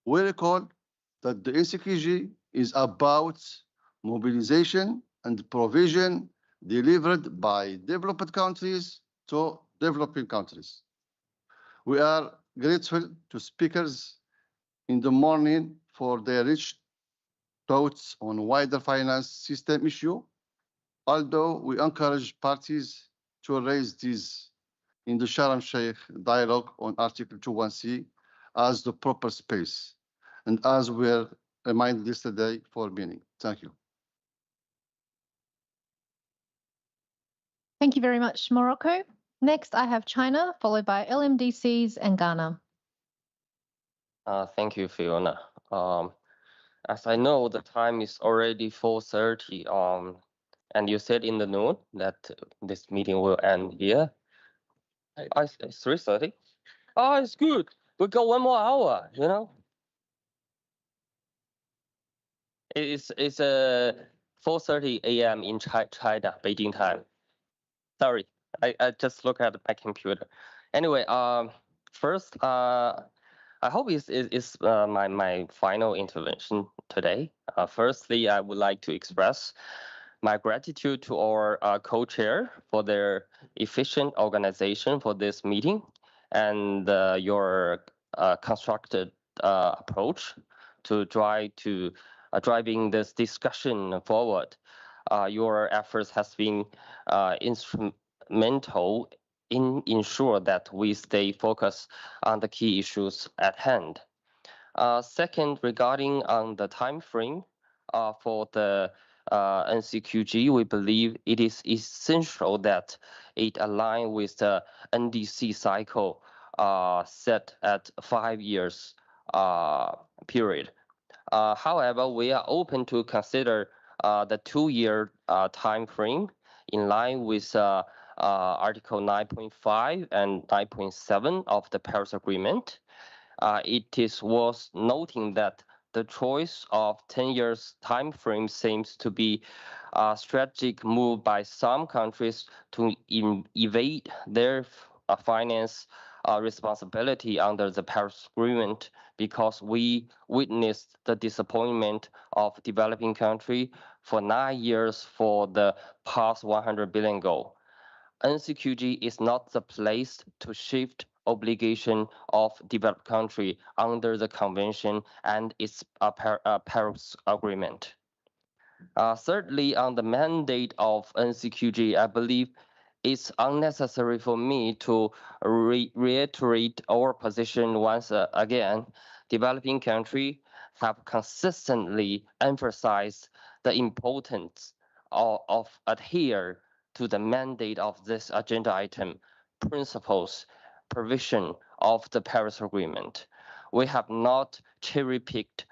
We recall that the NCKG is about mobilization and provision delivered by developed countries to developing countries. We are grateful to speakers in the morning for their rich thoughts on wider finance system issue, although we encourage parties to raise these in the Sharm el-Sheikh dialogue on Article 21C as the proper space, and as we're reminded yesterday for meaning. Thank you. Thank you very much, Morocco. Next, I have China, followed by LMDCs and Ghana. Thank you, Fiona. As I know, the time is already 4:30. And you said in the noon that this meeting will end here. It's 3:30. Oh, it's good. We got 1 more hour. You know. It's 4:30 a.m. in China, Beijing time. Sorry, I just look at my computer. Anyway, first, I hope it's my final intervention today. Firstly, I would like to express my gratitude to our co-chair for their efficient organization for this meeting and your constructed approach to driving this discussion forward. Your efforts has been instrumental in ensure that we stay focused on the key issues at hand. Second, regarding on the time frame for the NCQG, we believe it is essential that it align with the NDC cycle set at 5 years period. However, we are open to consider the 2-year time frame in line with Article 9.5 and 9.7 of the Paris Agreement. It is worth noting that the choice of 10 years time frame seems to be a strategic move by some countries to evade their finance responsibility under the Paris Agreement, because we witnessed the disappointment of developing country for 9 years for the past 100 billion goal. NCQG is not the place to shift obligation of developed country under the convention and its Paris Agreement. Thirdly, on the mandate of NCQG, I believe it's unnecessary for me to reiterate our position once again. Developing countries have consistently emphasized the importance of adhere to the mandate of this agenda item, principles, provision of the Paris Agreement. We have not cherry-picked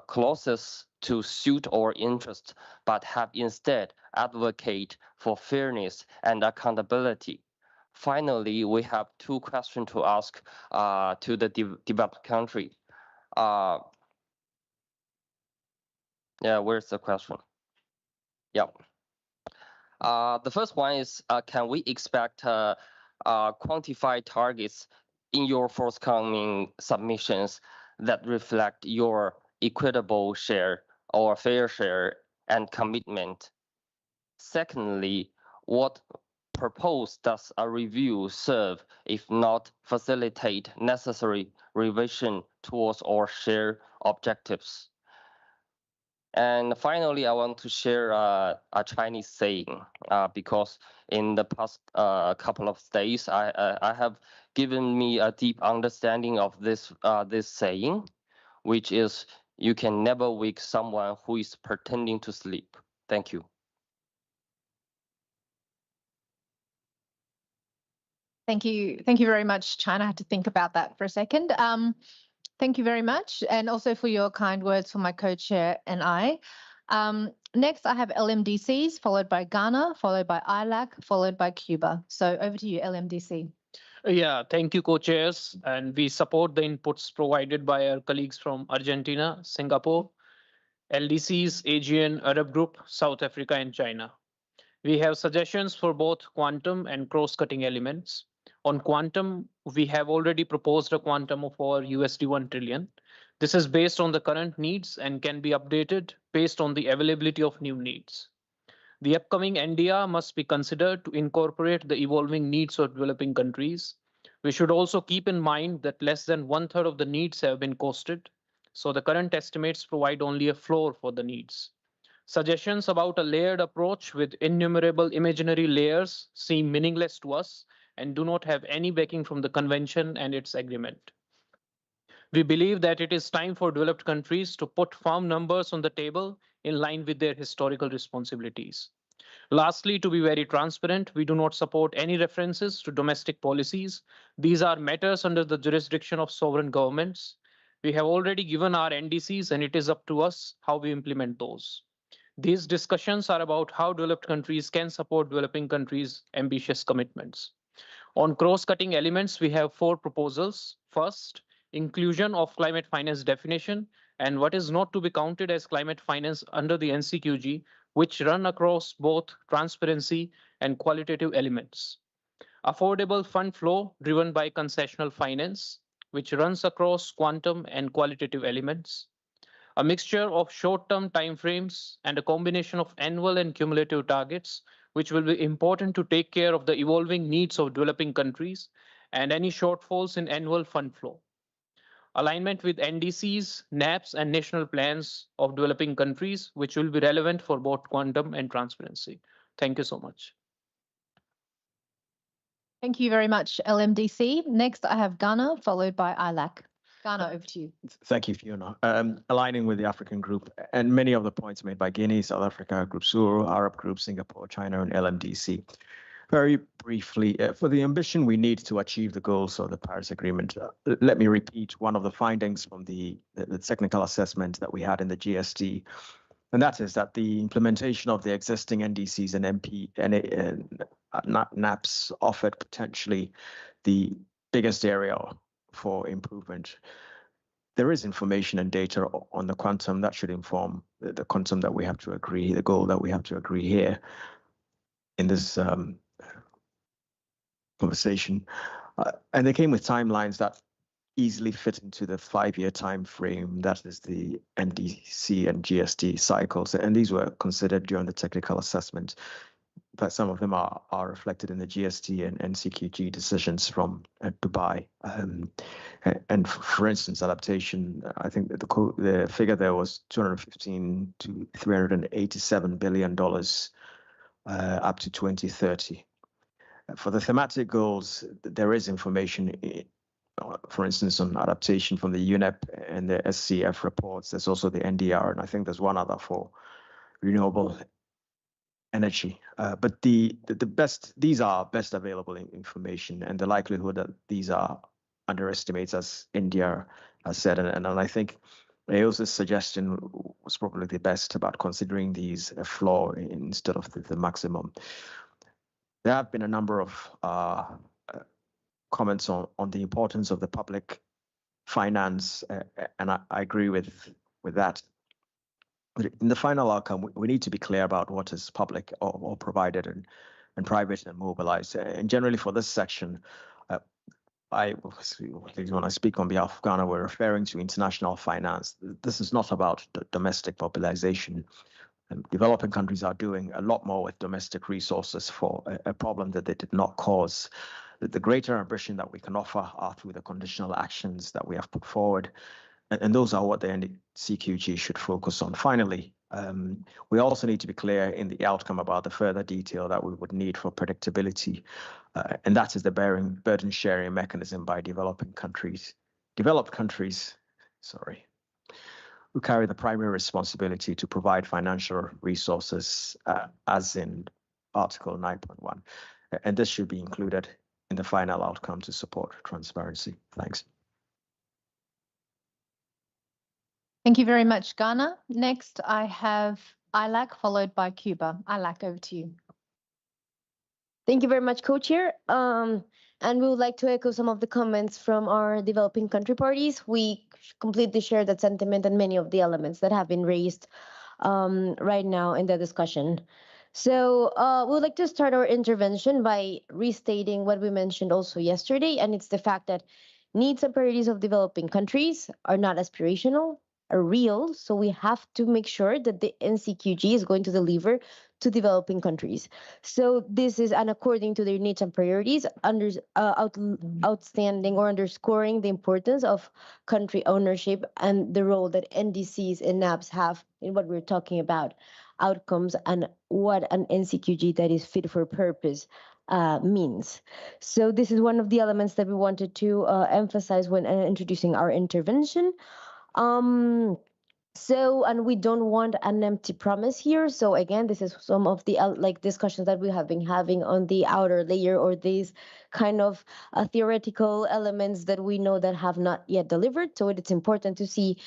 clauses to suit our interests, but have instead advocate for fairness and accountability. Finally, we have two questions to ask to the developed country. Yeah, where's the question? Yeah. The first one is, can we expect quantified targets in your forthcoming submissions that reflect your equitable share or fair share and commitment? Secondly, what purpose does a review serve if not facilitate necessary revision towards our shared objectives? And finally, I want to share a Chinese saying because in the past couple of days, I have given me a deep understanding of this saying, which is, you can never wake someone who is pretending to sleep. Thank you. Thank you. Thank you very much, China. I had to think about that for a second. Thank you very much, and also for your kind words for my co-chair and I. Next, I have LMDCs, followed by Ghana, followed by ILAC, followed by Cuba. So over to you, LMDC. Yeah, thank you, co-chairs. And we support the inputs provided by our colleagues from Argentina, Singapore, LDCs, ASEAN, Arab Group, South Africa, and China. We have suggestions for both quantum and cross-cutting elements. On quantum, we have already proposed a quantum of our USD 1 trillion. This is based on the current needs and can be updated based on the availability of new needs. The upcoming NDR must be considered to incorporate the evolving needs of developing countries. We should also keep in mind that less than 1/3 of the needs have been costed, so the current estimates provide only a floor for the needs. Suggestions about a layered approach with innumerable imaginary layers seem meaningless to us and do not have any backing from the convention and its agreement. We believe that it is time for developed countries to put firm numbers on the table in line with their historical responsibilities. Lastly, to be very transparent, we do not support any references to domestic policies. These are matters under the jurisdiction of sovereign governments. We have already given our NDCs, and it is up to us how we implement those. These discussions are about how developed countries can support developing countries' ambitious commitments. On cross-cutting elements, we have 4 proposals. First, inclusion of climate finance definition and what is not to be counted as climate finance under the NCQG, which run across both transparency and qualitative elements. Affordable fund flow driven by concessional finance, which runs across quantum and qualitative elements. A mixture of short-term timeframes and a combination of annual and cumulative targets, which will be important to take care of the evolving needs of developing countries and any shortfalls in annual fund flow. Alignment with NDCs, NAPs, and national plans of developing countries, which will be relevant for both quantum and transparency. Thank you so much. Thank you very much, LMDC. Next, I have Ghana, followed by ILAC. Ghana, over to you. Thank you, Fiona. Aligning with the African group and many of the points made by Guinea, South Africa, Group Sur, Arab Group, Singapore, China, and LMDC. Very briefly, for the ambition we need to achieve the goals of the Paris Agreement, let me repeat one of the findings from the technical assessment that we had in the GST, and that is that the implementation of the existing NDCs and NAPs offered potentially the biggest area for improvement. There is information and data on the quantum that should inform the quantum that we have to agree, the goal that we have to agree here in this conversation. And they came with timelines that easily fit into the 5-year time frame, that is the NDC and GST cycles. And these were considered during the technical assessment. But some of them are reflected in the GST and NCQG decisions from Dubai. And for instance, adaptation, I think that the figure there was $215 to $387 billion up to 2030. For the thematic goals, there is information, for instance, on adaptation from the UNEP and the SCF reports. There's also the NDR, and I think there's one other for renewable energy. But these are best available information, and the likelihood that these are underestimates, as India has said, and I think AOS's suggestion was probably the best about considering these a floor instead of the maximum. There have been a number of comments on the importance of the public finance, and I agree with that. But in the final outcome, we need to be clear about what is public or provided and private and mobilized. And generally for this section, when I speak on behalf of Ghana, we're referring to international finance. This is not about domestic mobilization. Developing countries are doing a lot more with domestic resources for a problem that they did not cause. The greater ambition that we can offer are through the conditional actions that we have put forward. And those are what the CQG should focus on. Finally, we also need to be clear in the outcome about the further detail that we would need for predictability. And that is the burden sharing mechanism by developed countries, who carry the primary responsibility to provide financial resources, as in Article 9.1. And this should be included in the final outcome to support transparency. Thanks. Thank you very much, Ghana. Next, I have Ilac, followed by Cuba. Ilac, over to you. Thank you very much, Co-Chair. And we would like to echo some of the comments from our developing country parties. We completely share that sentiment and many of the elements that have been raised right now in the discussion. So we would like to start our intervention by restating what we mentioned also yesterday, and it's the fact that needs and priorities of developing countries are not aspirational, are real. So we have to make sure that the NCQG is going to deliver to developing countries. So this is, and according to their needs and priorities, outstanding or underscoring the importance of country ownership and the role that NDCs and NABs have in what we're talking about, outcomes, and what an NCQG that is fit for purpose means. So this is one of the elements that we wanted to emphasize when introducing our intervention. And we don't want an empty promise here. So again, this is some of the discussions that we have been having on the outer layer, or these kind of theoretical elements that we know that have not yet delivered. So it's important to see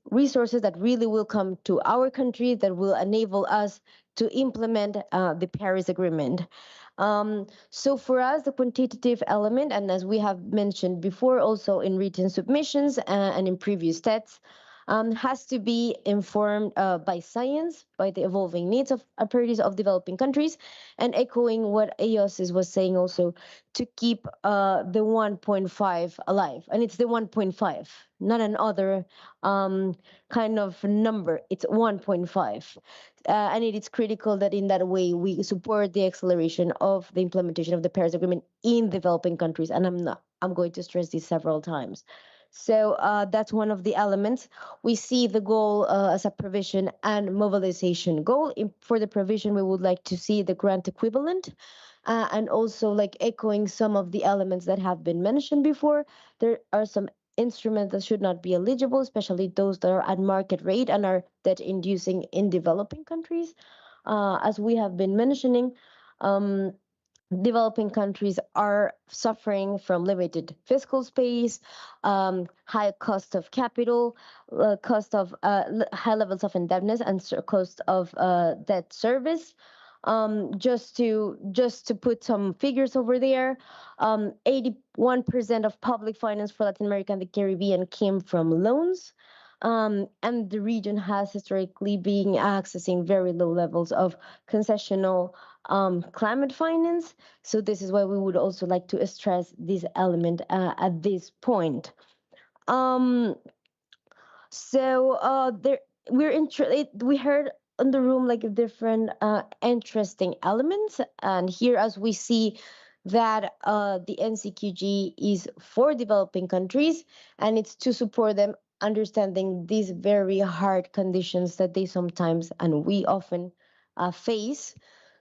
resources that really will come to our country that will enable us to implement the Paris Agreement. So for us, the quantitative element, and as we have mentioned before also in written submissions and in previous stats, has to be informed by science, by the evolving needs of priorities of developing countries, and echoing what EOS was saying also, to keep the 1.5 alive. And it's the 1.5, not another kind of number. It's 1.5. And it is critical that in that way we support the acceleration of the implementation of the Paris Agreement in developing countries. And I'm going to stress this several times. So that's one of the elements. We see the goal as a provision and mobilization goal. For the provision, we would like to see the grant equivalent, and also echoing some of the elements that have been mentioned before. There are some instruments that should not be eligible, especially those that are at market rate and are debt inducing in developing countries. As we have been mentioning, developing countries are suffering from limited fiscal space, high cost of capital, cost of high levels of indebtedness, and cost of debt service. Just to put some figures over there, 81% of public finance for Latin America and the Caribbean came from loans. And the region has historically been accessing very low levels of concessional climate finance. So this is why we would also like to stress this element at this point. We heard in the room different interesting elements, and here as we see that the NCQG is for developing countries, and it's to support them understanding these very hard conditions that they sometimes and we often face.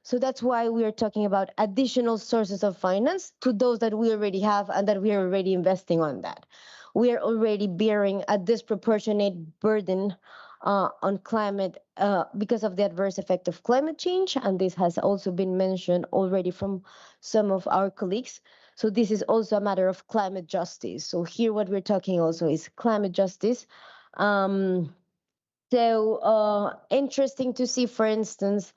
So that's why we are talking about additional sources of finance to those that we already have and that we are already investing on that. We are already bearing a disproportionate burden on climate because of the adverse effect of climate change, and this has also been mentioned already from some of our colleagues. So this is also a matter of climate justice. So here what we're talking also is climate justice. Interesting to see, for instance,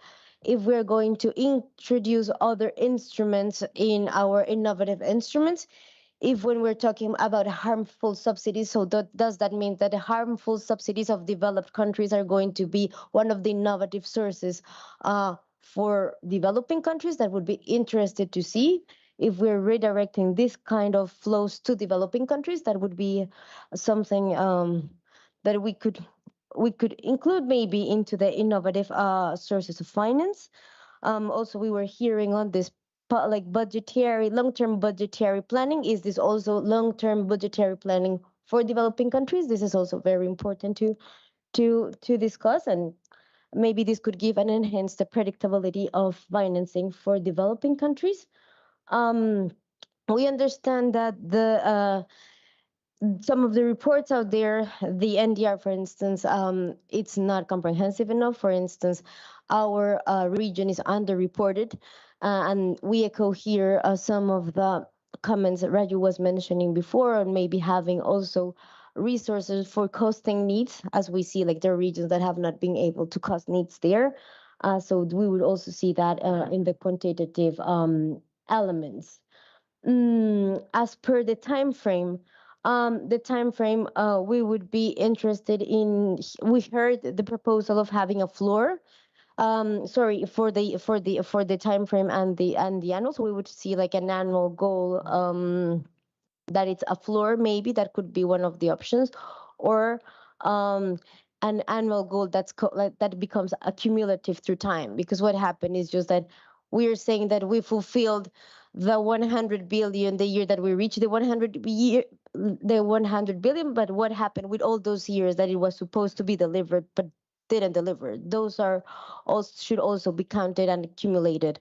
if we're going to introduce other instruments in our innovative instruments, if when we're talking about harmful subsidies, so does that mean that the harmful subsidies of developed countries are going to be one of the innovative sources for developing countries? That would be interested to see. If we're redirecting this kind of flows to developing countries, that would be something that we could include maybe into the innovative sources of finance. Also, we were hearing on this like budgetary, long-term budgetary planning. Is this also long-term budgetary planning for developing countries? This is also very important to discuss, and maybe this could give and enhance the predictability of financing for developing countries. We understand that the some of the reports out there, the NDR, for instance, it's not comprehensive enough. For instance, our region is underreported, and we echo here some of the comments that Raju was mentioning before, and maybe having also resources for costing needs, as we see like there are regions that have not been able to cost needs there. So we would also see that in the quantitative elements. As per the time frame, we would be interested in. We heard the proposal of having a floor. Sorry, for the time frame and the annual. So we would see like an annual goal. That it's a floor, maybe that could be one of the options, or an annual goal that becomes accumulative through time. Because what happened is just that we are saying that we fulfilled the 100 billion the year that we reached the 100 billion, but what happened with all those years that it was supposed to be delivered but didn't deliver? Those are also should also be counted and accumulated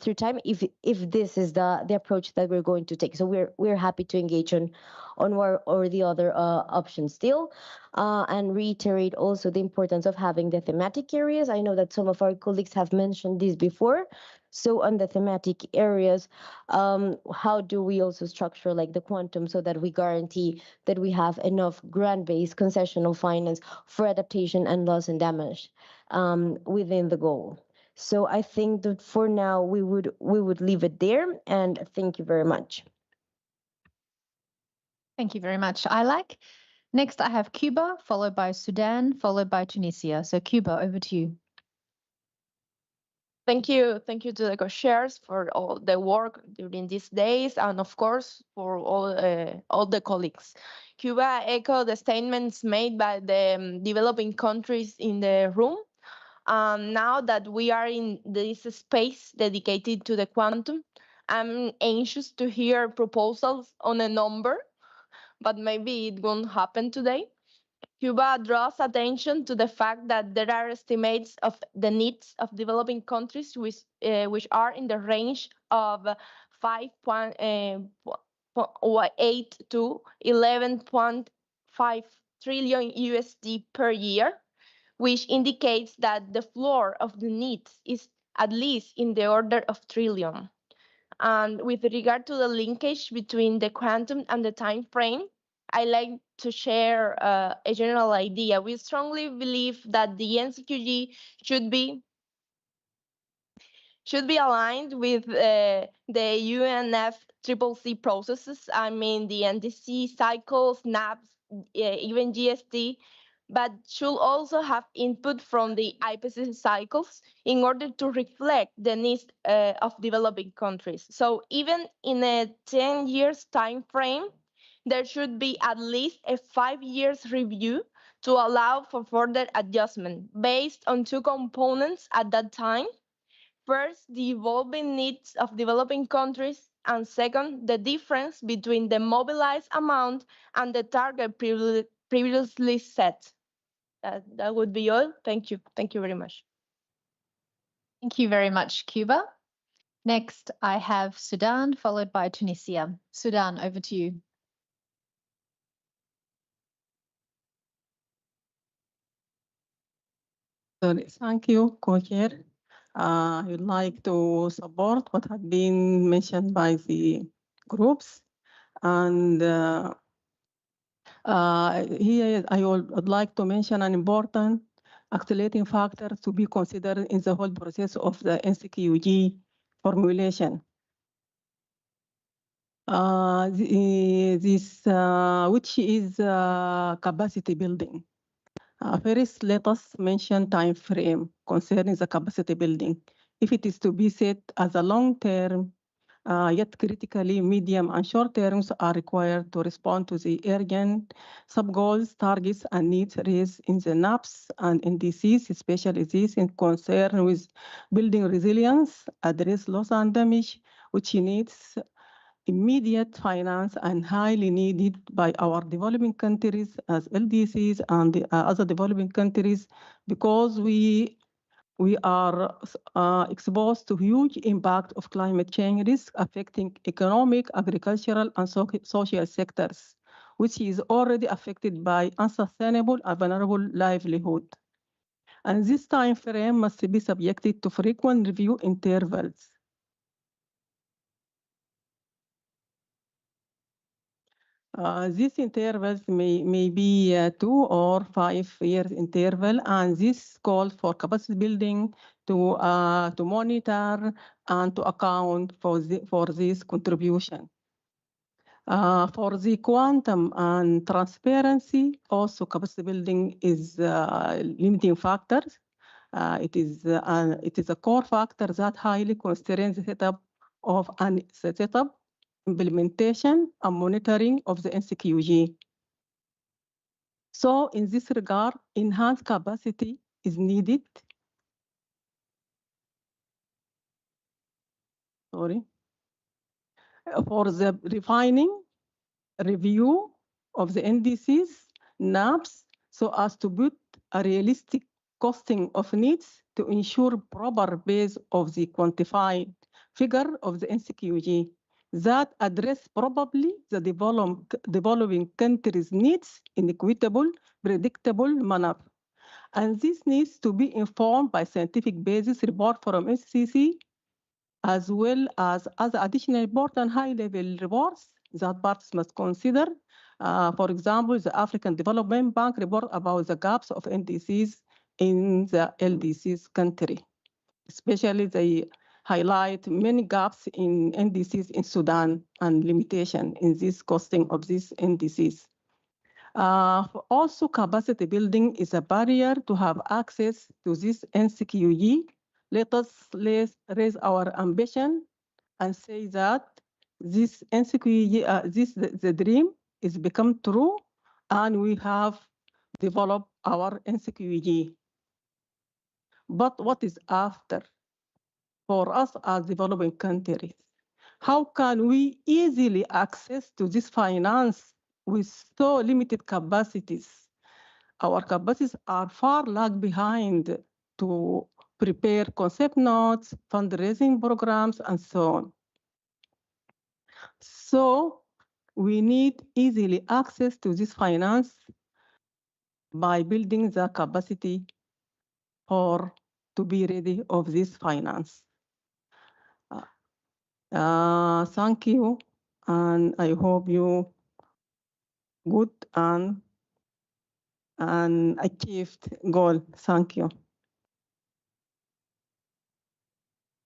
through time, if this is the approach that we're going to take. So we're happy to engage on one or the other option still, and reiterate also the importance of having the thematic areas. I know that some of our colleagues have mentioned this before. So on the thematic areas, how do we also structure like the quantum so that we guarantee that we have enough grant-based concessional finance for adaptation and loss and damage within the goal? So I think that for now we would leave it there, and thank you very much. Thank you very much, Ilak. Next, I have Cuba, followed by Sudan, followed by Tunisia. So Cuba, over to you. Thank you to the co-chairs for all the work during these days, and of course for all the colleagues. Cuba echo the statements made by the developing countries in the room. Now that we are in this space dedicated to the quantum, I'm anxious to hear proposals on a number, but maybe it won't happen today. Cuba draws attention to the fact that there are estimates of the needs of developing countries which are in the range of 5.8 to 11.5 trillion USD per year, which indicates that the floor of the needs is at least in the order of trillion. And with regard to the linkage between the quantum and the time frame, I like to share a general idea. We strongly believe that the NCQG should be aligned with the UNFCCC processes. I mean the NDC cycles, NAPs, even GST, but should also have input from the IPCC cycles in order to reflect the needs of developing countries. So even in a 10 years time frame, there should be at least a 5 years review to allow for further adjustment based on two components at that time. First, the evolving needs of developing countries, and second, the difference between the mobilized amount and the target previously set. That would be all. Thank you. Thank you very much. Thank you very much, Cuba. Next, I have Sudan, followed by Tunisia. Sudan, over to you. Thank you, Co-Chair. I would like to support what has been mentioned by the groups. And here I would like to mention an important accelerating factor to be considered in the whole process of the NCQG formulation. Which is capacity building. First, let us mention time frame concerning the capacity building. If it is to be set as a long term, yet critically medium and short terms are required to respond to the urgent sub-goals, targets, and needs raised in the NAPS and NDCs, especially these in concern with building resilience, address loss and damage, which needs immediate finance and highly needed by our developing countries as LDCs and the, other developing countries, because we are exposed to huge impact of climate change risk affecting economic, agricultural, and social sectors, which is already affected by unsustainable and vulnerable livelihood. And this time frame must be subjected to frequent review intervals. These intervals may be 2 or 5 years interval, and this calls for capacity building to monitor and to account for this contribution. For the quantum and transparency, also capacity building is limiting factors. It is a core factor that highly constrains the setup of an setup, implementation, and monitoring of the NCQG. So in this regard, enhanced capacity is needed. Sorry. For the refining, review of the NDCs, NAPs, so as to put a realistic costing of needs to ensure proper base of the quantified figure of the NCQG that address probably the developing countries' needs in equitable, predictable manner. And this needs to be informed by scientific basis report from SCC, as well as other additional important high-level reports that parties must consider. For example, the African Development Bank report about the gaps of NDCs in the LDC's country. Especially they highlight many gaps in NDCs in Sudan and limitation in this costing of these NDCs. Also, capacity building is a barrier to have access to this NCQG. Let us raise our ambition and say that this NCQG, the dream is become true, and we have developed our NCQG. But what is after? For us as developing countries, how can we easily access to this finance with so limited capacities? Our capacities are far lag behind to prepare concept notes, fundraising programs, and so on. So we need easily access to this finance by building the capacity for to be ready of this finance. Thank you, and I hope you good and achieved goal. Thank you.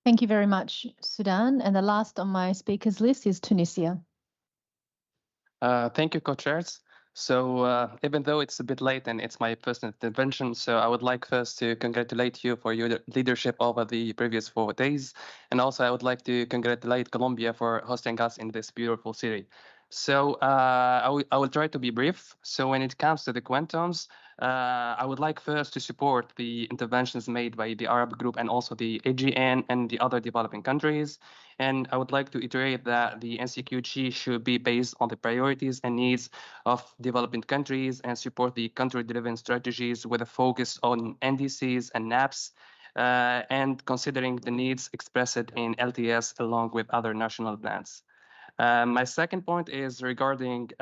Thank you very much, Sudan. And the last on my speakers list is Tunisia. Thank you, co-chairs. So even though it's a bit late and it's my first intervention, so I would like first to congratulate you for your leadership over the previous 4 days. And also I would like to congratulate Colombia for hosting us in this beautiful city. So I will try to be brief. So when it comes to the quantums, I would like first to support the interventions made by the Arab group and also the AGN and the other developing countries. And I would like to iterate that the NCQG should be based on the priorities and needs of developing countries and support the country-driven strategies with a focus on NDCs and NAPs, and considering the needs expressed in LTS along with other national plans. My second point is regarding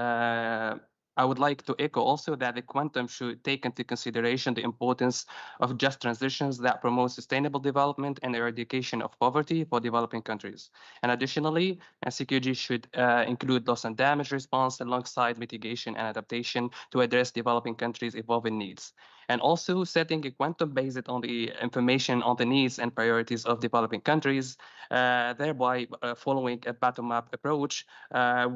I would like to echo also that the quantum should take into consideration the importance of just transitions that promote sustainable development and eradication of poverty for developing countries. And additionally, NCQG should include loss and damage response alongside mitigation and adaptation to address developing countries' evolving needs. and also setting a quantum based on the information on the needs and priorities of developing countries, thereby following a bottom-up approach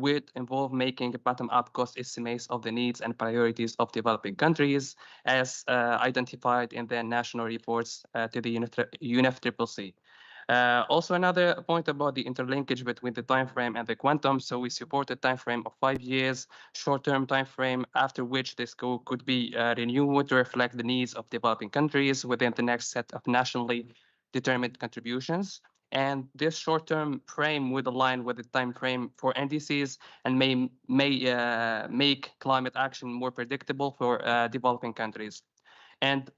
would involve making bottom-up cost estimates of the needs and priorities of developing countries as identified in their national reports to the UNFCCC. Also, another point about the interlinkage between the time frame and the quantum. So we support a time frame of 5 years, short-term time frame, after which this goal could be renewed to reflect the needs of developing countries within the next set of nationally determined contributions. And this short-term frame would align with the time frame for NDCs and may make climate action more predictable for developing countries. And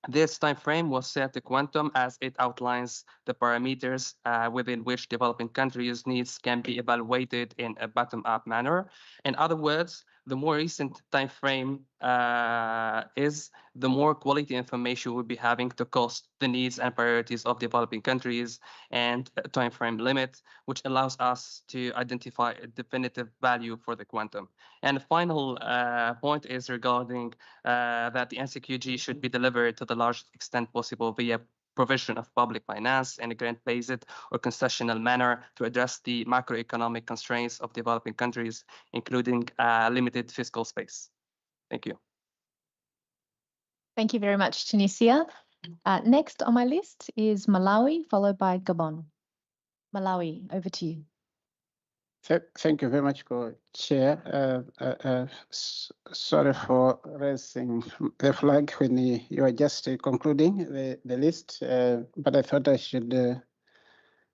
this time frame was set to quantum as it outlines the parameters within which developing countries' needs can be evaluated in a bottom-up manner. In other words, the more recent time frame is, the more quality information we'll be having to cost the needs and priorities of developing countries and a time frame limit, which allows us to identify a definitive value for the quantum. And the final point is regarding that the NCQG should be delivered to the largest extent possible via provision of public finance in a grant-based or concessional manner to address the macroeconomic constraints of developing countries, including limited fiscal space. Thank you. Thank you very much, Tunisia. Next on my list is Malawi, followed by Gabon. Malawi, over to you. Thank you very much, Co-Chair. Sorry for raising the flag when you are just concluding the list, but I thought I should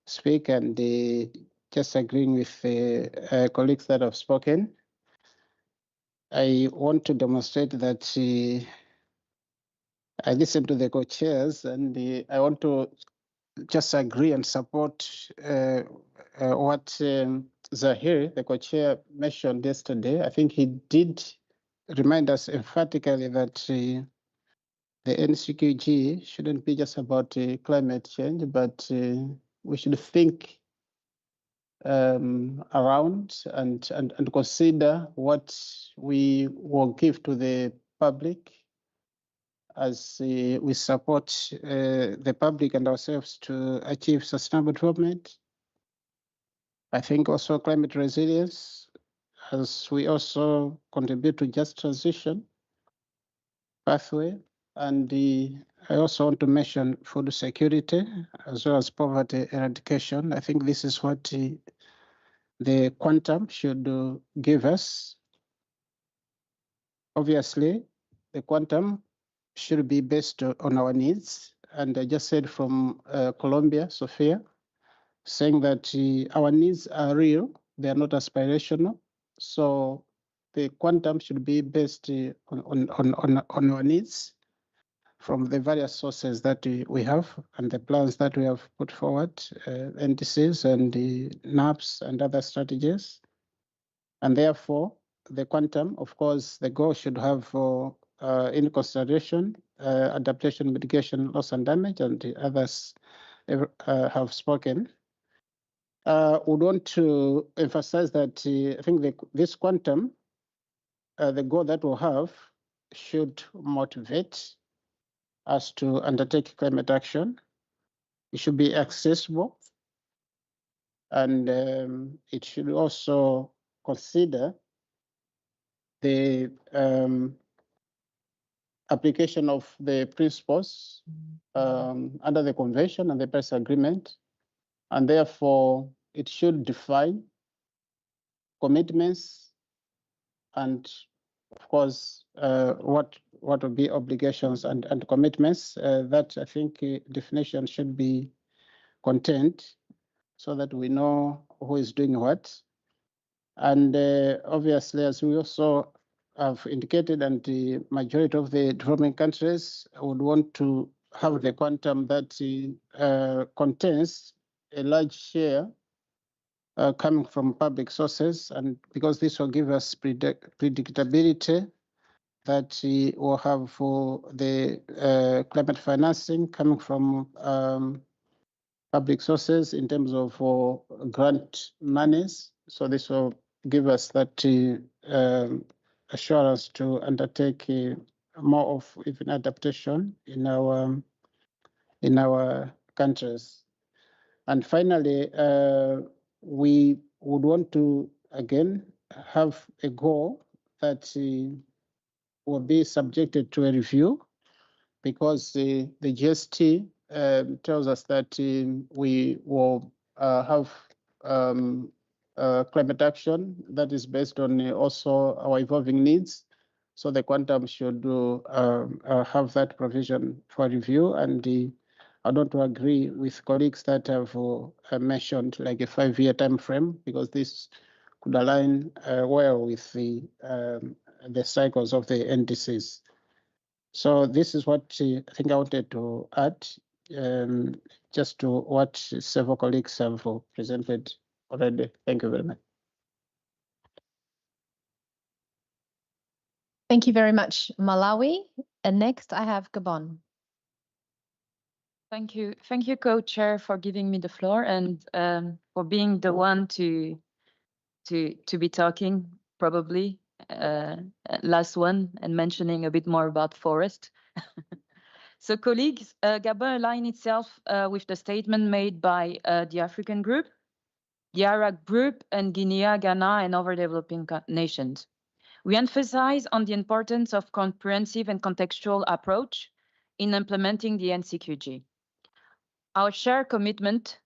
speak and just agreeing with the colleagues that have spoken. I want to demonstrate that I listened to the co-chairs and I want to just agree and support what Zahir, the co-chair, mentioned yesterday. I think he did remind us emphatically that the NCQG shouldn't be just about climate change, but we should think around and consider what we will give to the public as we support the public and ourselves to achieve sustainable development. I think also climate resilience, as we also contribute to just transition pathway. And I also want to mention food security as well as poverty eradication. I think this is what the quantum should give us. Obviously, the quantum should be based on our needs. And I just said from Colombia, Sofia, saying that our needs are real, they are not aspirational. So the quantum should be based on our needs from the various sources that we have and the plans that we have put forward, NDCs and the NAPs and other strategies. And therefore, the quantum, of course, the goal should have in consideration adaptation, mitigation, loss and damage, and the others have spoken. Would want to emphasize that I think this quantum, the goal that we'll have, should motivate us to undertake climate action. It should be accessible, and it should also consider the application of the principles under the Convention and the Paris Agreement, and therefore it should define commitments and, of course, what will be obligations and commitments. That I think definition should be contained so that we know who is doing what. And obviously, as we also have indicated, and the majority of the developing countries would want to have the quantum that contains a large share coming from public sources, and because this will give us predictability that will have for the climate financing coming from public sources in terms of grant monies. So this will give us that assurance to undertake more of even adaptation in our countries. And finally, we would want to again have a goal that will be subjected to a review, because the GST tells us that we will have climate action that is based on also our evolving needs. So the quantum should have that provision for review. And I don't agree with colleagues that have mentioned like a 5-year time frame, because this could align well with the cycles of the NDCs. So this is what I think I wanted to add, just to what several colleagues have presented already. Thank you very much. Thank you very much, Malawi. And next I have Gabon. Thank you, co-chair, for giving me the floor and for being the one to be talking, probably last one, and mentioning a bit more about forest. So, colleagues, Gabon aligns itself with the statement made by the African Group, the Arab Group, and Guinea, Ghana, and other developing nations. We emphasize on the importance of comprehensive and contextual approach in implementing the NCQG. Our shared commitment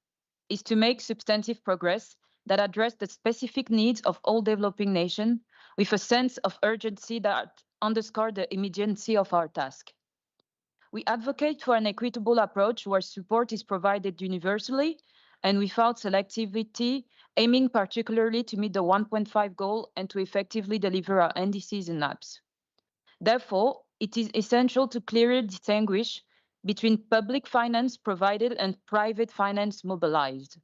is to make substantive progress that address the specific needs of all developing nations with a sense of urgency that underscore the immediacy of our task. We advocate for an equitable approach where support is provided universally and without selectivity, aiming particularly to meet the 1.5 goal and to effectively deliver our NDCs and NAPs. Therefore, it is essential to clearly distinguish between public finance provided and private finance mobilized.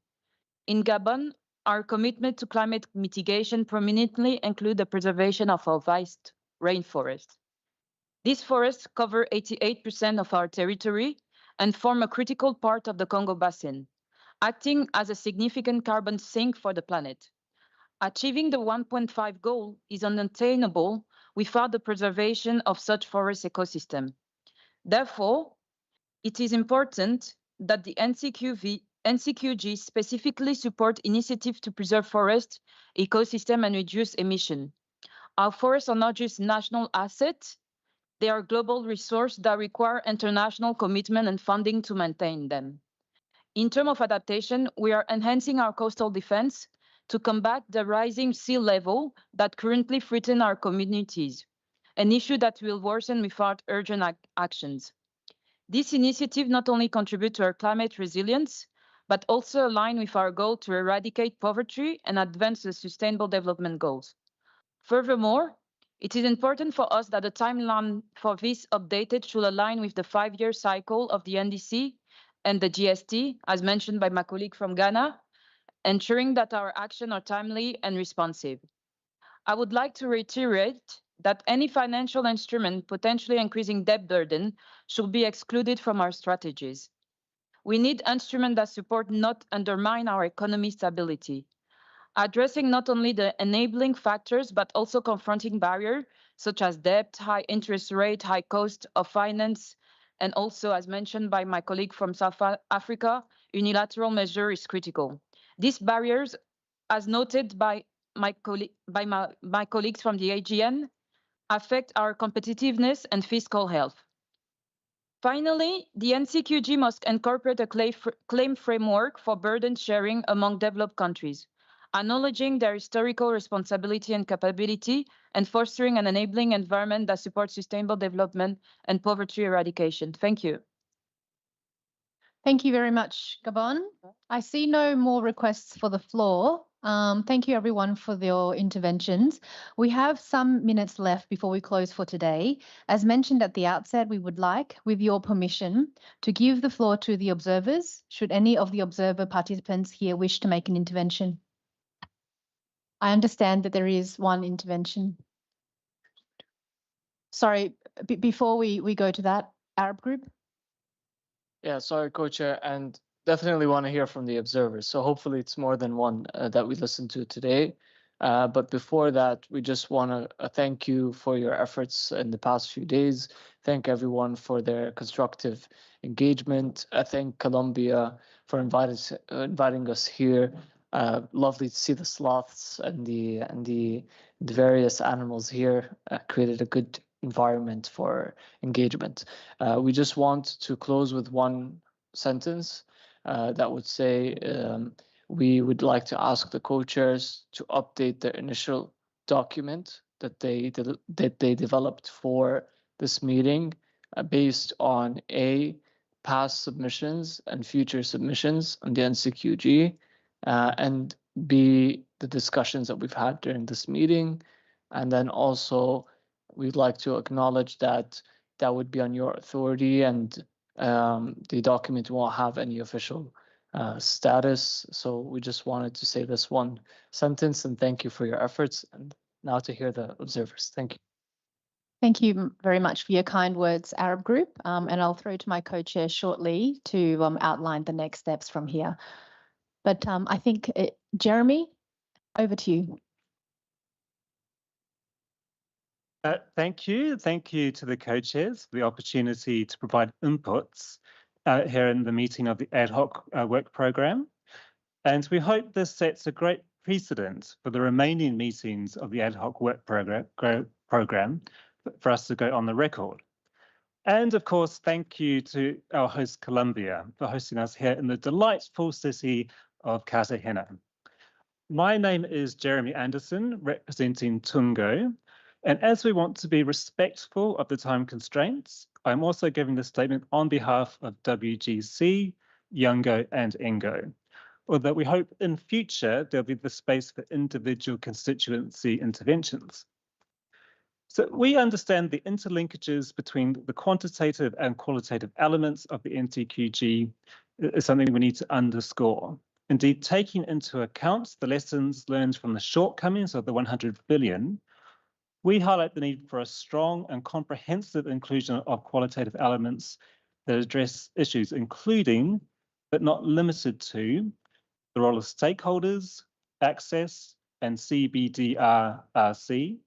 In Gabon, our commitment to climate mitigation prominently includes the preservation of our vast rainforest. These forests cover 88% of our territory and form a critical part of the Congo Basin, acting as a significant carbon sink for the planet. Achieving the 1.5 goal is unattainable without the preservation of such forest ecosystem. Therefore, it is important that the NCQG specifically support initiatives to preserve forest ecosystem and reduce emission. Our forests are not just national assets, they are global resources that require international commitment and funding to maintain them. In terms of adaptation, we are enhancing our coastal defense to combat the rising sea level that currently threaten our communities, an issue that will worsen without urgent actions. This initiative not only contributes to our climate resilience, but also align with our goal to eradicate poverty and advance the Sustainable Development Goals. Furthermore, it is important for us that the timeline for this updated should align with the 5-year cycle of the NDC and the GST, as mentioned by my colleague from Ghana, ensuring that our actions are timely and responsive. I would like to reiterate that any financial instrument potentially increasing debt burden should be excluded from our strategies. We need instruments that support, not undermine our economy stability, addressing not only the enabling factors, but also confronting barriers such as debt, high interest rate, high cost of finance, and also, as mentioned by my colleague from South Africa, unilateral measure is critical. These barriers, as noted by my colleagues from the AGN, affect our competitiveness and fiscal health. Finally, the NCQG must incorporate a claim framework for burden sharing among developed countries, acknowledging their historical responsibility and capability, and fostering an enabling environment that supports sustainable development and poverty eradication. Thank you. Thank you very much, Gabon. I see no more requests for the floor. Thank you everyone for your interventions. We have some minutes left before we close for today. As mentioned at the outset, we would like, with your permission, to give the floor to the observers, should any of the observer participants here wish to make an intervention. I understand that there is one intervention. Sorry, before we go to that, Arab Group? Yeah, sorry, co-chair, and definitely want to hear from the observers. So hopefully it's more than one that we listened to today. But before that, we just want to thank you for your efforts in the past few days. Thank everyone for their constructive engagement. I thank Colombia for inviting us here. Lovely to see the sloths and the various animals here. Created a good environment for engagement. We just want to close with one sentence that would say, we would like to ask the co-chairs to update their initial document that they developed for this meeting based on A, past submissions and future submissions on the NCQG, and B, the discussions that we've had during this meeting. And then also, we'd like to acknowledge that that would be on your authority, and the document won't have any official status. So we just wanted to say this one sentence and thank you for your efforts. And now to hear the observers. Thank you. Thank you very much for your kind words, Arab Group. And I'll throw to my co-chair shortly to outline the next steps from here. But I think, Jeremy, over to you. Thank you. Thank you to the co-chairs for the opportunity to provide inputs here in the meeting of the ad hoc work programme. And we hope this sets a great precedent for the remaining meetings of the ad hoc work programme for us to go on the record. And of course, thank you to our host Colombia for hosting us here in the delightful city of Cartagena. My name is Jeremy Anderson, representing Tungo. And as we want to be respectful of the time constraints, I'm also giving this statement on behalf of WGC, Youngo and Engo, although we hope in future there'll be the space for individual constituency interventions. So we understand the interlinkages between the quantitative and qualitative elements of the NCQG is something we need to underscore. Indeed, taking into account the lessons learned from the shortcomings of the 100 billion, we highlight the need for a strong and comprehensive inclusion of qualitative elements that address issues including, but not limited to, the role of stakeholders, access, and CBDRC,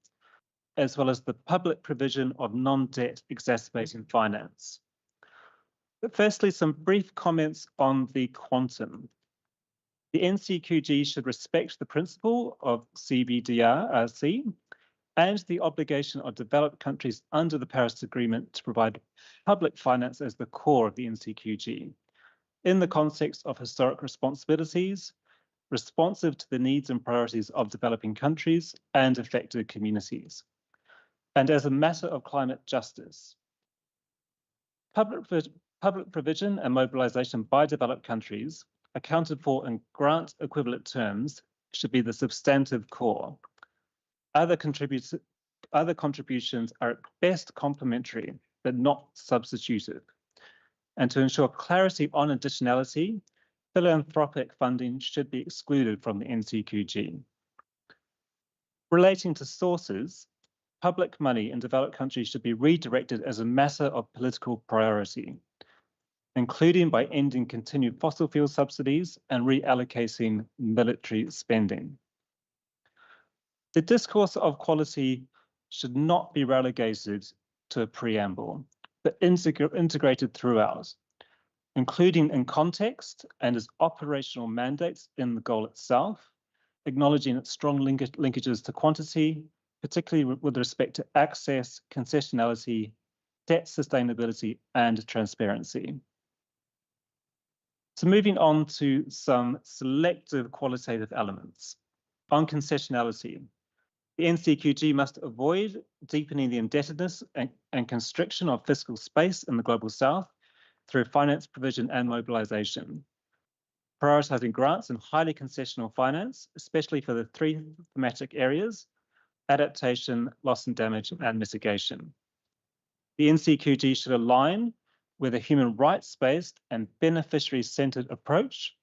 as well as the public provision of non-debt exacerbating finance. But firstly, some brief comments on the quantum. The NCQG should respect the principle of CBDRC and the obligation of developed countries under the Paris Agreement to provide public finance as the core of the NCQG, in the context of historic responsibilities, responsive to the needs and priorities of developing countries and affected communities, and as a matter of climate justice. Public provision and mobilization by developed countries, accounted for in grant equivalent terms, should be the substantive core. Other contributions are at best complementary, but not substitutive. And to ensure clarity on additionality, philanthropic funding should be excluded from the NCQG. Relating to sources, public money in developed countries should be redirected as a matter of political priority, including by ending continued fossil fuel subsidies and reallocating military spending. The discourse of quality should not be relegated to a preamble, but integrated throughout, including in context and as operational mandates in the goal itself, acknowledging its strong linkages to quantity, particularly with respect to access, concessionality, debt sustainability, and transparency. So moving on to some selective qualitative elements. On concessionality, the NCQG must avoid deepening the indebtedness and constriction of fiscal space in the Global South through finance provision and mobilization, prioritizing grants in highly concessional finance, especially for the three thematic areas: adaptation, loss and damage, and mitigation. The NCQG should align with a human rights-based and beneficiary-centered approach,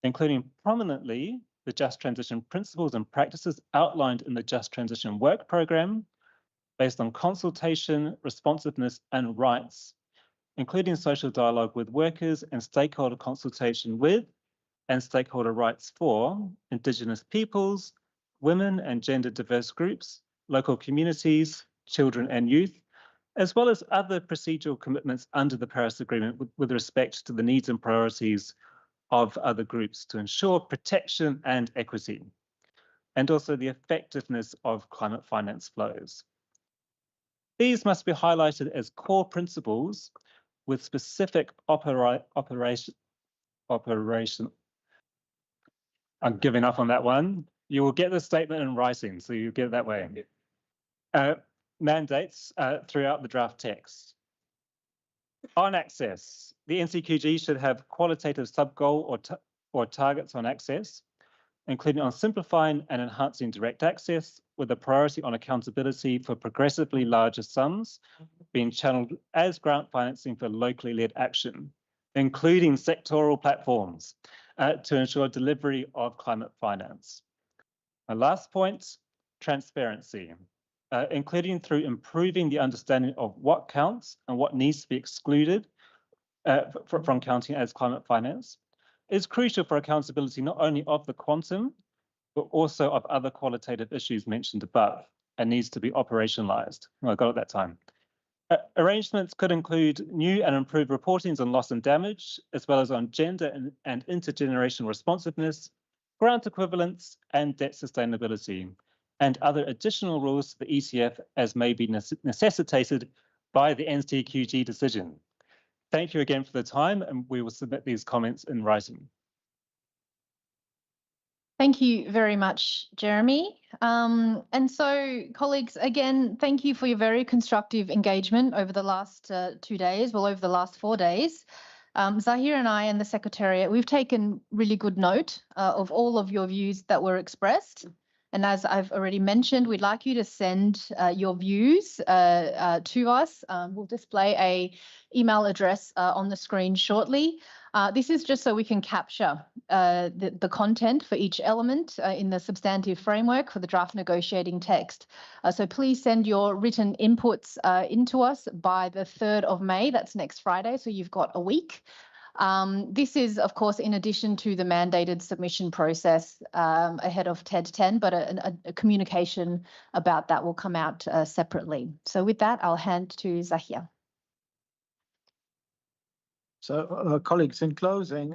including prominently the Just Transition principles and practices outlined in the Just Transition Work Programme, based on consultation, responsiveness, and rights, including social dialogue with workers and stakeholder consultation with and stakeholder rights for Indigenous peoples, women and gender diverse groups, local communities, children and youth, as well as other procedural commitments under the Paris Agreement with respect to the needs and priorities of other groups to ensure protection and equity, and also the effectiveness of climate finance flows. These must be highlighted as core principles with specific operation. I'm giving up on that one. You will get the statement in writing, so you get it that way. Mandates throughout the draft text. On access, the NCQG should have qualitative sub-goal or targets on access, including on simplifying and enhancing direct access, with a priority on accountability for progressively larger sums being channeled as grant financing for locally led action, including sectoral platforms to ensure delivery of climate finance. My last point, transparency, including through improving the understanding of what counts and what needs to be excluded from counting as climate finance, is crucial for accountability not only of the quantum, but also of other qualitative issues mentioned above, and needs to be operationalized. Well, I got it that time. Arrangements could include new and improved reportings on loss and damage, as well as on gender and intergenerational responsiveness, grant equivalence, and debt sustainability, and other additional rules to the ETF as may be necessitated by the NCQG decision. Thank you again for the time, and we will submit these comments in writing. Thank you very much, Jeremy. And so, colleagues, again, thank you for your very constructive engagement over the last 2 days, well, over the last 4 days. Zahir and I and the Secretariat, we've taken really good note of all of your views that were expressed. And as I've already mentioned, we'd like you to send your views to us. We'll display a email address on the screen shortly. This is just so we can capture the content for each element in the substantive framework for the draft negotiating text. So please send your written inputs into us by the 3rd of May. That's next Friday, so you've got a week. This is, of course, in addition to the mandated submission process ahead of TED 10, but a communication about that will come out separately. So with that, I'll hand to Zahir. So, colleagues, in closing,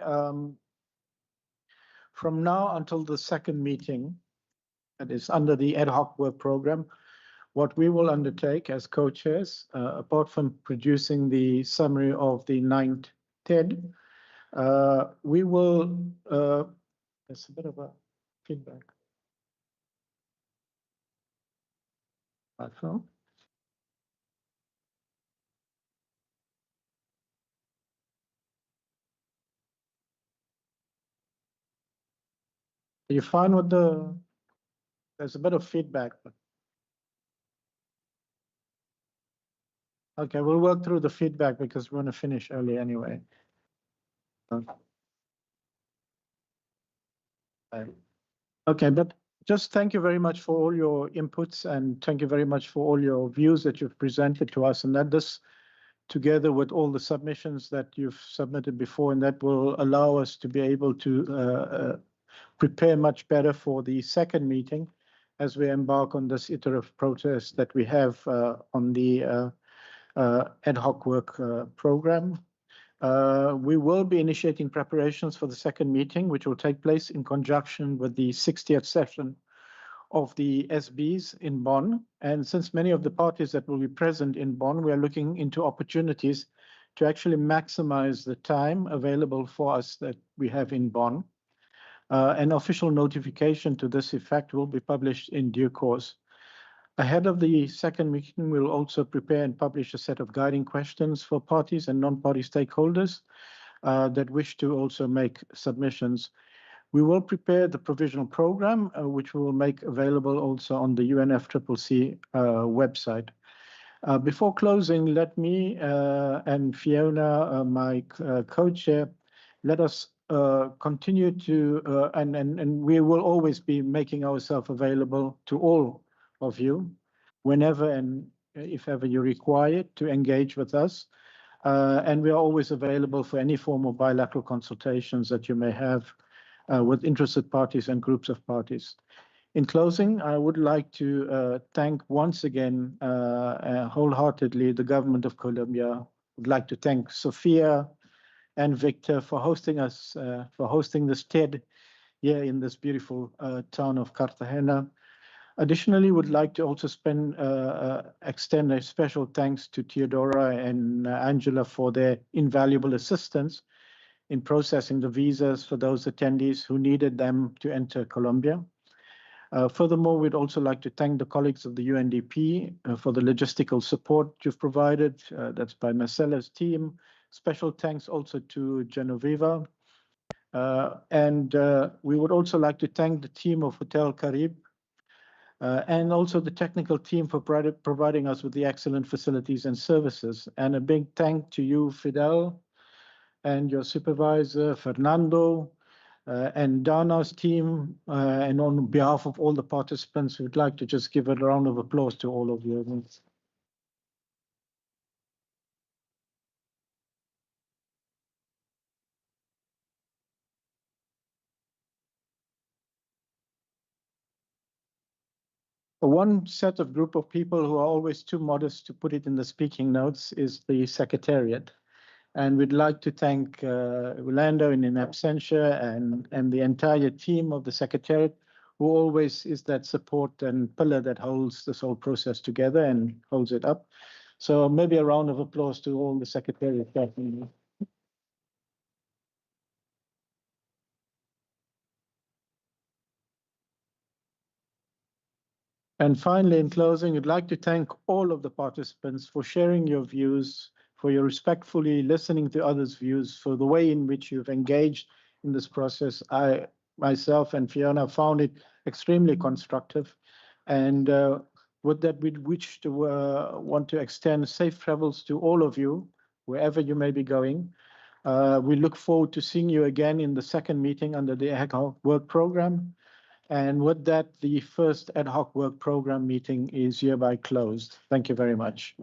from now until the second meeting, that is under the ad hoc work program, what we will undertake as co-chairs, apart from producing the summary of the 9th TED, we will, there's a bit of a feedback. Do you find with there's a bit of feedback. But okay, we'll work through the feedback because we're going to finish early anyway. Okay, but just thank you very much for all your inputs, and thank you very much for all your views that you've presented to us, and that this, together with all the submissions that you've submitted before, and that will allow us to be able to prepare much better for the second meeting as we embark on this iterative process that we have on the ad hoc work program. We will be initiating preparations for the second meeting, which will take place in conjunction with the 60th session of the SBs in Bonn. And since many of the parties that will be present in Bonn, we are looking into opportunities to actually maximize the time available for us that we have in Bonn. An official notification to this effect will be published in due course. Ahead of the second meeting, we'll also prepare and publish a set of guiding questions for parties and non-party stakeholders that wish to also make submissions. We will prepare the provisional program, which we will make available also on the UNFCCC website. Before closing, let me and Fiona, my co-chair, let us continue to, and we will always be making ourselves available to all of you whenever and if ever you require it to engage with us. And we are always available for any form of bilateral consultations that you may have with interested parties and groups of parties. In closing, I would like to thank once again wholeheartedly the government of Colombia. Would like to thank Sophia and Victor for hosting us, for hosting this TED here in this beautiful town of Cartagena. Additionally, would like to also extend a special thanks to Theodora and Angela for their invaluable assistance in processing the visas for those attendees who needed them to enter Colombia. Furthermore, we'd also like to thank the colleagues of the UNDP for the logistical support you've provided. That's by Marcella's team. Special thanks also to Genoveva. And we would also like to thank the team of Hotel Carib and also the technical team for providing us with the excellent facilities and services. And a big thank to you, Fidel, and your supervisor, Fernando, and Dana's team. And on behalf of all the participants, we'd like to just give a round of applause to all of you. One set of group of people who are always too modest to put it in the speaking notes is the Secretariat. And we'd like to thank Orlando in absentia and the entire team of the Secretariat, who always is that support and pillar that holds this whole process together and holds it up. So maybe a round of applause to all the Secretariat. Definitely. And finally, in closing, I'd like to thank all of the participants for sharing your views, for your respectfully listening to others' views, for the way in which you've engaged in this process. I, myself and Fiona, found it extremely constructive. And with that, we wish to want to extend safe travels to all of you, wherever you may be going. We look forward to seeing you again in the second meeting under the ad hoc work program. And with that, the first ad hoc work program meeting is hereby closed. Thank you very much.